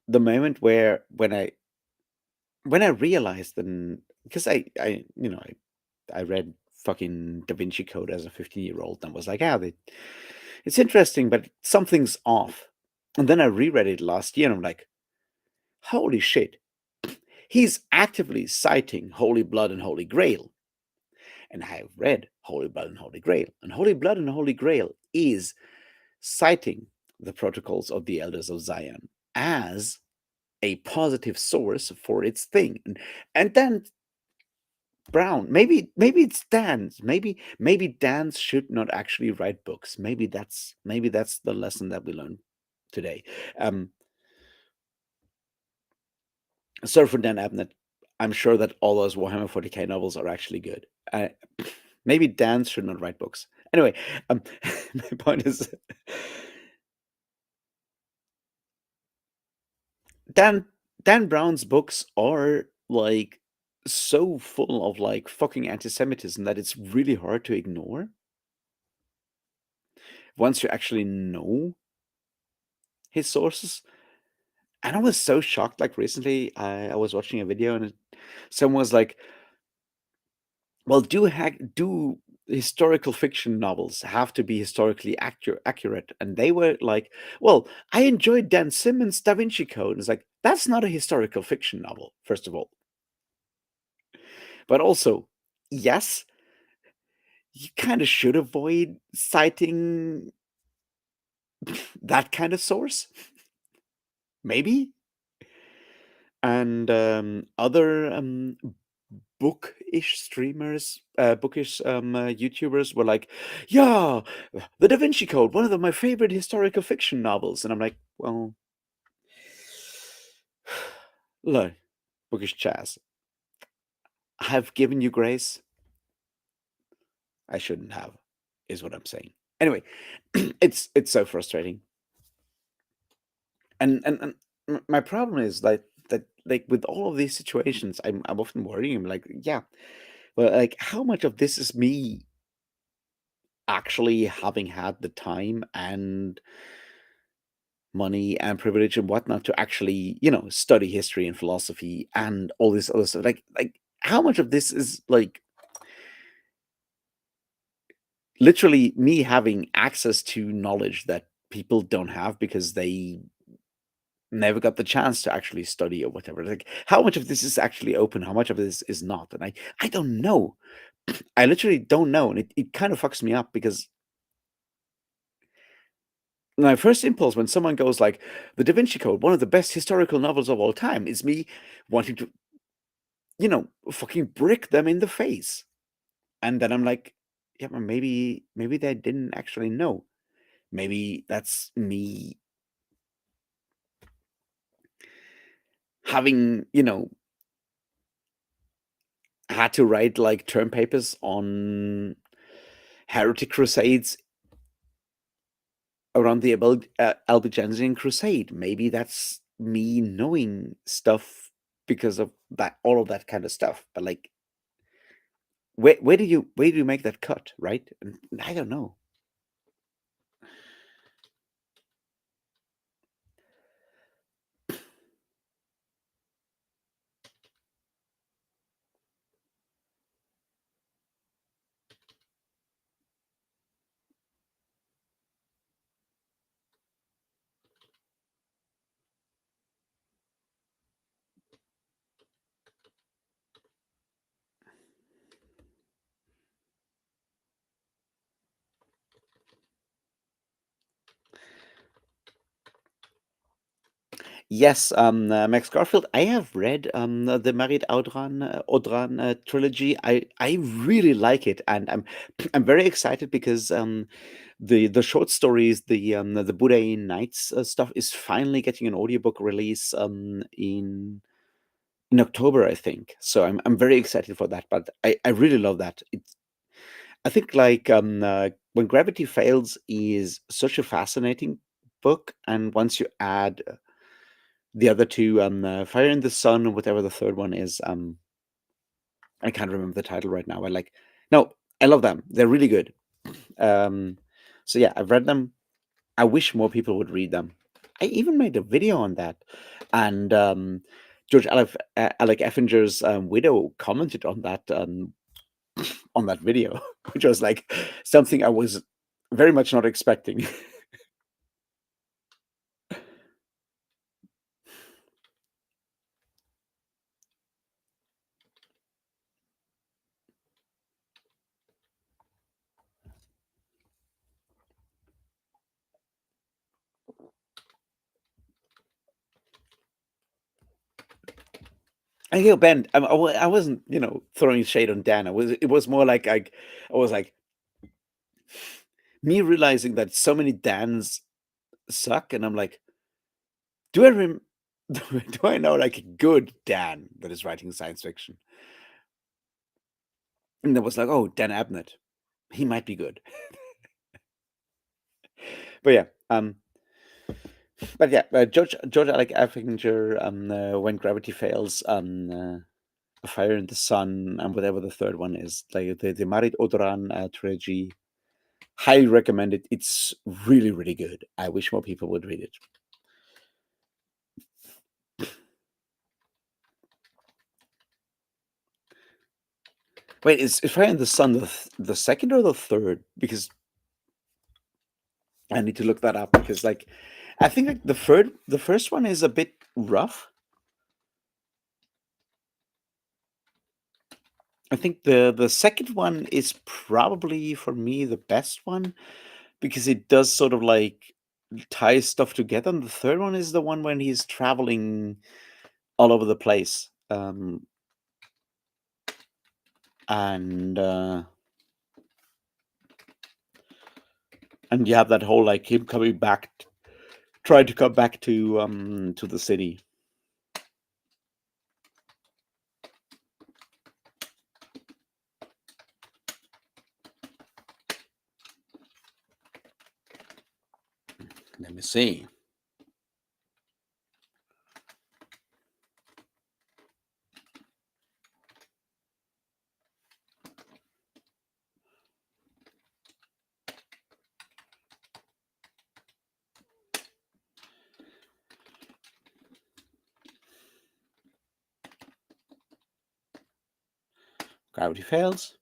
the moment when I realized, and because I read fucking Da Vinci Code as a 15-year-old and was like, it's interesting, but something's off. And then I reread it last year and I'm like, holy shit, he's actively citing Holy Blood and Holy Grail. And I have read Holy Blood and Holy Grail. And Holy Blood and Holy Grail is citing the protocols of the Elders of Zion as a positive source for its thing. And then Brown, maybe it's Dan's. Maybe Dan's should not actually write books. Maybe that's the lesson that we learned today. Um, sorry for Dan Abnett. I'm sure that all those Warhammer 40k novels are actually good. Maybe Dan should not write books. Anyway, my point is, Dan Dan Brown's books are like so full of like fucking anti-Semitism that it's really hard to ignore once you actually know his sources. And I was so shocked. Like recently, I was watching a video and someone was like, "Well, do historical fiction novels have to be historically accurate?" And they were like, "Well, I enjoyed Dan Simmons' Da Vinci Code." And it's like that's not a historical fiction novel, first of all, but also, yes, you kind of should avoid citing that kind of source, maybe. And other bookish YouTubers were like, "Yeah, the Da Vinci Code, one of my favorite historical fiction novels." And I'm like, "Well, look, bookish Chaz, I've given you grace. I shouldn't have, is what I'm saying." Anyway, it's so frustrating, and my problem is like with all of these situations, I'm often worrying. I'm like, yeah, well, like how much of this is me actually having had the time and money and privilege and whatnot to actually, you know, study history and philosophy and all this other stuff. Like how much of this is like literally me having access to knowledge that people don't have because they never got the chance to actually study or whatever. Like how much of this is actually open, how much of this is not? And I don't know. I literally don't know. And it kind of fucks me up because my first impulse when someone goes like the Da Vinci Code, one of the best historical novels of all time, is me wanting to, you know, fucking brick them in the face. And then I'm like, yeah, but maybe they didn't actually know. Maybe that's me having, you know, had to write like term papers on heretic crusades around the Albigensian crusade. Maybe that's me knowing stuff because of that, all of that kind of stuff. But like, where do you make that cut, right? And I don't know. Yes, Max Garfield. I have read the Marit Audran trilogy. I really like it, and I'm very excited because the short stories, the Buddha Nights stuff is finally getting an audiobook release in October, I think. So I'm very excited for that. But I really love that. I think like When Gravity Fails is such a fascinating book, and once you add the other two, Fire in the Sun, or whatever the third one is, I can't remember the title right now. No, I love them. They're really good. Um, so yeah, I've read them. I wish more people would read them. I even made a video on that, and Alec Effinger's widow commented on that video, which was like something I was very much not expecting. And you know, Ben, I wasn't, you know, throwing shade on Dan. It was more like I was like me realizing that so many Dans suck, and I'm like, do I rem- do I know like a good Dan that is writing science fiction? And it was like, oh, Dan Abnett, he might be good. But yeah, George Alec Effinger, When Gravity Fails, A Fire in the Sun, and whatever the third one is, like the Marit Odran trilogy. Highly recommend it. It's really, really good. I wish more people would read it. Wait, is Fire in the Sun the second or the third? Because I need to look that up. Because like, I think like the first one is a bit rough. I think the second one is probably for me the best one because it does sort of like tie stuff together. And the third one is the one when he's traveling all over the place. And you have that whole like him coming back, trying to come back to the city. Let me see. Gravity Fails,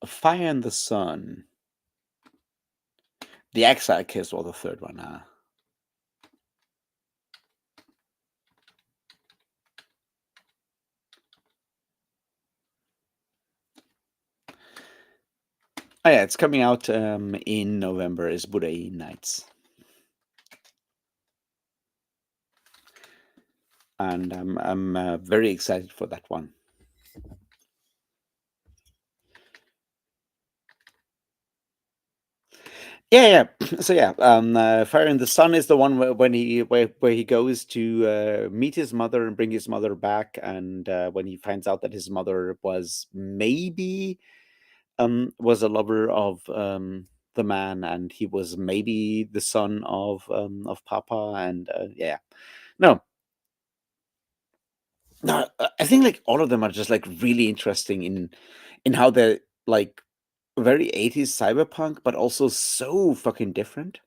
Fire in the Sun, The Exile Kiss, or the third one. Oh yeah, it's coming out in November. Is Buddha Nights, and I'm very excited for that one. Yeah, yeah. So yeah, Fire in the Sun is the one where he goes to meet his mother and bring his mother back, and when he finds out that his mother was maybe was a lover of the man, and he was maybe the son of Papa, and yeah, no, no, I think like all of them are just like really interesting in how they're like very 80s cyberpunk, but also so fucking different.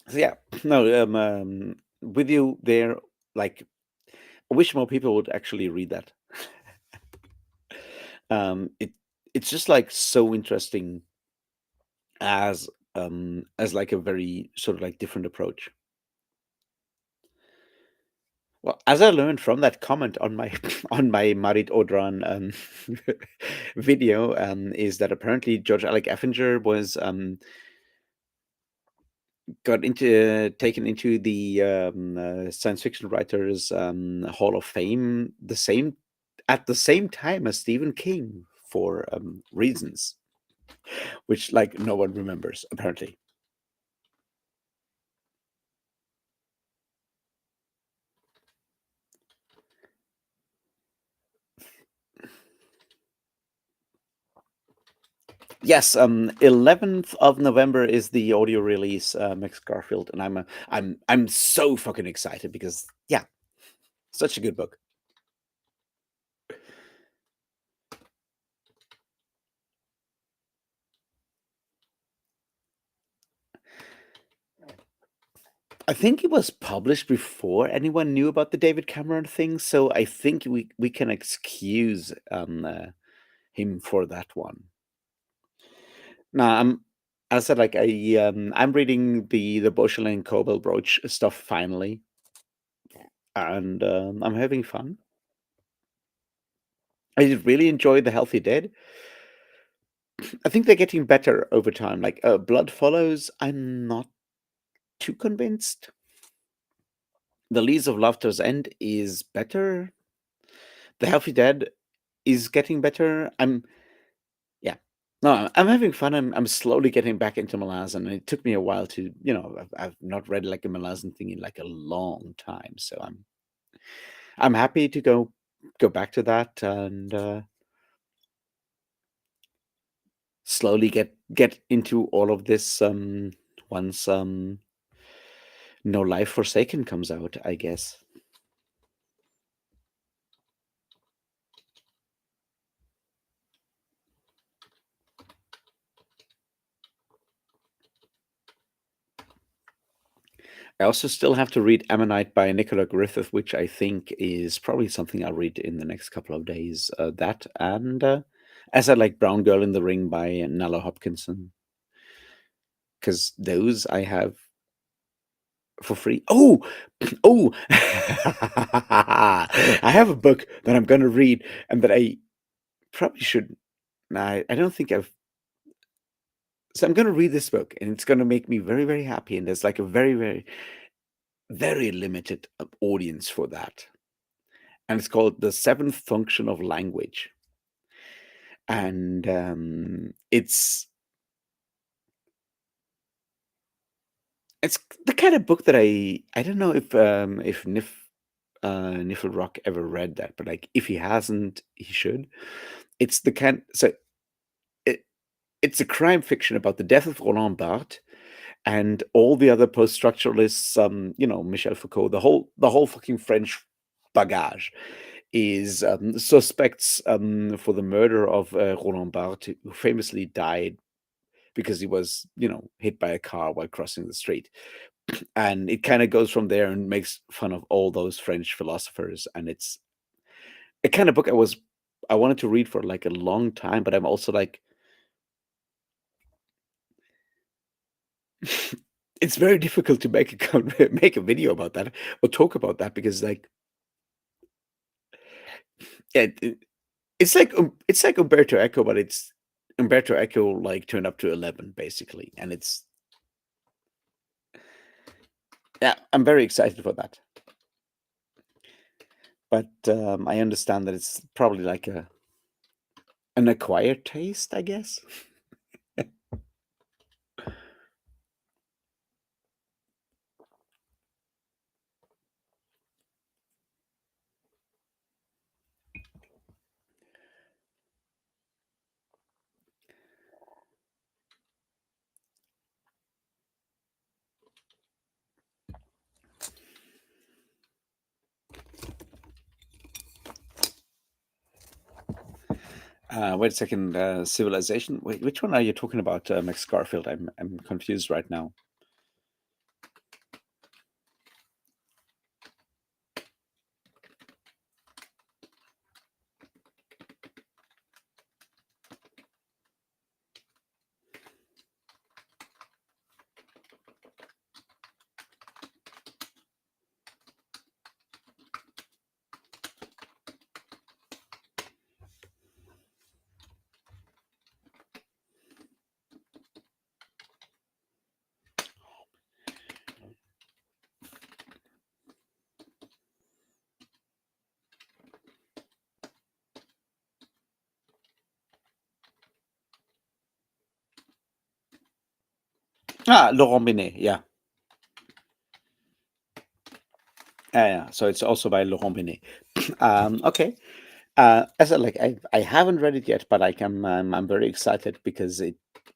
So yeah, no, with you there, like, I wish more people would actually read that. It it's just like so interesting as like a very sort of like different approach. Well, as I learned from that comment on my on my Marit Odran video, is that apparently George Alec Effinger was got into taken into the science fiction writers Hall of Fame at the same time as Stephen King for reasons which like no one remembers apparently. Yes, 11th of November is the audio release, Max Garfield, and I'm so fucking excited because yeah, such a good book. I think it was published before anyone knew about the David Cameron thing, so I think we can excuse him for that one. Now, as I said, like I'm reading the Beauchamp Cobel Brooch stuff finally, and I'm having fun. I did really enjoy The Healthy Dead. I think they're getting better over time. Like Blood Follows, I'm not too convinced. The Leaves of Laughter's End is better. The Healthy Dead is getting better. Yeah. No, I'm having fun. I'm slowly getting back into Malazan, and it took me a while to, I've not read like a Malazan thing in like a long time, so I'm happy to go back to that and slowly get into all of this once No Life Forsaken comes out, I guess. I also still have to read Ammonite by Nicola Griffith, which I think is probably something I'll read in the next couple of days. That and as I like Brown Girl in the Ring by Nella Hopkinson, because those I have for free. Oh, oh! I have a book that I'm going to read and that I probably should. I don't think I've. So I'm going to read this book, and it's going to make me very, very happy. And there's like a very, very, very limited audience for that. And it's called The Seventh Function of Language. And it's the kind of book that I don't know if Nifl ever read that, but like if he hasn't, he should. It's the kind so it, it's a crime fiction about the death of Roland Barthes and all the other post-structuralists, Michel Foucault, the whole fucking French bagage. is suspects for the murder of Roland Barthes, who famously died because he was, hit by a car while crossing the street. And it kind of goes from there and makes fun of all those French philosophers. And it's a kind of book I wanted to read for like a long time, but I'm also like, it's very difficult to make make a video about that or talk about that because like yeah, it's like Umberto Eco, but it's Umberto Eco like turned up to 11 basically, and it's yeah, I'm very excited for that. But I understand that it's probably like an acquired taste, I guess. Wait a second, Civilization. Wait, which one are you talking about, Max Garfield? I'm confused right now. Ah, Laurent Binet. Yeah, yeah. So it's also by Laurent Binet. Okay. As I like, I haven't read it yet, but like I'm very excited because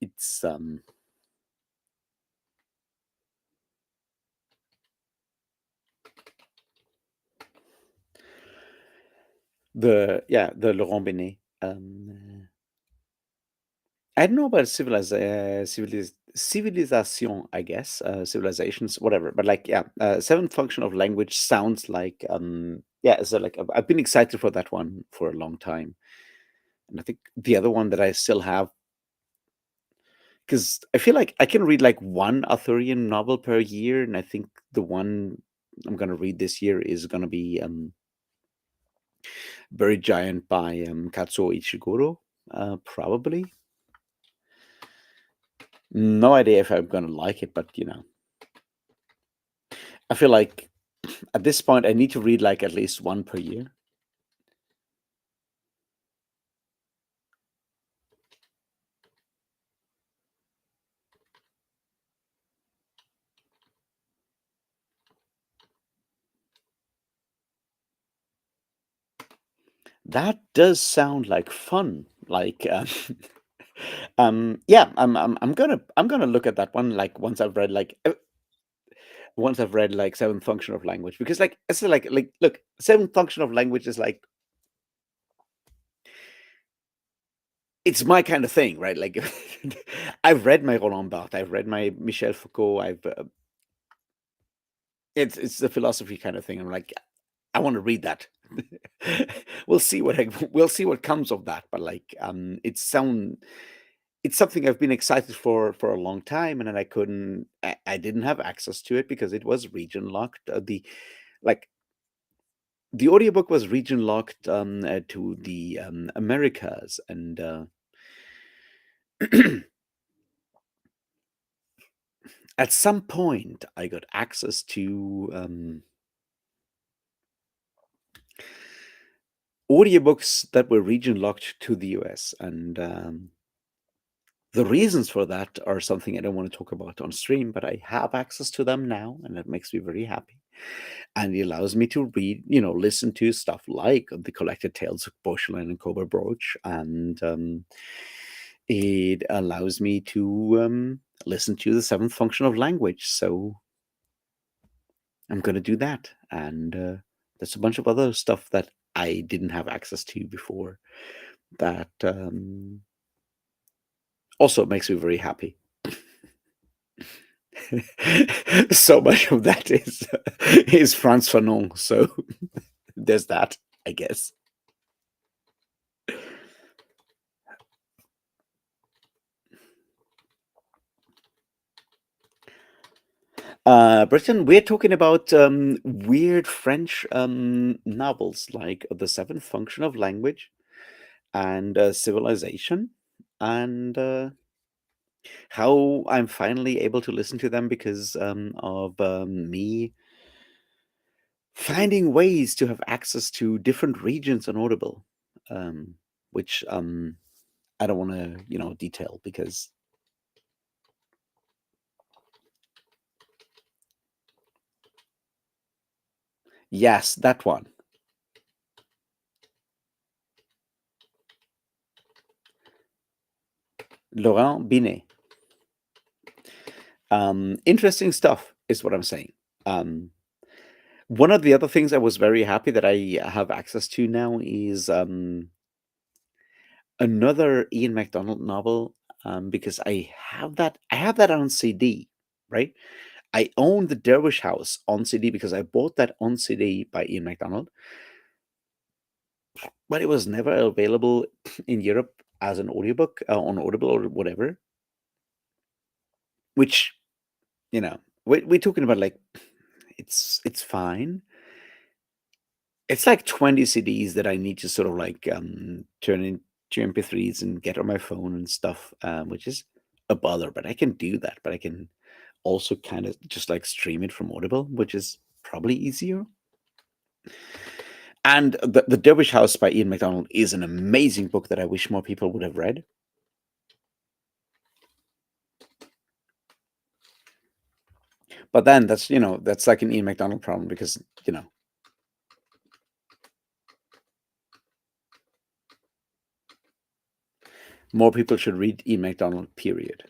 it's the Laurent Binet. I don't know about civilization, I guess, civilizations, whatever. But like, yeah, seventh function of language sounds like, yeah. So like, I've been excited for that one for a long time, and I think the other one that I still have, because I feel like I can read like one Arthurian novel per year, and I think the one I'm gonna read this year is gonna be Buried Giant by Katsuo Ichiguro, probably. No idea if I'm gonna like it, but I feel like at this point I need to read like at least one per year. That does sound like fun. Like, yeah, I'm gonna look at that one like once I've read like seventh function of language because like it's like look, seventh function of language is like it's my kind of thing, right? Like, I've read my Roland Barthes, I've read my Michel Foucault, it's the philosophy kind of thing. I'm like, I want to read that. We'll see what comes of that. But like, it's something I've been excited for a long time, and then I didn't have access to it because it was region locked. Like the audiobook was region locked to the Americas, and at some point I got access to audiobooks that were region locked to the US, and the reasons for that are something I don't want to talk about on stream, but I have access to them now, and that makes me very happy. And it allows me to read, listen to stuff like The Collected Tales of Beauchelin and Cobra Broach, and it allows me to listen to the seventh function of language. So I'm going to do that, and there's a bunch of other stuff that I didn't have access to before. That also makes me very happy. So much of that is Frantz Fanon. So there's that, I guess. Britain, we're talking about weird French novels like The Seventh Function of Language and Civilization, and how I'm finally able to listen to them because of me finding ways to have access to different regions on Audible, um, which I don't want to, detail because yes, that one, Laurent Binet. Interesting stuff is what I'm saying. Um, One of the other things I was very happy that I have access to now is another Ian MacDonald novel, because I have that on CD, right? I own The Dervish House on CD because I bought that on CD by Ian MacDonald, but it was never available in Europe as an audiobook on Audible or whatever. Which, we're talking about, like, it's fine. It's like 20 CDs that I need to sort of like turn into MP3s and get on my phone and stuff, which is a bother, but I can do that. But I can also kind of just like stream it from Audible, which is probably easier. And the Dervish House by Ian MacDonald is an amazing book that I wish more people would have read. But then that's like an Ian MacDonald problem because more people should read Ian MacDonald, period.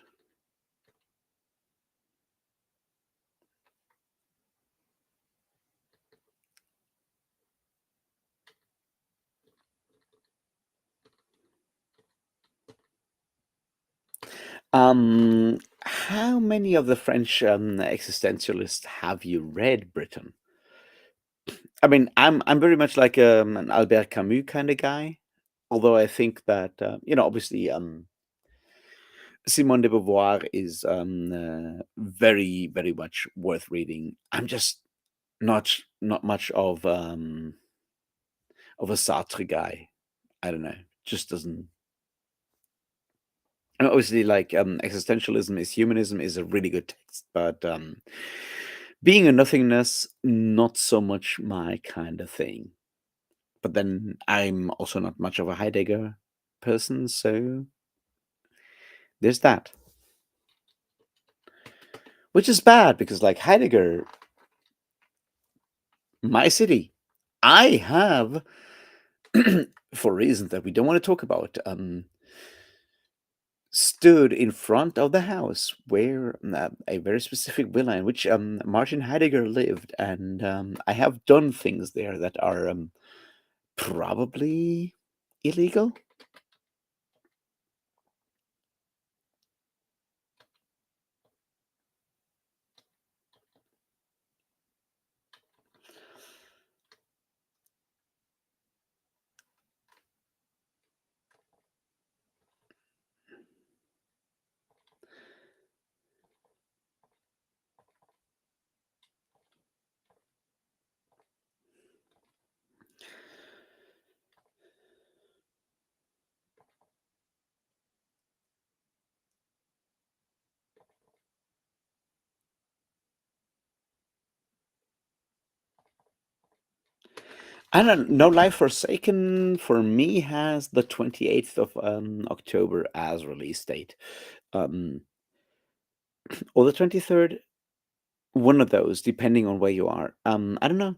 How many of the French existentialists have you read, Britain? I mean, I'm very much like an Albert Camus kind of guy, although I think that obviously, Simone de Beauvoir is very, very much worth reading. I'm just not much of a Sartre guy. I don't know, just doesn't. And obviously, like, existentialism is humanism is a really good text, but being a nothingness, not so much my kind of thing. But then I'm also not much of a Heidegger person, so there's that. Which is bad because, like, Heidegger, my city, I have, for reasons that we don't want to talk about, stood in front of the house where a very specific villa in which Martin Heidegger lived, and I have done things there that are probably illegal. I don't know. Life Forsaken for me has the 28th of October as release date. Um, or the 23rd, one of those, depending on where you are. I don't know.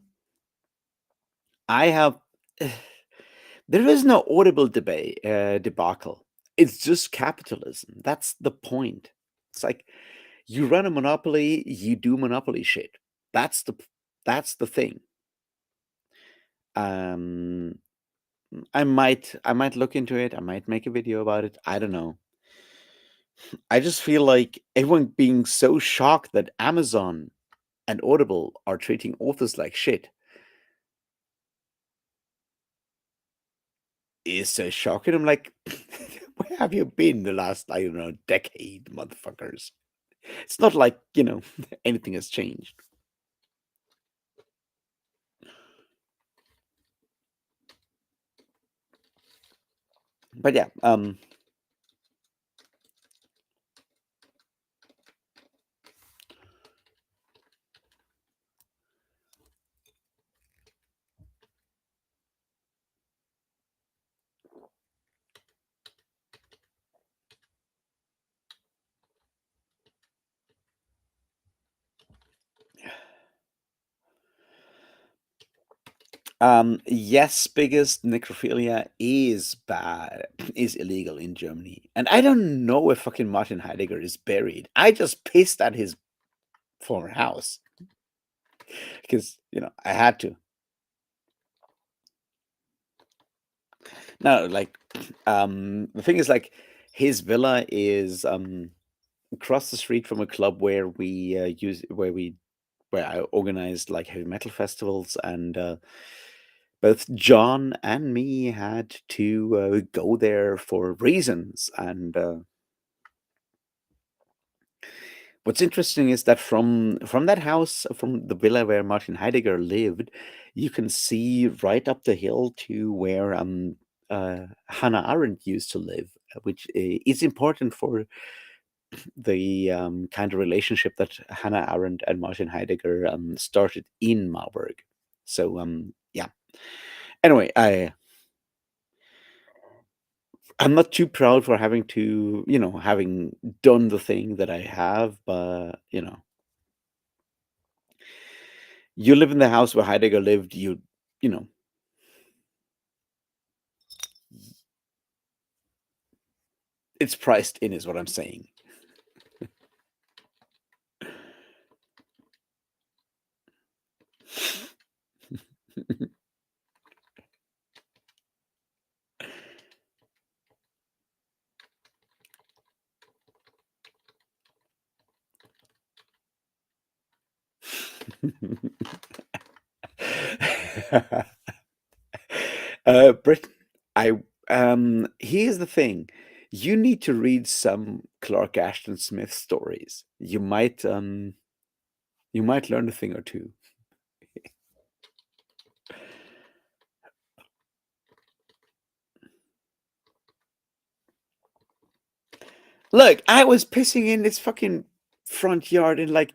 I have. There is no audible debate debacle. It's just capitalism. That's the point. It's like you run a monopoly, you do monopoly shit. That's the thing. Um, I might look into it. I might make a video about it. I don't know. I just feel like everyone being so shocked that Amazon and Audible are treating authors like shit is so shocking. I'm like, where have you been the last, I don't know, decade, motherfuckers? It's not like, anything has changed. But yeah, yes, biggest necrophilia is bad, is illegal in Germany. And I don't know if fucking Martin Heidegger is buried. I just pissed at his former house because, I had to. No, like, the thing is, like, his villa is across the street from a club where where I organized like heavy metal festivals, and both John and me had to go there for reasons. And what's interesting is that from that house, from the villa where Martin Heidegger lived, you can see right up the hill to where Hannah Arendt used to live, which is important for the kind of relationship that Hannah Arendt and Martin Heidegger started in Marburg. So yeah. Anyway, I'm not too proud for having to, having done the thing that I have, but you live in the house where Heidegger lived. You know, it's priced in, is what I'm saying. Britain, I here's the thing. You need to read some Clark Ashton Smith stories. You might learn a thing or two. Look, I was pissing in this fucking front yard in like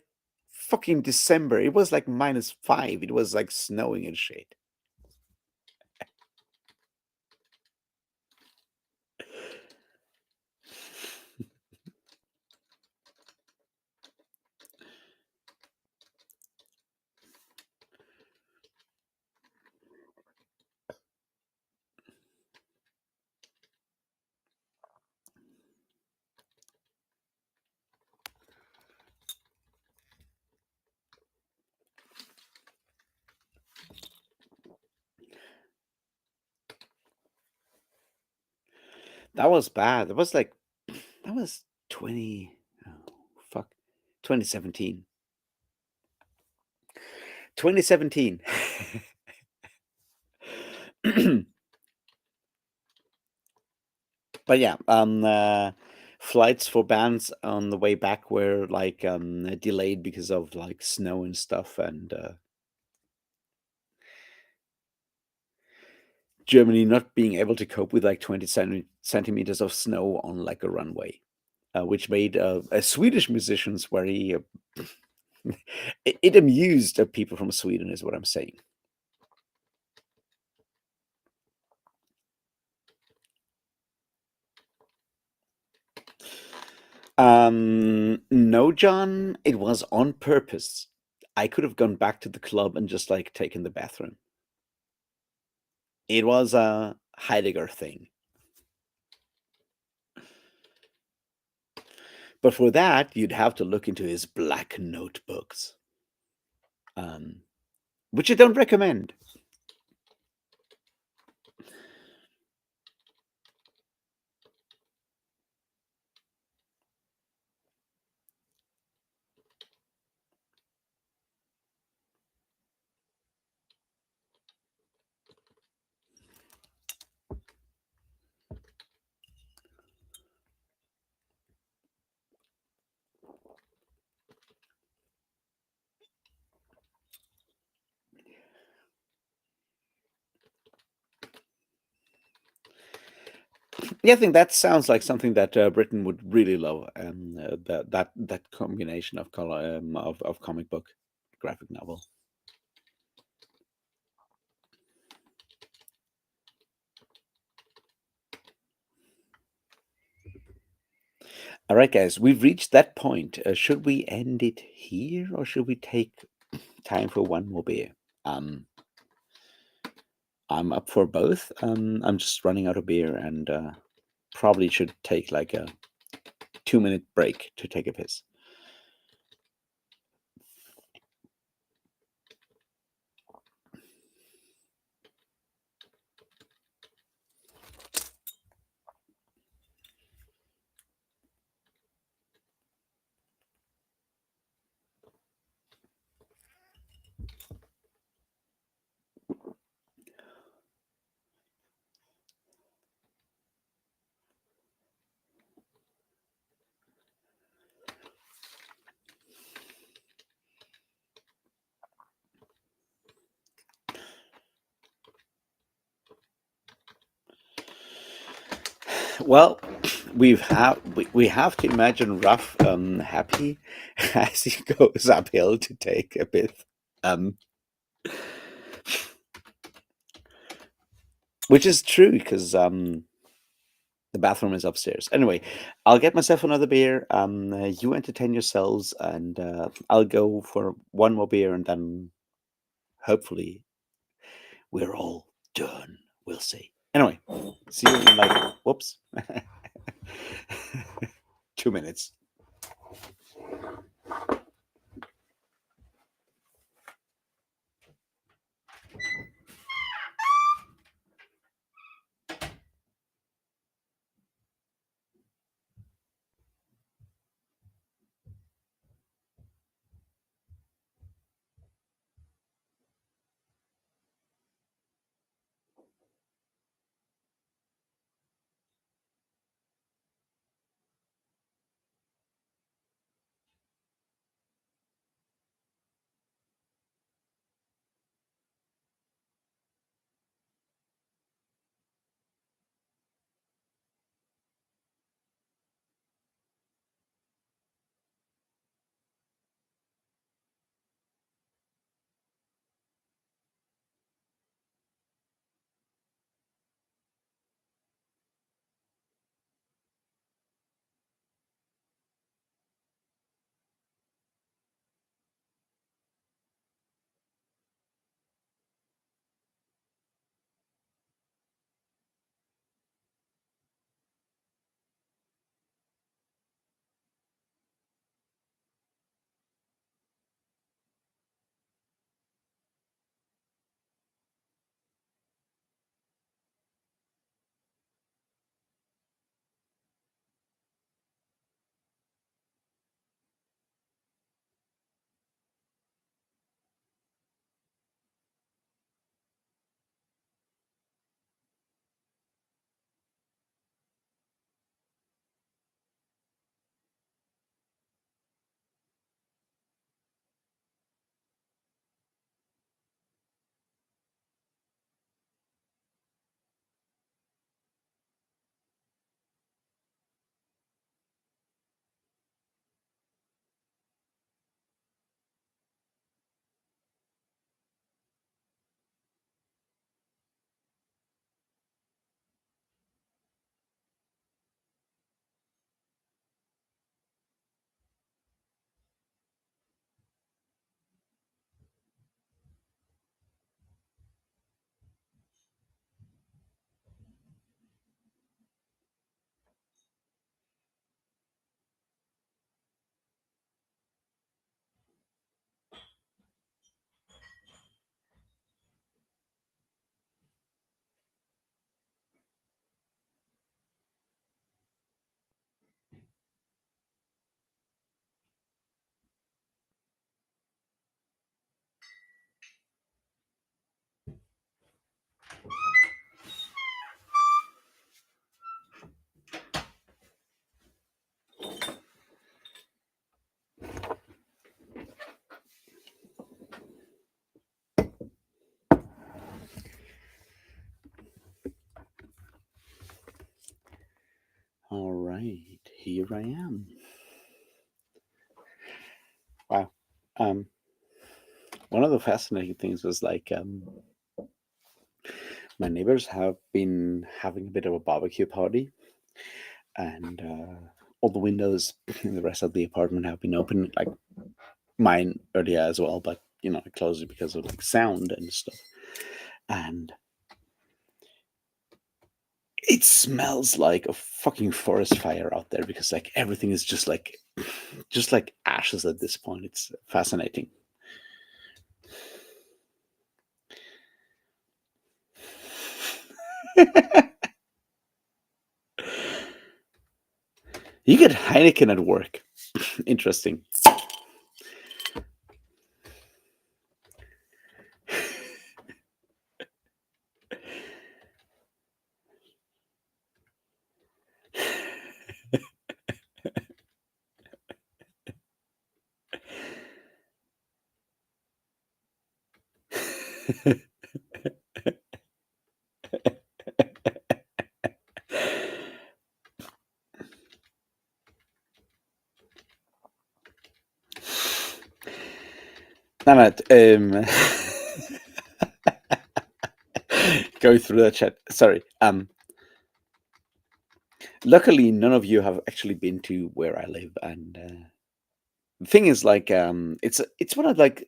fucking December. It was like -5. It was like snowing and shit. That was bad. That was 20, oh, fuck, 2017. 2017. But yeah, flights for bands on the way back were like delayed because of like snow and stuff, and Germany not being able to cope with like 20 centimeters of snow on like a runway, which made Swedish musicians very. It amused people from Sweden, is what I'm saying. No, John, it was on purpose. I could have gone back to the club and just like taken the bathroom. It was a Heidegger thing. But for that, you'd have to look into his black notebooks, um, which I don't recommend. Yeah, I think that sounds like something that Britain would really love. That combination of color of comic book, graphic novel. All right, guys, we've reached that point. Should we end it here, or should we take time for one more beer? Um, I'm up for both. I'm just running out of beer, and probably should take like a 2 minute break to take a piss. Well, we have to imagine Ruff happy as he goes uphill to take a piss, um, which is true because the bathroom is upstairs. Anyway, I'll get myself another beer. You entertain yourselves, and I'll go for one more beer, and then hopefully we're all done. We'll see. Anyway, see you in like whoops, 2 minutes. right, here I am. Wow. Um, One of the fascinating things was like my neighbors have been having a bit of a barbecue party, and all the windows in the rest of the apartment have been open, like mine earlier as well, but I closed it because of like sound and stuff. And it smells like a fucking forest fire out there because like everything is just like ashes at this point. It's fascinating. You get Heineken at work. Interesting. No, no, go through the chat. Sorry. Luckily, none of you have actually been to where I live, and the thing is, like, it's one of like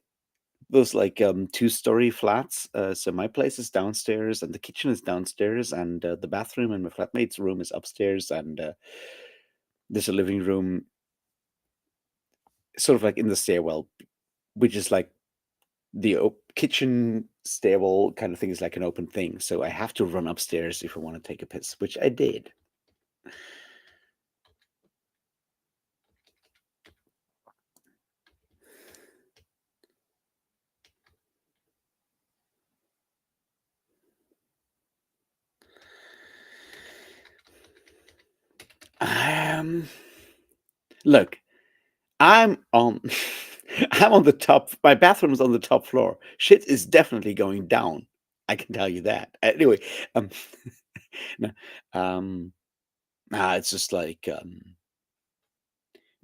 those like two-story flats. So my place is downstairs, and the kitchen is downstairs, and the bathroom and my flatmate's room is upstairs, and there's a living room, sort of like in the stairwell, which is like the kitchen stairwell kind of thing is like an open thing. So I have to run upstairs if I want to take a piss, which I did. Um, Look, I'm on I'm on the top. My bathroom is on the top floor. Shit is definitely going down. I can tell you that. Anyway, um, no, um, it's just like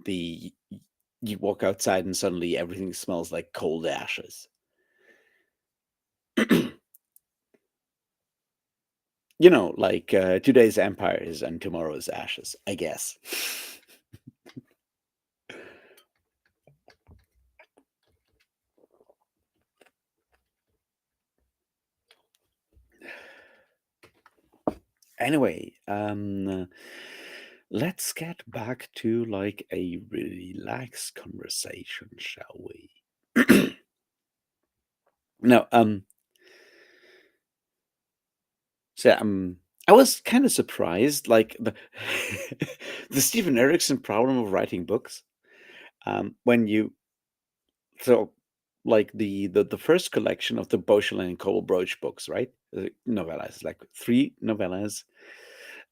the you walk outside and suddenly everything smells like cold ashes. Like today's empires and tomorrow's ashes, I guess. Anyway, let's get back to like a relaxed conversation, shall we? No, so I was kind of surprised, like the the Stephen Erickson problem of writing books. When you so like the first collection of the Beauchamp and Broach books, right? Novellas, like three novellas,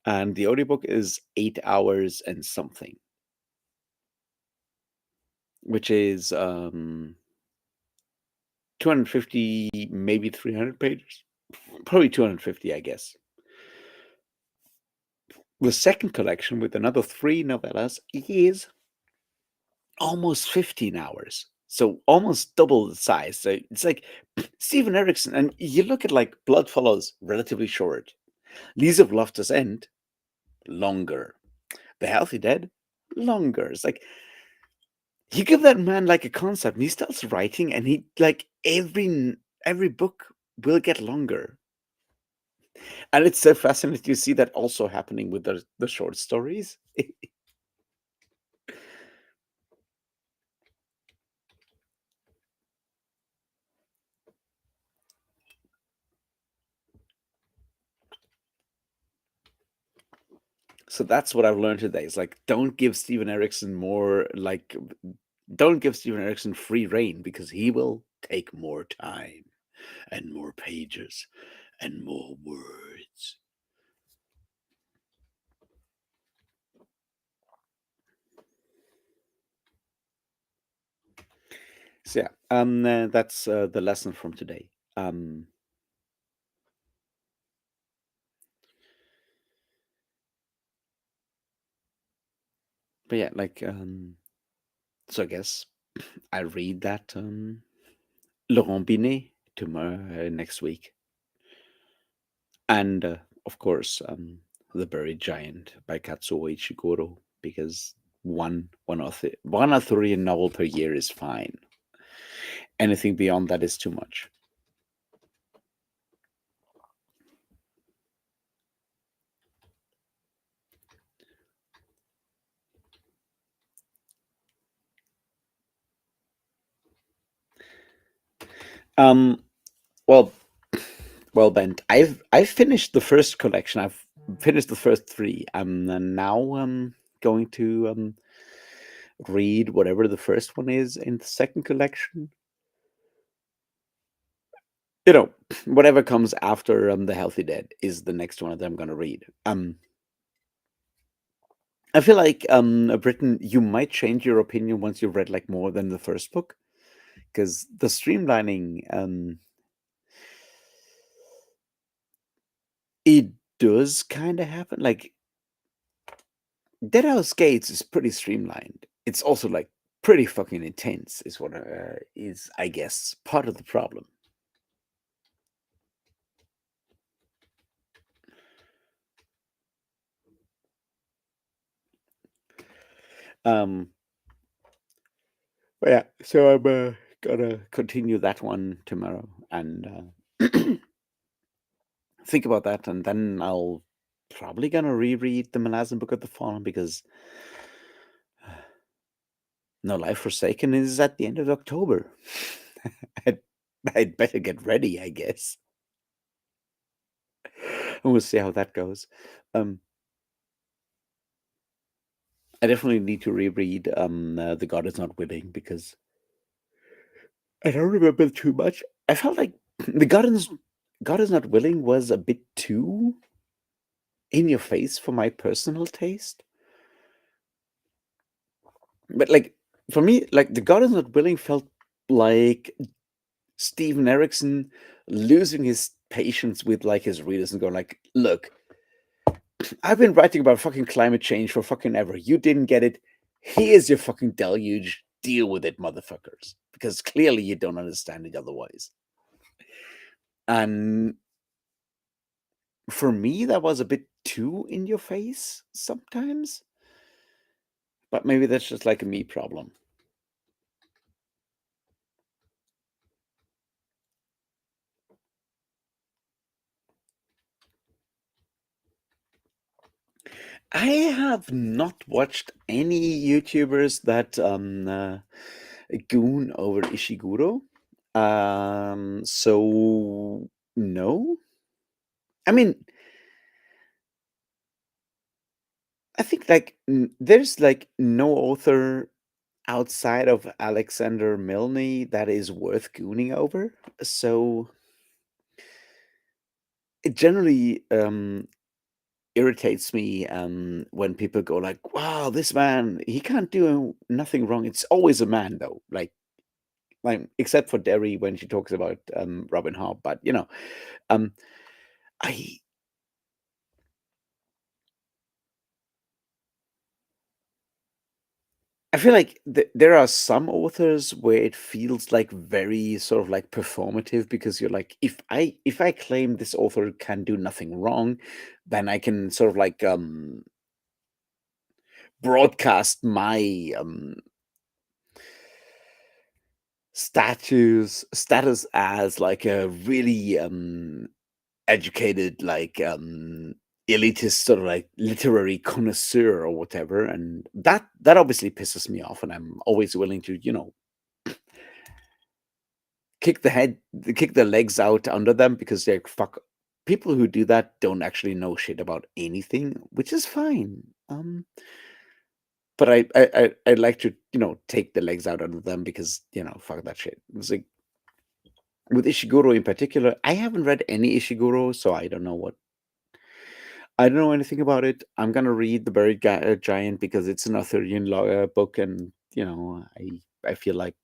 and the audiobook is 8 hours and something, which is 250, maybe 300 pages, probably 250, I guess. The second collection with another three novellas is almost 15 hours. So almost double the size. So it's like Stephen Erickson, and you look at like Blood Follows, relatively short. Leaves of Loftus End, longer. The Healthy Dead, longer. It's like you give that man like a concept, and he starts writing, and he like every book will get longer. And it's so fascinating to see that also happening with the short stories. So that's what I've learned today. It's like don't give Steven Erickson more like don't give Steven Erickson free reign because he will take more time and more pages and more words. So yeah, that's the lesson from today. But yeah, like so I guess I read that Laurent Binet tomorrow next week, and of course The Buried Giant by Katsuo Ichiguro, because one Arthurian novel per year is fine. Anything beyond that is too much. Um, well, well, Bent, I've finished the first collection. I've finished the first three. I'm now going to read whatever the first one is in the second collection. You know, whatever comes after The Healthy Dead is the next one that I'm going to read. I feel like Britain, you might change your opinion once you've read like more than the first book, because the streamlining it does kind of happen. Like Deadhouse Gates is pretty streamlined. It's also like pretty fucking intense. Is what is I guess part of the problem. Um, but yeah, so I'm gonna continue that one tomorrow and think about that, and then I'll probably gonna reread the Malazan Book of the Fallen because No Life Forsaken is at the end of October. I'd, I'd better get ready, I guess. And we'll see how that goes. Um, I definitely need to reread The God Is Not Willing because I don't remember too much. I felt like God Is Not Willing was a bit too in your face for my personal taste. But like for me, like The God Is Not Willing felt like Steven Erickson losing his patience with like his readers and going like, look, I've been writing about fucking climate change for fucking ever. You didn't get it. Here's your fucking deluge. Deal with it, motherfuckers. Because clearly you don't understand it otherwise. And for me, that was a bit too in your face sometimes. But maybe that's just like a me problem. I have not watched any YouTubers that goon over Ishiguro. So no. I mean, I think like there's like no author outside of Alexander Milne that is worth gooning over. So it generally irritates me when people go like, "Wow, this man, he can't do nothing wrong." It's always a man though, like except for Derry when she talks about Robin Hobb. But um, I I feel like there are some authors where it feels like very sort of like performative because you're like, if I claim this author can do nothing wrong, then I can sort of like broadcast my status as like a really educated like elitist sort of like literary connoisseur or whatever, and that obviously pisses me off, and I'm always willing to kick their legs out under them because they're fuck. People who do that don't actually know shit about anything, which is fine. But I like to take the legs out under them because fuck that shit. It's like with Ishiguro in particular, I haven't read any Ishiguro, so I don't know anything about it. I'm gonna read The Buried Giant because it's an Arthurian book, and I feel like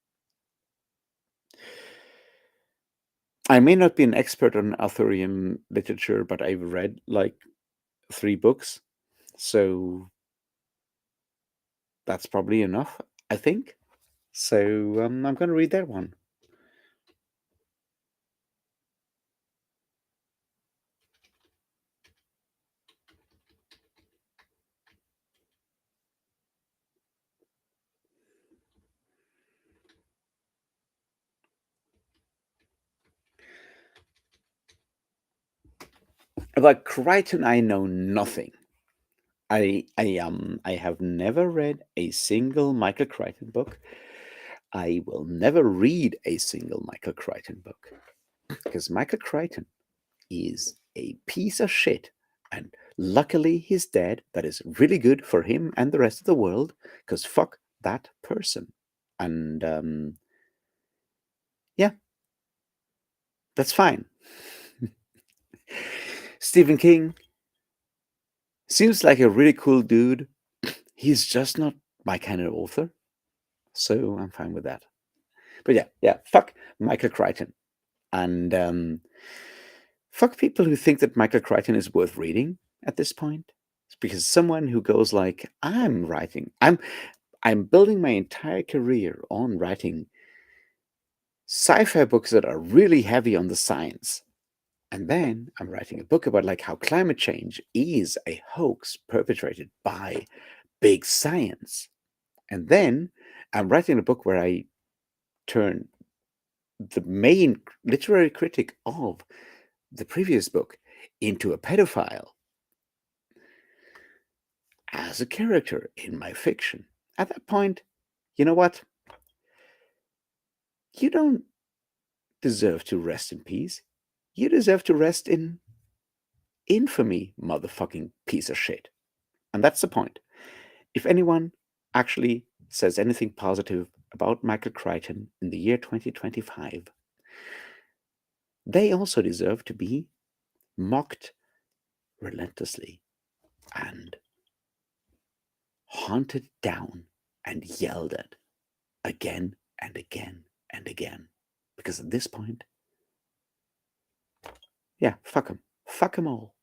I may not be an expert on Arthurian literature, but I've read like three books. So that's probably enough, I think. So I'm going to read that one. About Crichton, I know nothing. I have never read a single Michael Crichton book. I will never read a single Michael Crichton book because Michael Crichton is a piece of shit. And luckily he's dead. That is really good for him and the rest of the world because fuck that person. And yeah, that's fine. Stephen King seems like a really cool dude. He's just not my kind of author. So I'm fine with that. But yeah, fuck Michael Crichton. And fuck people who think that Michael Crichton is worth reading at this point. Because someone who goes like, I'm building my entire career on writing sci-fi books that are really heavy on the science. And then I'm writing a book about like how climate change is a hoax perpetrated by big science. And then I'm writing a book where I turn the main literary critic of the previous book into a pedophile as a character in my fiction. At that point, you know what? You don't deserve to rest in peace. You deserve to rest in infamy, motherfucking piece of shit. And that's the point. If anyone actually says anything positive about Michael Crichton in the year 2025, they also deserve to be mocked relentlessly and hunted down and yelled at again and again and again. Because at this point, yeah, fuck them. Fuck them all.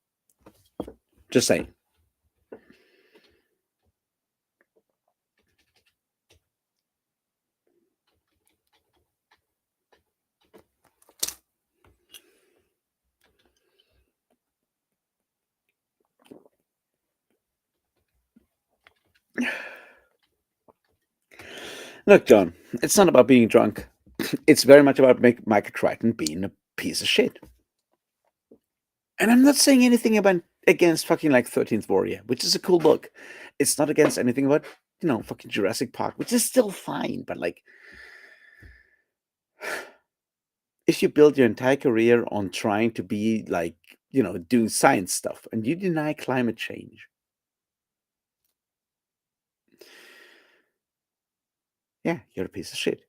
Just saying. Look, John, it's not about being drunk. It's very much about Michael Crichton being a piece of shit. And I'm not saying anything about against fucking like 13th Warrior, which is a cool book. It's not against anything about, fucking Jurassic Park, which is still fine. But like, if you build your entire career on trying to be like, doing science stuff and you deny climate change, yeah, you're a piece of shit.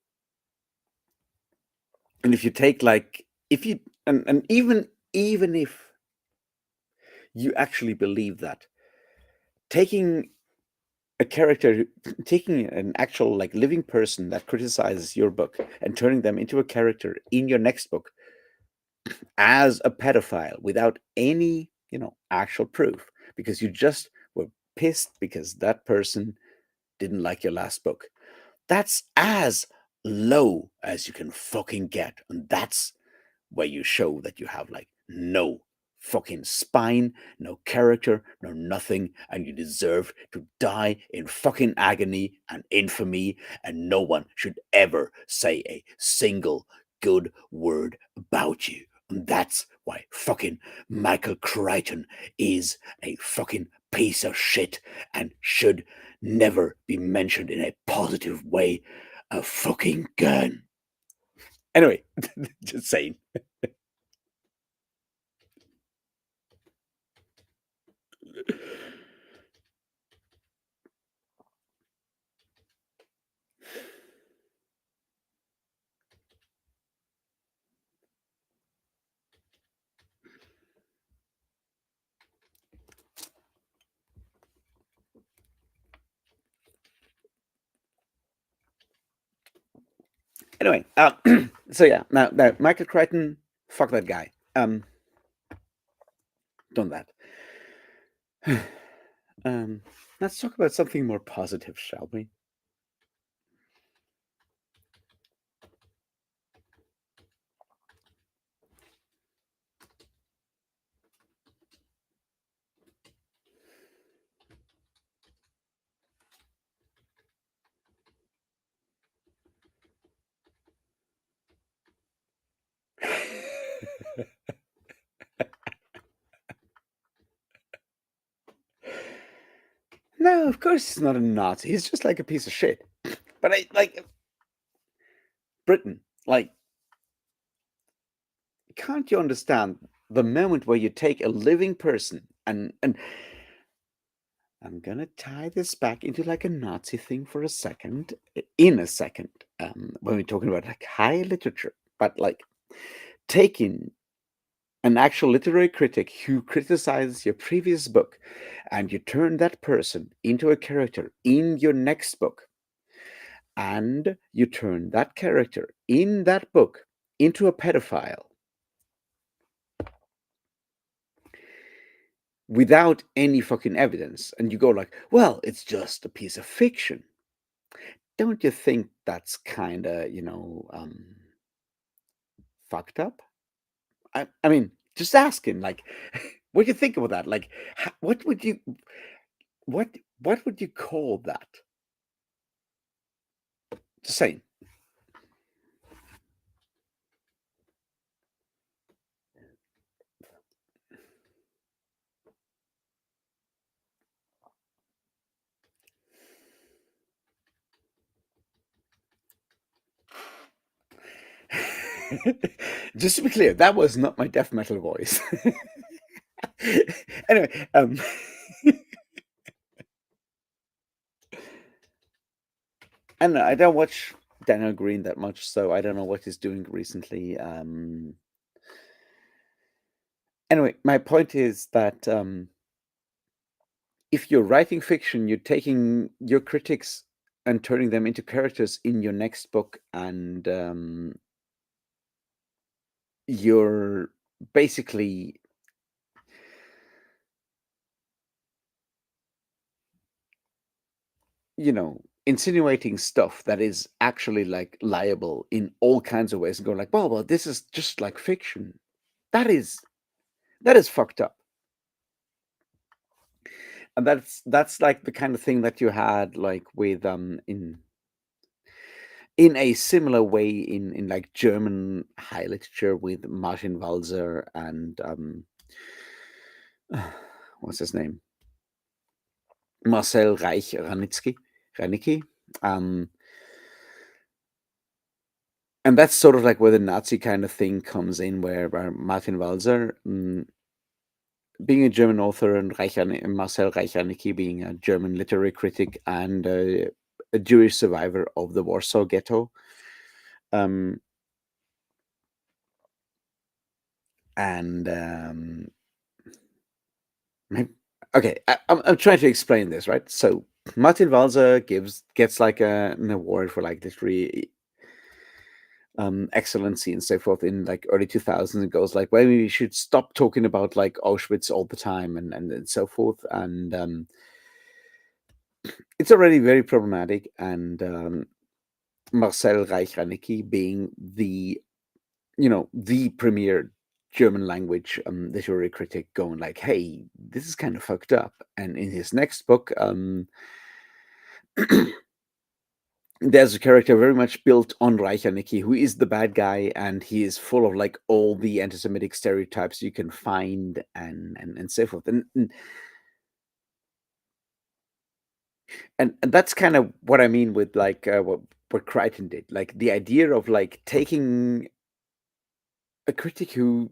And if you take like, if you, and even if you actually believe that, taking a character, taking an actual like living person that criticizes your book and turning them into a character in your next book as a pedophile without any, actual proof, because you just were pissed because that person didn't like your last book. That's as low as you can fucking get. And that's where you show that you have like no fucking spine, no character, no nothing, and you deserve to die in fucking agony and infamy, and no one should ever say a single good word about you. And that's why fucking Michael Crichton is a fucking piece of shit and should never be mentioned in a positive way a fucking gun. Anyway, just saying. Anyway, so yeah, now Michael Crichton, fuck that guy. Done that. um, Let's talk about something more positive, shall we? No, of course he's not a Nazi. He's just like a piece of shit. But I like Britain. Like, can't you understand the moment where you take a living person and I'm gonna tie this back into like a Nazi thing for a second, in a second, when we're talking about like high literature, but like taking an actual literary critic who criticizes your previous book and you turn that person into a character in your next book, and you turn that character in that book into a pedophile without any fucking evidence, and you go like, well, it's just a piece of fiction. Don't you think that's kind of, fucked up? I mean, just asking, like, what do you think about that? Like, what would you, what, what would you call that? Just saying. Just to be clear, that was not my death metal voice. Anyway, I don't know. I don't watch Daniel Green that much, so I don't know what he's doing recently. Anyway, my point is that if you're writing fiction, you're taking your critics and turning them into characters in your next book, and you're basically, insinuating stuff that is actually like liable in all kinds of ways, and go like, well, this is just like fiction. That is that is fucked up. And that's like the kind of thing that you had like with in a similar way in like German high literature with Martin Walser and what's his name, Marcel Reich Ranicki. Um, and that's sort of like where the Nazi kind of thing comes in, where Martin Walser, being a German author, and Marcel Reich being a German literary critic and a Jewish survivor of the Warsaw Ghetto. Um, and okay, I'm trying to explain this, right? So Martin Walser gets like an award for like literary excellency and so forth in like early 2000s, and goes like, well, we should stop talking about like Auschwitz all the time, and so forth. And it's already very problematic. And Marcel Reich-Ranicki, being the premier German language literary critic, going like, hey, this is kind of fucked up. And in his next book, there's a character very much built on Reich-Ranicki, who is the bad guy, and he is full of like all the anti-Semitic stereotypes you can find, and so forth. And that's kind of what I mean with like what Crichton did, like the idea of like taking a critic who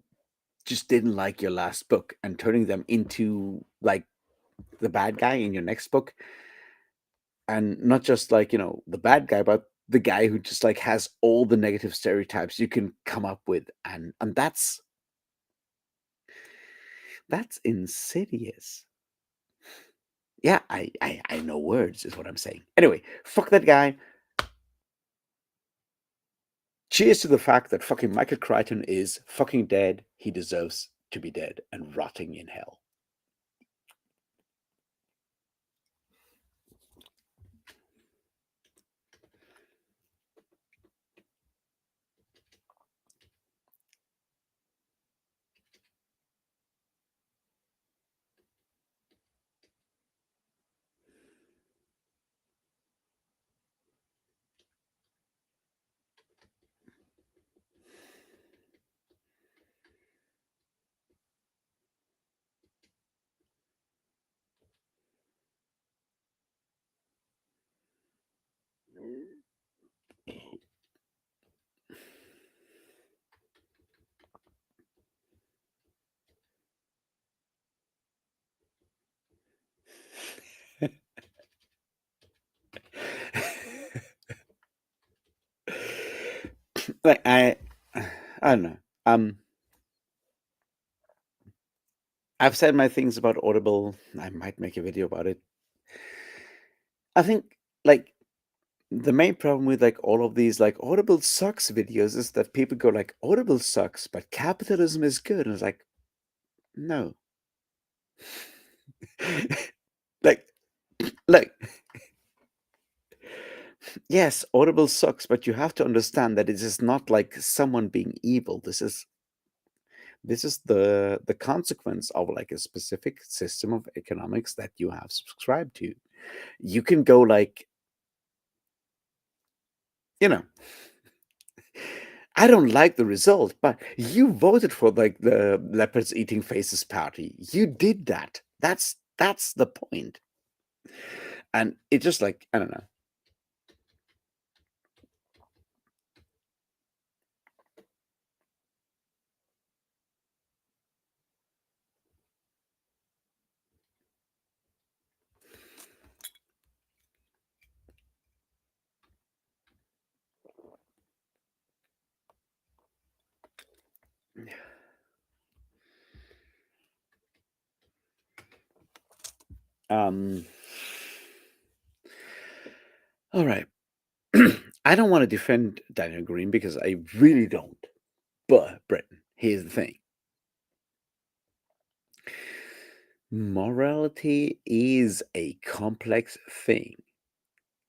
just didn't like your last book and turning them into like the bad guy in your next book, and not just like the bad guy, but the guy who just like has all the negative stereotypes you can come up with, and that's insidious. Yeah, I know words is what I'm saying. Anyway, fuck that guy. Cheers to the fact that fucking Michael Crichton is fucking dead. He deserves to be dead and rotting in hell. Like I don't know. I've said my things about Audible. I might make a video about it. I think like the main problem with like all of these like Audible sucks videos is that people go like Audible sucks, but capitalism is good. And it's like, no. like like yes, Audible sucks, but you have to understand that it is not like someone being evil. This is the consequence of like a specific system of economics that you have subscribed to. You can go like, you know, I don't like the result, but you voted for like the leopards eating faces party. You did that. That's the point. And it just like, I don't know. Um all right. I don't want to defend Daniel Green because I really don't. But Britain, here's the thing. Morality is a complex thing.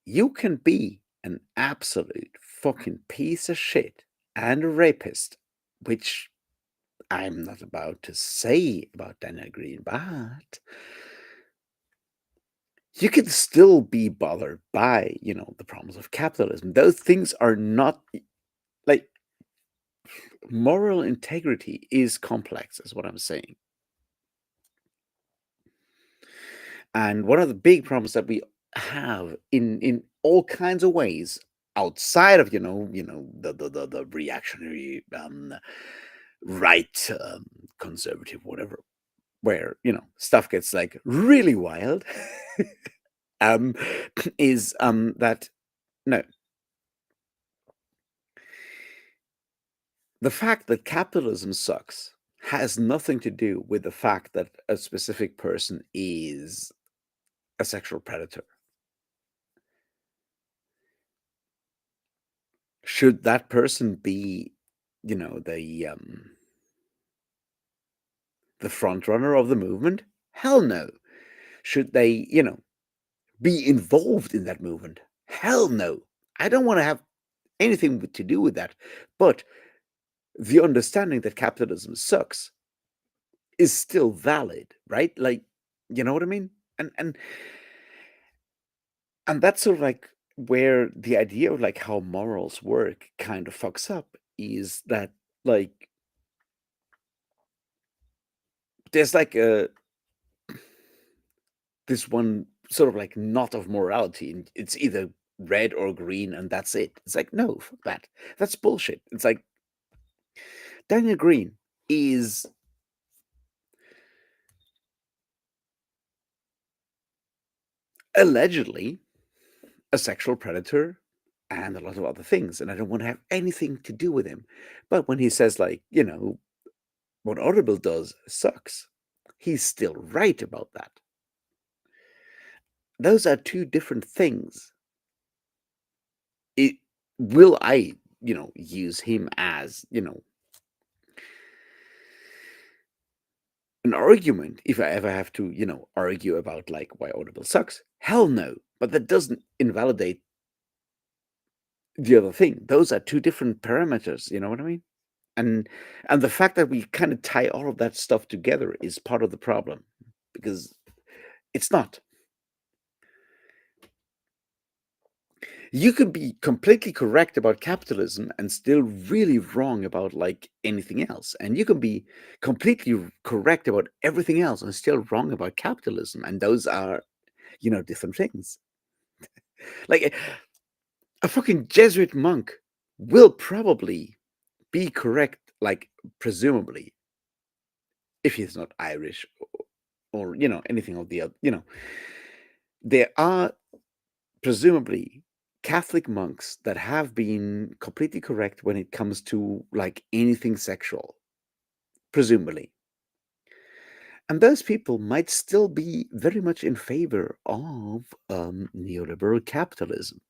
You can be an absolute fucking piece of shit and a rapist, which I'm not about to say about Daniel Green, but you can still be bothered by, the problems of capitalism. Those things are not like moral integrity is complex, is what I'm saying. And one of the big problems that we have in all kinds of ways outside of the reactionary right conservative whatever where stuff gets like really wild um is that no, the fact that capitalism sucks has nothing to do with the fact that a specific person is a sexual predator. Should that person be, the front runner of the movement? Hell no. Should they, be involved in that movement? Hell no. I don't want to have anything to do with that. But the understanding that capitalism sucks is still valid, right? Like, you know what I mean? And that's sort of like where the idea of like how morals work kind of fucks up is that like there's like this one sort of like knot of morality and it's either red or green and that's it. It's like no, fuck that. That's bullshit. It's like Daniel Green is allegedly a sexual predator and a lot of other things and I don't want to have anything to do with him. But when he says like, what Audible does sucks, he's still right about that. Those are two different things. It will I, use him as, an argument if I ever have to, argue about like why Audible sucks? Hell no. But that doesn't invalidate the other thing. Those are two different parameters, you know what I mean? And the fact that we kind of tie all of that stuff together is part of the problem because it's not. You could be completely correct about capitalism and still really wrong about like anything else. And you can be completely correct about everything else and still wrong about capitalism. And those are, different things. Like a fucking Jesuit monk will probably be correct, like presumably, if he's not Irish or anything of the other, there are presumably Catholic monks that have been completely correct when it comes to like anything sexual, presumably. And those people might still be very much in favor of neoliberal capitalism.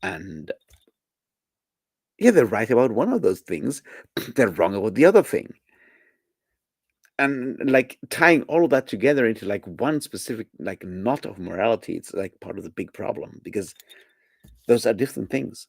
And yeah, they're right about one of those things, they're wrong about the other thing. And like tying all of that together into like one specific like knot of morality, it's like part of the big problem because those are different things.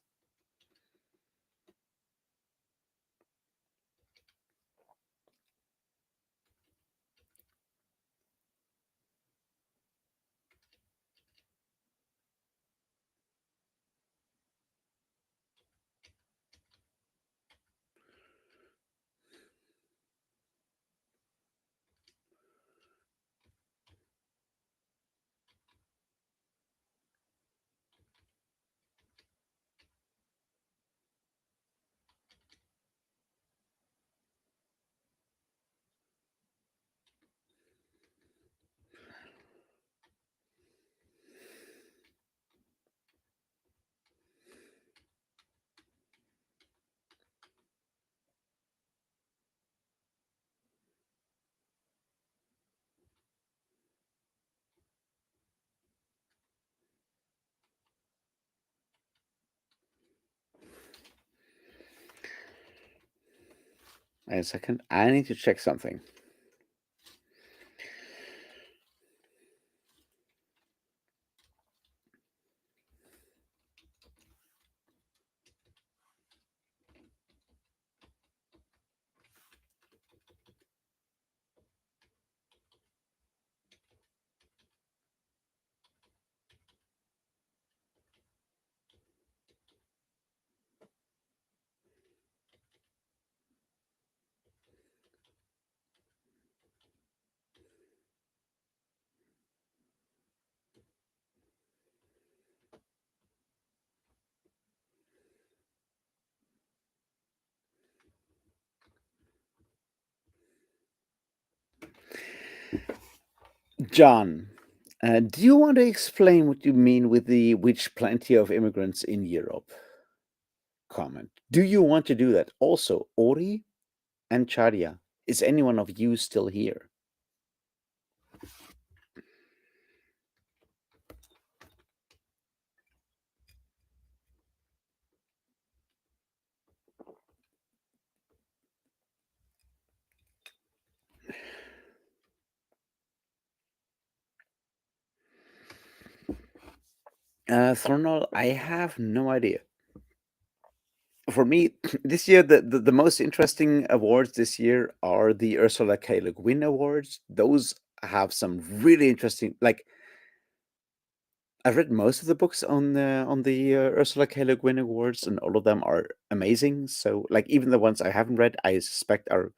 Wait a second, I need to check something. John, do you want to explain what you mean with the which plenty of immigrants in Europe comment? Do you want to do that? Also, Ori and Chadia, is anyone of you still here? Thornall, I have no idea. For me, this year, the most interesting awards this year are the Ursula K. Le Guin Awards. Those have some really interesting, like, I've read most of the books on the Ursula K. Le Guin Awards, and all of them are amazing. So, like, even the ones I haven't read, I suspect are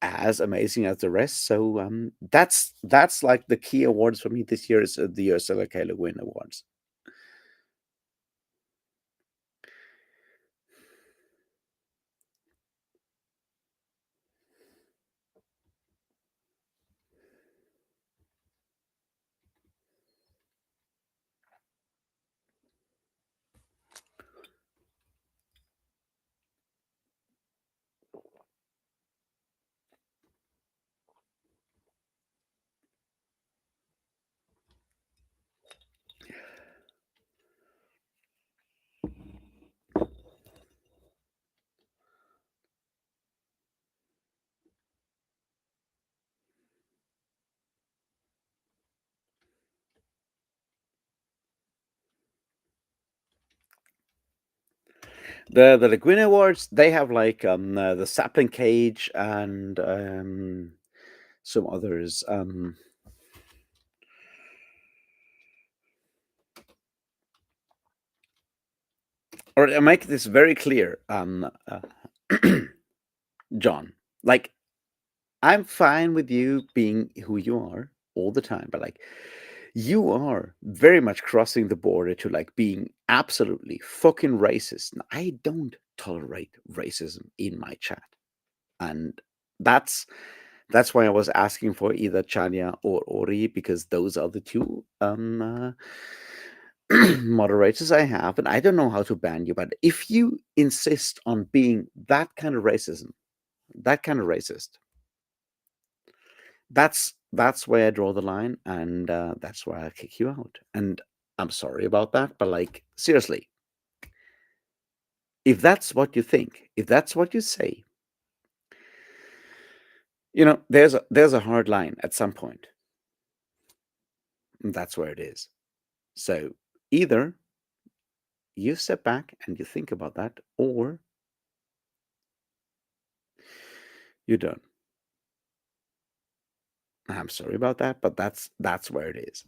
as amazing as the rest. So, that's like the key awards for me this year is the Ursula K. Le Guin Awards. The Le Guin Awards, they have like the Sapling Cage and some others. Or I make this very clear, John. Like, I'm fine with you being who you are all the time, but like, you are very much crossing the border to like being absolutely fucking racist. And I don't tolerate racism in my chat, and that's that's why I was asking for either Chania or Ori because those are the two moderators I have, and I don't know how to ban you, but if you insist on being that kind of racist, that's where I draw the line, and that's where I kick you out. And I'm sorry about that, but like seriously, if that's what you think, if that's what you say, there's a hard line at some point, and that's where it is. So either you step back and you think about that, or you don't. I'm sorry about that, but that's where it is.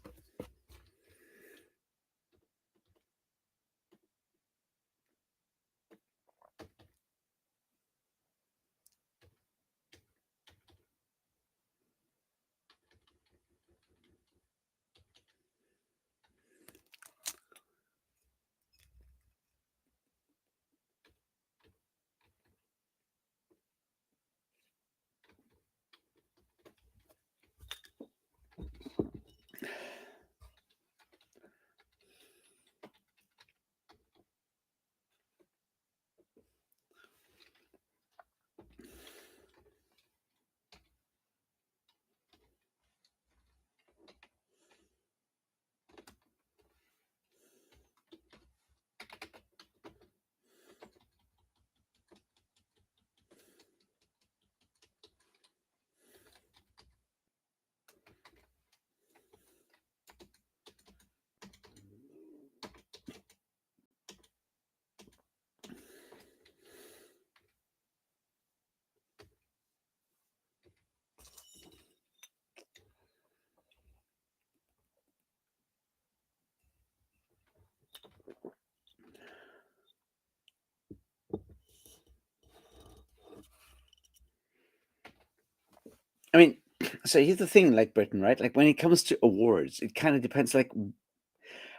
I mean, so here's the thing, like Britain, right? Like when it comes to awards, it kind of depends, like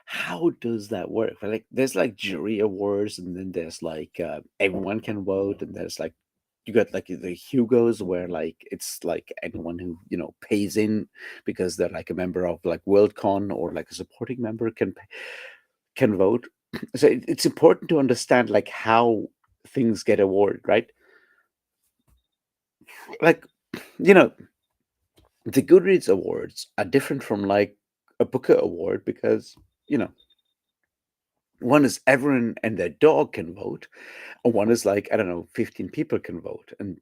how does that work? Like there's like jury awards, and then there's like everyone can vote, and there's like you got like the Hugos where like it's like anyone who pays in because they're like a member of like Worldcon or like a supporting member can vote. So it's important to understand like how things get awarded, right? Like you know the Goodreads awards are different from like a Booker award because you know one is everyone and their dog can vote, and one is like I don't know, 15 people can vote, and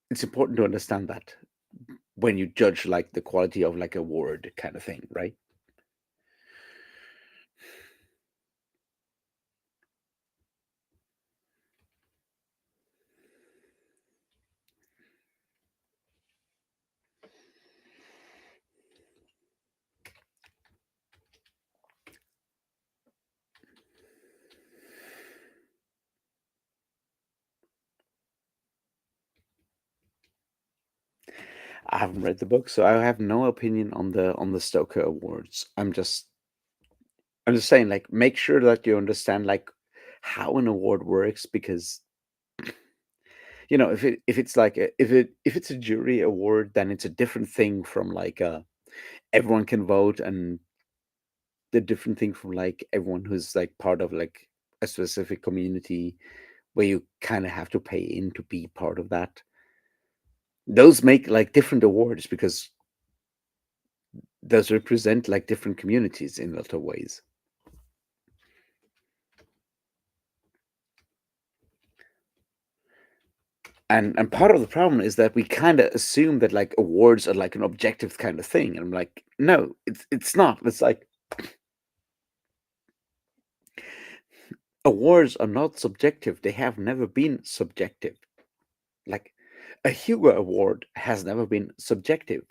it's important to understand that when you judge like the quality of like a award kind of thing, right? I haven't read the book, so I have no opinion on the Stoker Awards. I'm just saying, like, make sure that you understand like how an award works because if it's like if it's a jury award, then it's a different thing from like everyone can vote, and the different thing from like everyone who's like part of like a specific community where you kind of have to pay in to be part of that. Those make like different awards because those represent like different communities in a lot of ways. And part of the problem is that we kind of assume that like awards are like an objective kind of thing, and I'm like, no, it's not. It's like awards are not subjective. They have never been subjective. Like a Hugo Award has never been subjective.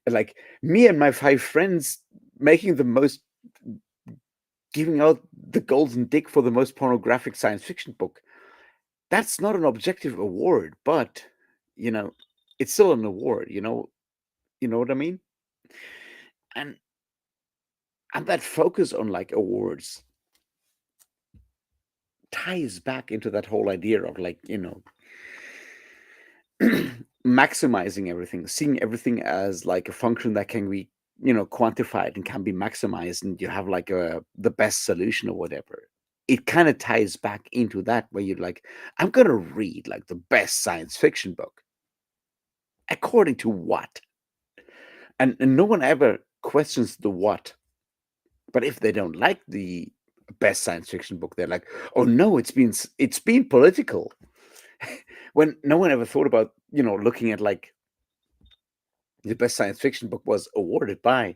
Like me and my five friends making the most, giving out the golden dick for the most pornographic science fiction book. That's not an objective award, but you know, it's still an award. You know what I mean? And that focus on like awards ties back into that whole idea of like maximizing everything, seeing everything as like a function that can be quantified and can be maximized, and you have like the best solution or whatever. It kind of ties back into that, where you're like, I'm gonna read like the best science fiction book. According to what? And no one ever questions the what. But if they don't like the best science fiction book, they're like, oh no, it's been political. When no one ever thought about, looking at like the best science fiction book was awarded by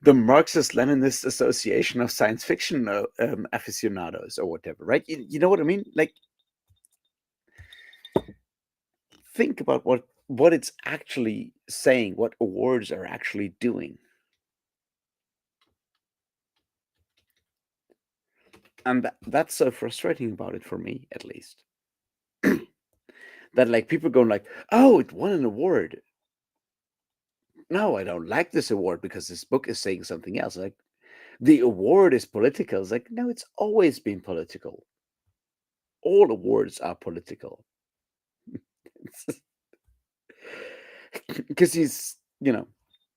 the Marxist Leninist Association of Science Fiction aficionados or whatever, right? You know what I mean? Like, think about what it's actually saying, what awards are actually doing. And that's so frustrating about it, for me at least. That like people going like, oh, it won an award. No, I don't like this award because this book is saying something else. Like, the award is political. It's like, no, it's always been political. All awards are political. Because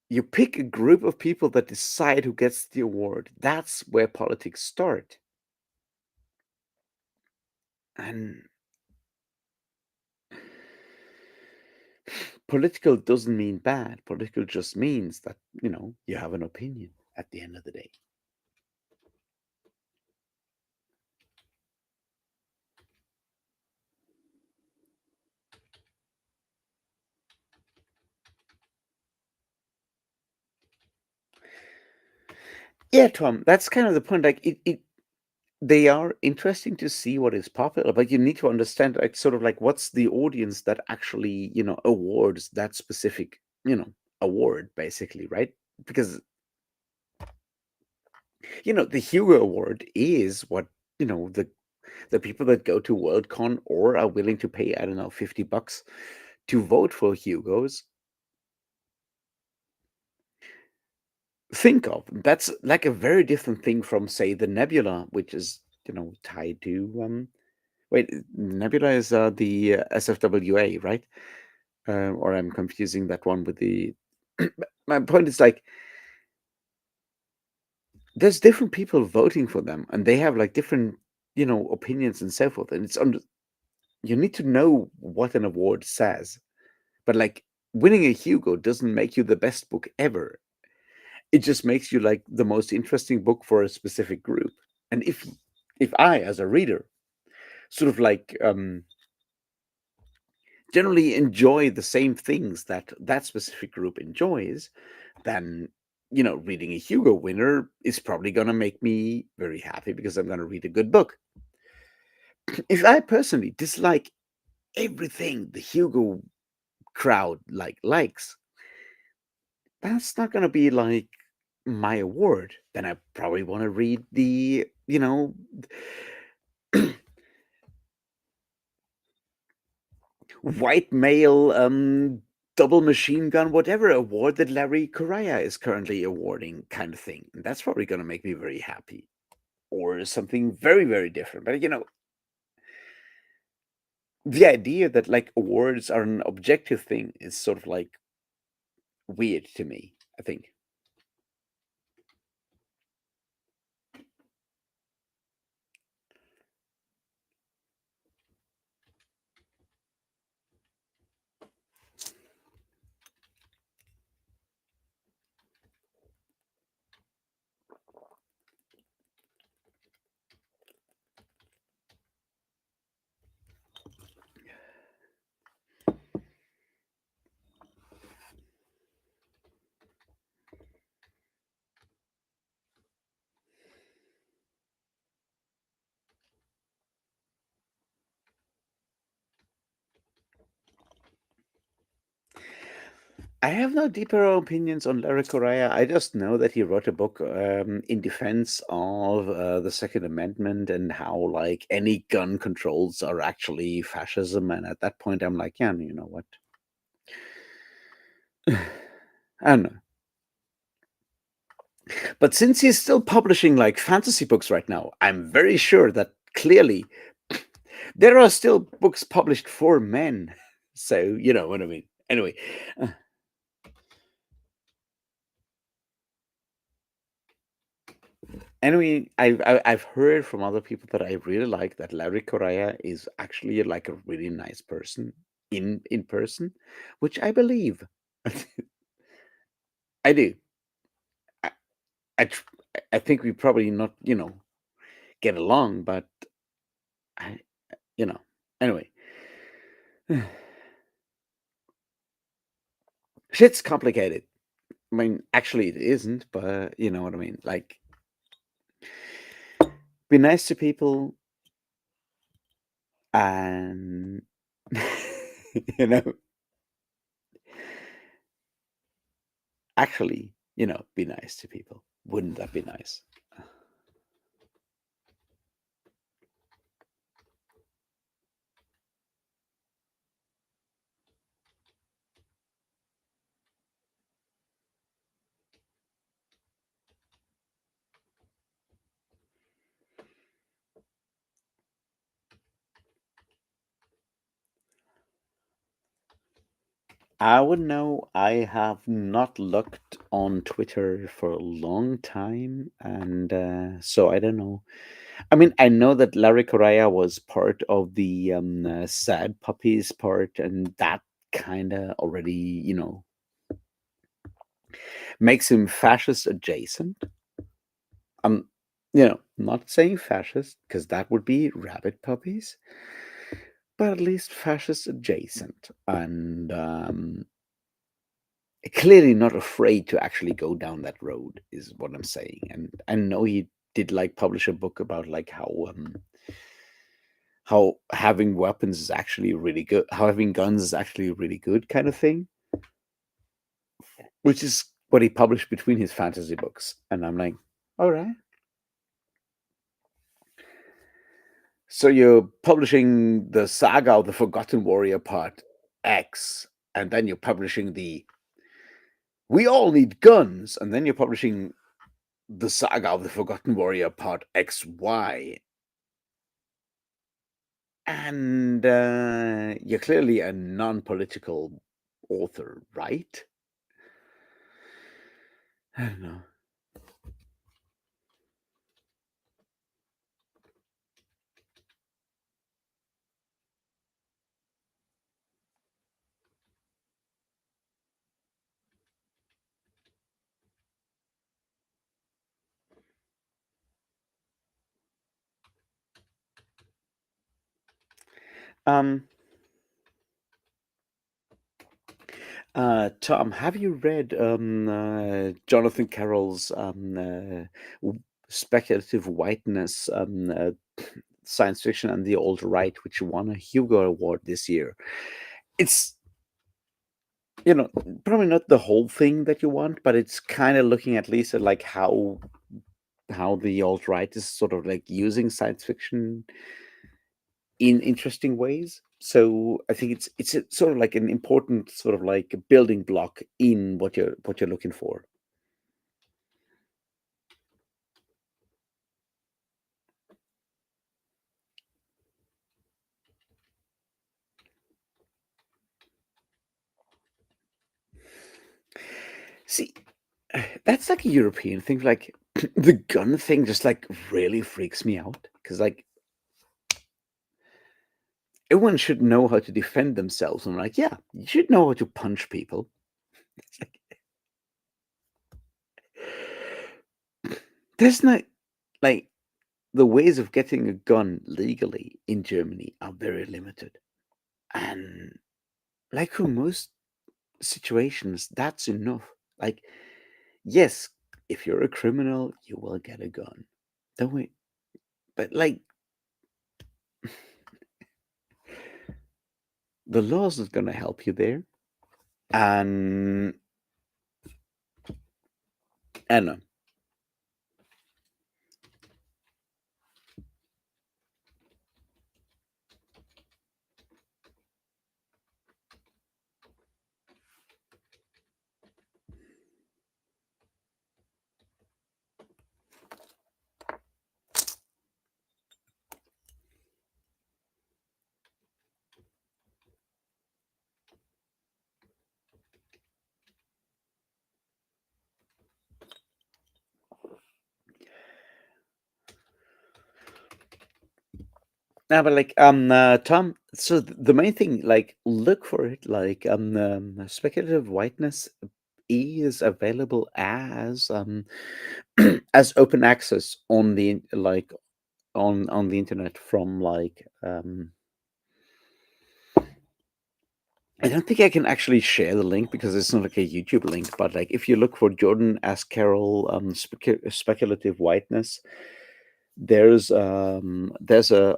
you pick a group of people that decide who gets the award. That's where politics start. And political doesn't mean bad. Political just means that, you have an opinion at the end of the day. Yeah, Tom, that's kind of the point. Like, they are interesting to see what is popular, but you need to understand, like, sort of like, what's the audience that actually, awards that specific, award, basically, right? Because, the Hugo Award is what, the people that go to Worldcon or are willing to pay, I don't know, $50 to vote for Hugos think of. That's like a very different thing from, say, the Nebula, which is, tied to wait, Nebula is the SFWA, right? Or I'm confusing that one with the. My point is, like, there's different people voting for them, and they have like different, opinions and so forth. And you need to know what an award says. But like, winning a Hugo doesn't make you the best book ever. It just makes you like the most interesting book for a specific group. And if I, as a reader, sort of like generally enjoy the same things that that specific group enjoys, then reading a Hugo winner is probably going to make me very happy because I'm going to read a good book. If I personally dislike everything the Hugo crowd likes, that's not going to be like my award. Then I probably want to read the white male double machine gun whatever award that Larry Correia is currently awarding, kind of thing. And that's probably going to make me very happy. Or something very, very different. But the idea that like awards are an objective thing is sort of like weird to me, I think. I have no deeper opinions on Larry Correia. I just know that he wrote a book in defense of the Second Amendment and how like any gun controls are actually fascism. And at that point, I'm like, yeah, you know what? I don't know. But since he's still publishing like fantasy books right now, I'm very sure that clearly there are still books published for men. So you know what I mean. Anyway, Anyway, I've heard from other people that I really like that Larry Correa is actually like a really nice person in person, which I believe. I do. I, I tr- I think we probably not get along, but I you know anyway, shit's complicated. I mean, actually, it isn't, but you know what I mean. Like, be nice to people and you know actually, be nice to people. Wouldn't that be nice? I would know. I have not looked on Twitter for a long time, and so I don't know. I mean, I know that Larry Correa was part of the sad puppies part, and that kind of already, makes him fascist adjacent. I'm, not saying fascist because that would be rabbit puppies, but at least fascist adjacent, and clearly not afraid to actually go down that road is what I'm saying. And I know he did like publish a book about like how having weapons is actually really good, how having guns is actually really good kind of thing, which is what he published between his fantasy books. And I'm like, all right. So you're publishing the Saga of the Forgotten Warrior Part X, and then you're publishing the We All Need Guns, and then you're publishing the Saga of the Forgotten Warrior Part XY. And you're clearly a non-political author, right? I don't know. Um, Tom, have you read Jonathan Carroll's speculative whiteness science fiction and the alt right, which won a Hugo Award this year? It's probably not the whole thing that you want, but it's kind of looking at least at like how the alt right is sort of like using science fiction in interesting ways. So I think it's sort of like an important sort of like a building block in what you're looking for. See, that's like a European thing. Like the gun thing just like really freaks me out because like everyone should know how to defend themselves. I'm like, yeah, you should know how to punch people. It's like, there's no like the ways of getting a gun legally in Germany are very limited. And like for most situations, that's enough. Like, yes, if you're a criminal, you will get a gun. Don't we? But like, the law's not going to help you there. And I don't know. No, but like Tom, so the main thing, like look for it, like speculative whiteness is available as as open access on the like on the internet from like I don't think I can actually share the link because it's not like a YouTube link, but like if you look for Jordan S. Carroll speculative whiteness, there's a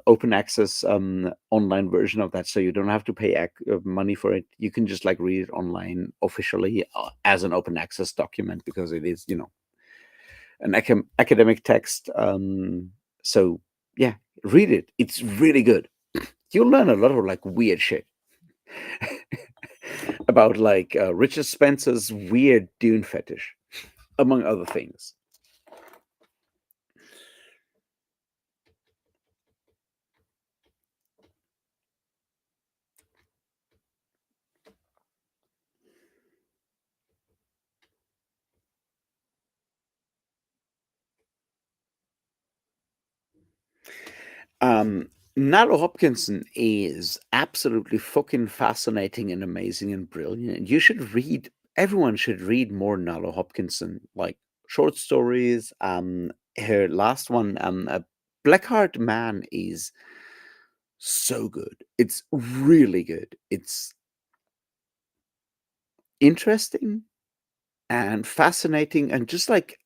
open access online version of that, so you don't have to pay money for it. You can just like read it online officially as an open access document because it is, you know, an academic text. So yeah, read it. It's really good. You'll learn a lot of like weird shit about like Richard Spencer's weird Dune fetish, among other things. Nalo Hopkinson is absolutely fucking fascinating and amazing and brilliant. You should read. Everyone should read more Nalo Hopkinson, like short stories. Her last one, Blackheart Man, is so good. It's really good. It's interesting and fascinating and just like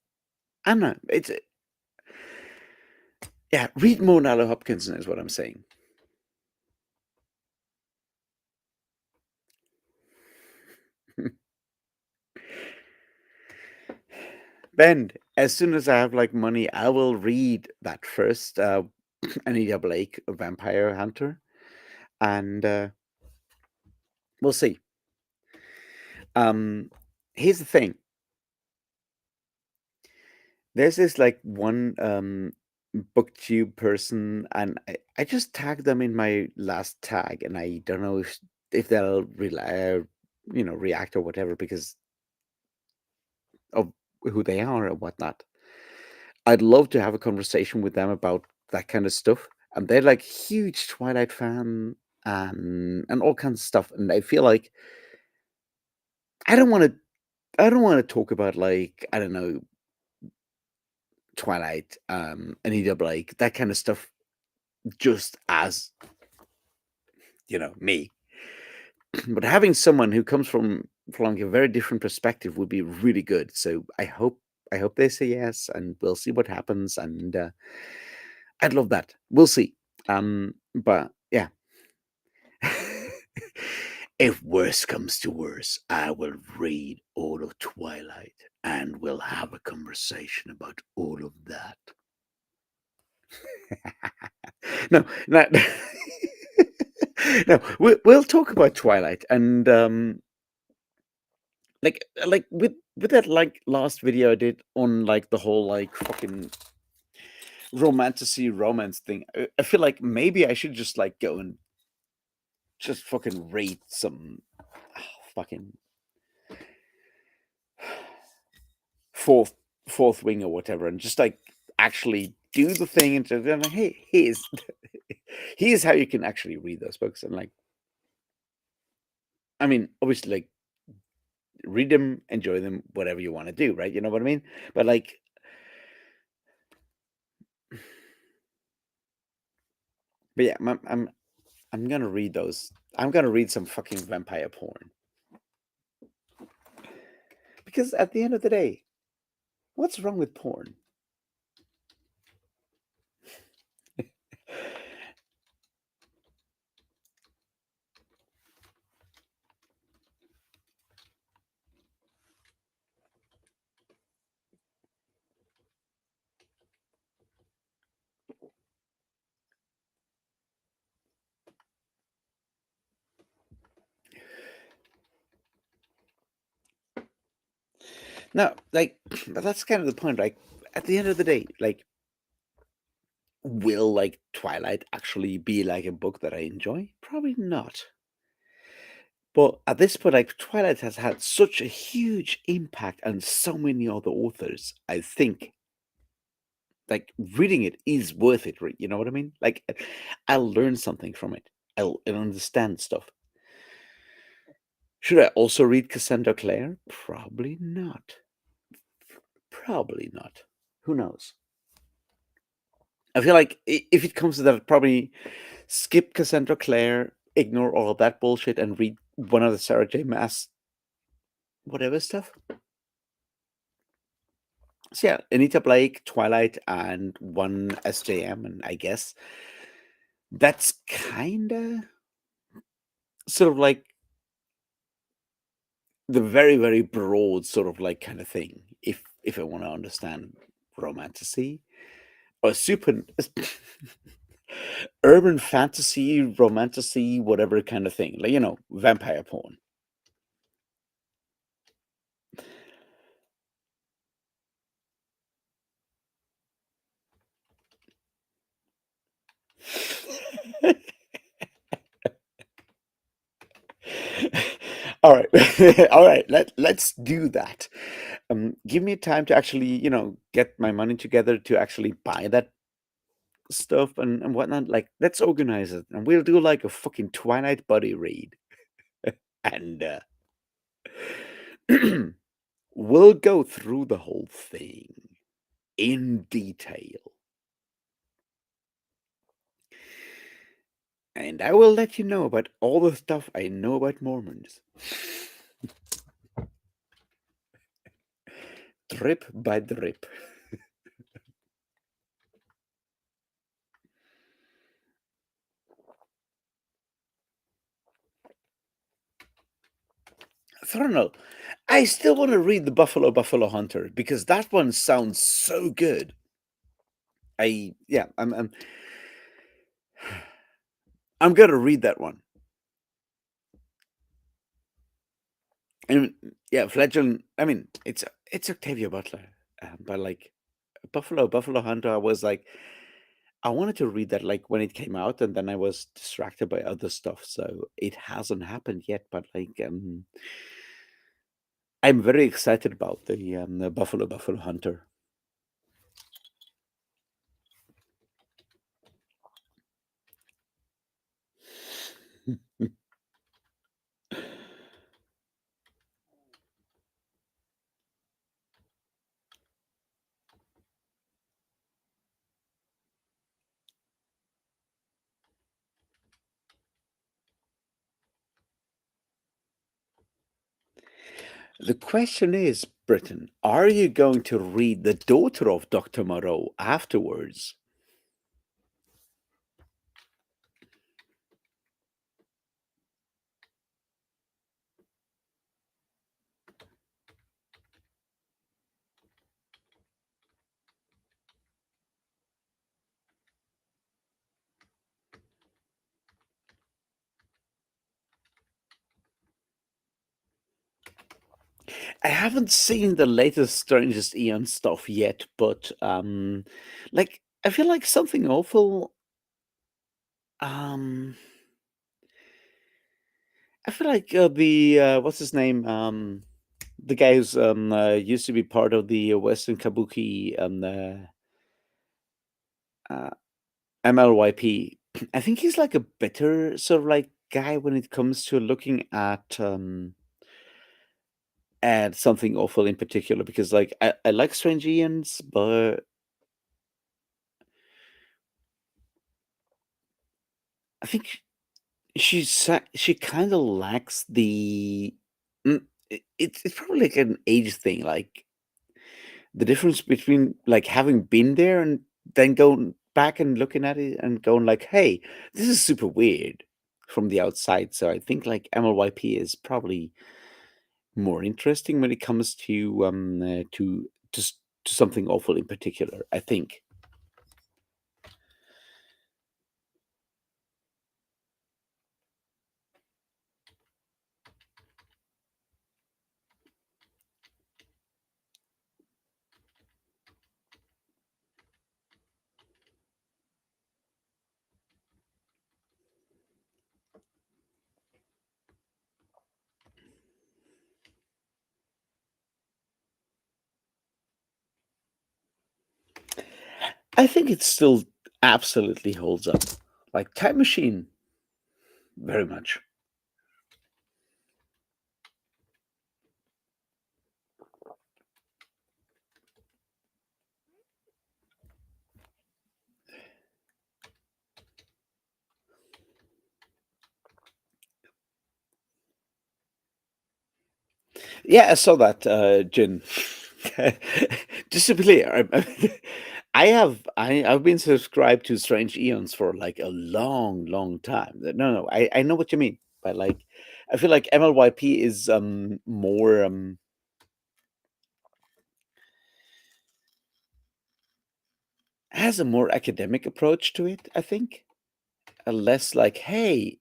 I don't know. It's yeah. Read more Nalo Hopkinson is what I'm saying. Ben, as soon as I have like money, I will read that first Anita Blake Vampire Hunter, and we'll see. Um, Here's the thing: there's this like one booktube person, and I just tagged them in my last tag, and I don't know if they'll you know, react or whatever because of who they are or whatnot. I'd love to have a conversation with them about that kind of stuff. And they're like huge Twilight fan and all kinds of stuff. And I feel like I don't want to I don't want to talk about like I don't know Twilight, Anita Blake, that kind of stuff just as you know me. But having someone who comes from like a very different perspective would be really good. So I hope they say yes, and we'll see what happens. And I'd love that. We'll see. But yeah, if worse comes to worse, I will read all of Twilight and we'll have a conversation about all of that. No, no, no. We'll talk about Twilight and like with that like last video I did on like the whole like fucking romantasy romance thing. I feel like maybe I should just like go and just fucking read some fucking fourth fourth wing or whatever, and just like actually do the thing and just like, hey, here's how you can actually read those books. And like, I mean, obviously, like read them, enjoy them, whatever you want to do, right? You know what I mean? But like, but yeah, I'm gonna read those. I'm gonna read some fucking vampire porn because at the end of the day, what's wrong with porn? No, like, but that's kind of the point. Like, at the end of the day, like, will like Twilight actually be like a book that I enjoy? Probably not. But at this point, like Twilight has had such a huge impact on so many other authors. I think like reading it is worth it. You know what I mean? Like I'll learn something from it. I'll understand stuff. Should I also read Cassandra Clare? Probably not. Probably not. Who knows? I feel like if it comes to that, I'd probably skip Cassandra Clare, ignore all of that bullshit, and read one of the Sarah J. Maas whatever stuff. So yeah, Anita Blake, Twilight, and one SJM, and I guess that's kinda sort of like the very, very broad sort of like kind of thing. If I want to understand romantasy or super urban fantasy, romantasy, whatever kind of thing, like vampire porn. All right, all right. Let's do that. Give me time to actually, get my money together to actually buy that stuff and whatnot. Like, let's organize it, and we'll do like a fucking Twilight buddy read, and we'll go through the whole thing in detail, and I will let you know about all the stuff I know about Mormons, drip by drip. Thornell, I still want to read the Buffalo Hunter because that one sounds so good. I'm gonna read that one. And yeah, Fledgling. I mean, it's Octavia Butler, but like Buffalo Hunter, I was like, I wanted to read that like when it came out, and then I was distracted by other stuff, so it hasn't happened yet. But like, I'm very excited about the Buffalo Hunter. The question is, Britain, are you going to read The Daughter of Dr. Moreau afterwards? I haven't seen the latest Strangest Eon stuff yet, but like I feel like something awful. Um, I feel like the what's his name? The guy who's used to be part of the Western Kabuki uh, MLYP. I think he's like a better sort of like guy when it comes to looking at something awful in particular because like I like Strange Ians, but I think she kind of lacks the. It's probably like an age thing, like the difference between like having been there and then going back and looking at it and going like, "Hey, this is super weird" from the outside. So I think like MLYP is probably more interesting when it comes to to something awful in particular. I think. I think it still absolutely holds up. Like Time Machine, very much. Yeah, I saw that, Jin. Just to be clear, I've been subscribed to Strange Eons for like a long, long time. No, no, I know what you mean, but like, I feel like MLYP is more has a more academic approach to it. I think a less like, hey,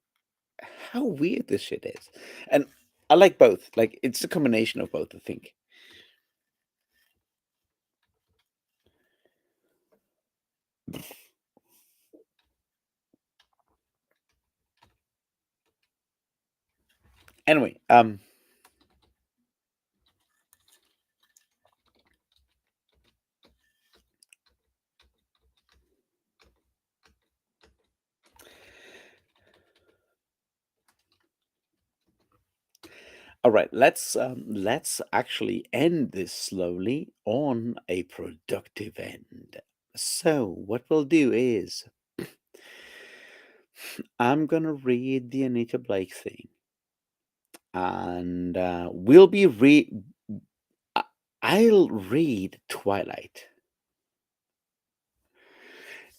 how weird this shit is, and I like both. Like, it's a combination of both. I think. Anyway, all right, let's actually end this slowly on a productive end. So what we'll do is I'm gonna read the Anita Blake thing, and we'll be I- I'll read Twilight,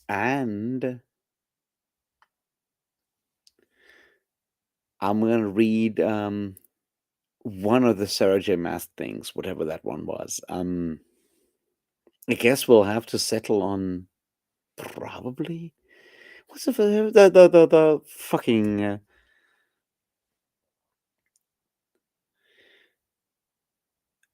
and I'm gonna read one of the Sarah J. Maas things, whatever that one was. I guess we'll have to settle on probably what's the fucking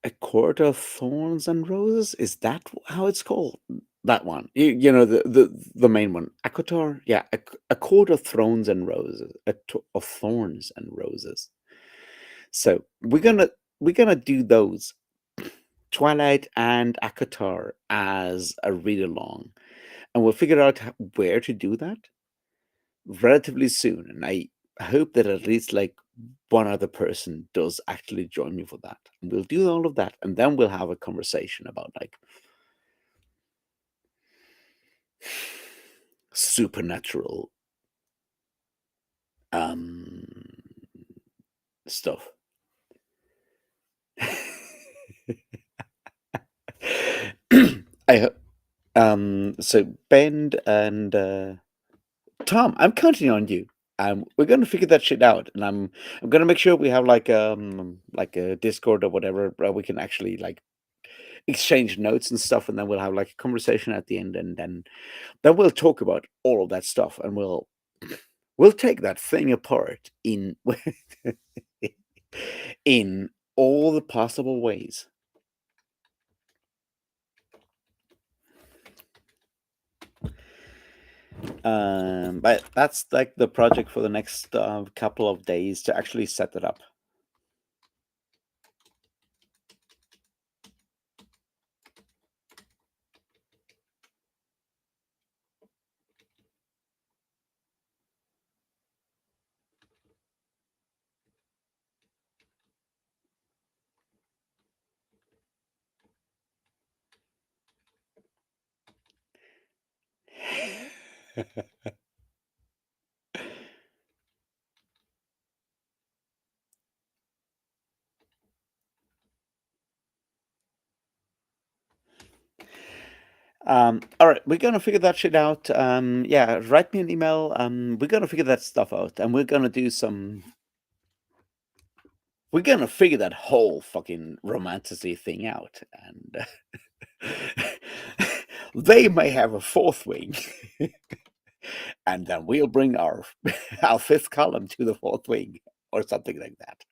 A Court of Thorns and Roses? Is that how it's called? That one. You know the main one. Akotar? Yeah, a Court of Thrones and Roses. Of Thorns and Roses. So we're gonna do those. Twilight and Akotar as a read along. And we'll figure out where to do that relatively soon. And I hope that at least like one other person does actually join me for that. And we'll do all of that, and then we'll have a conversation about like supernatural um stuff. I hope so Bend and Tom, I'm counting on you. We're gonna figure that shit out, and I'm gonna make sure we have like a Discord or whatever where we can actually like exchange notes and stuff, and then we'll have like a conversation at the end, and then we'll talk about all of that stuff, and we'll take that thing apart in in all the possible ways. But that's like the project for the next couple of days to actually set it up. All right, we're gonna figure that shit out. Yeah, write me an email. We're gonna figure that stuff out, and we're gonna do some. We're gonna figure that whole fucking romanticy thing out, and they may have a fourth wing, and then we'll bring our our fifth column to the fourth wing, or something like that.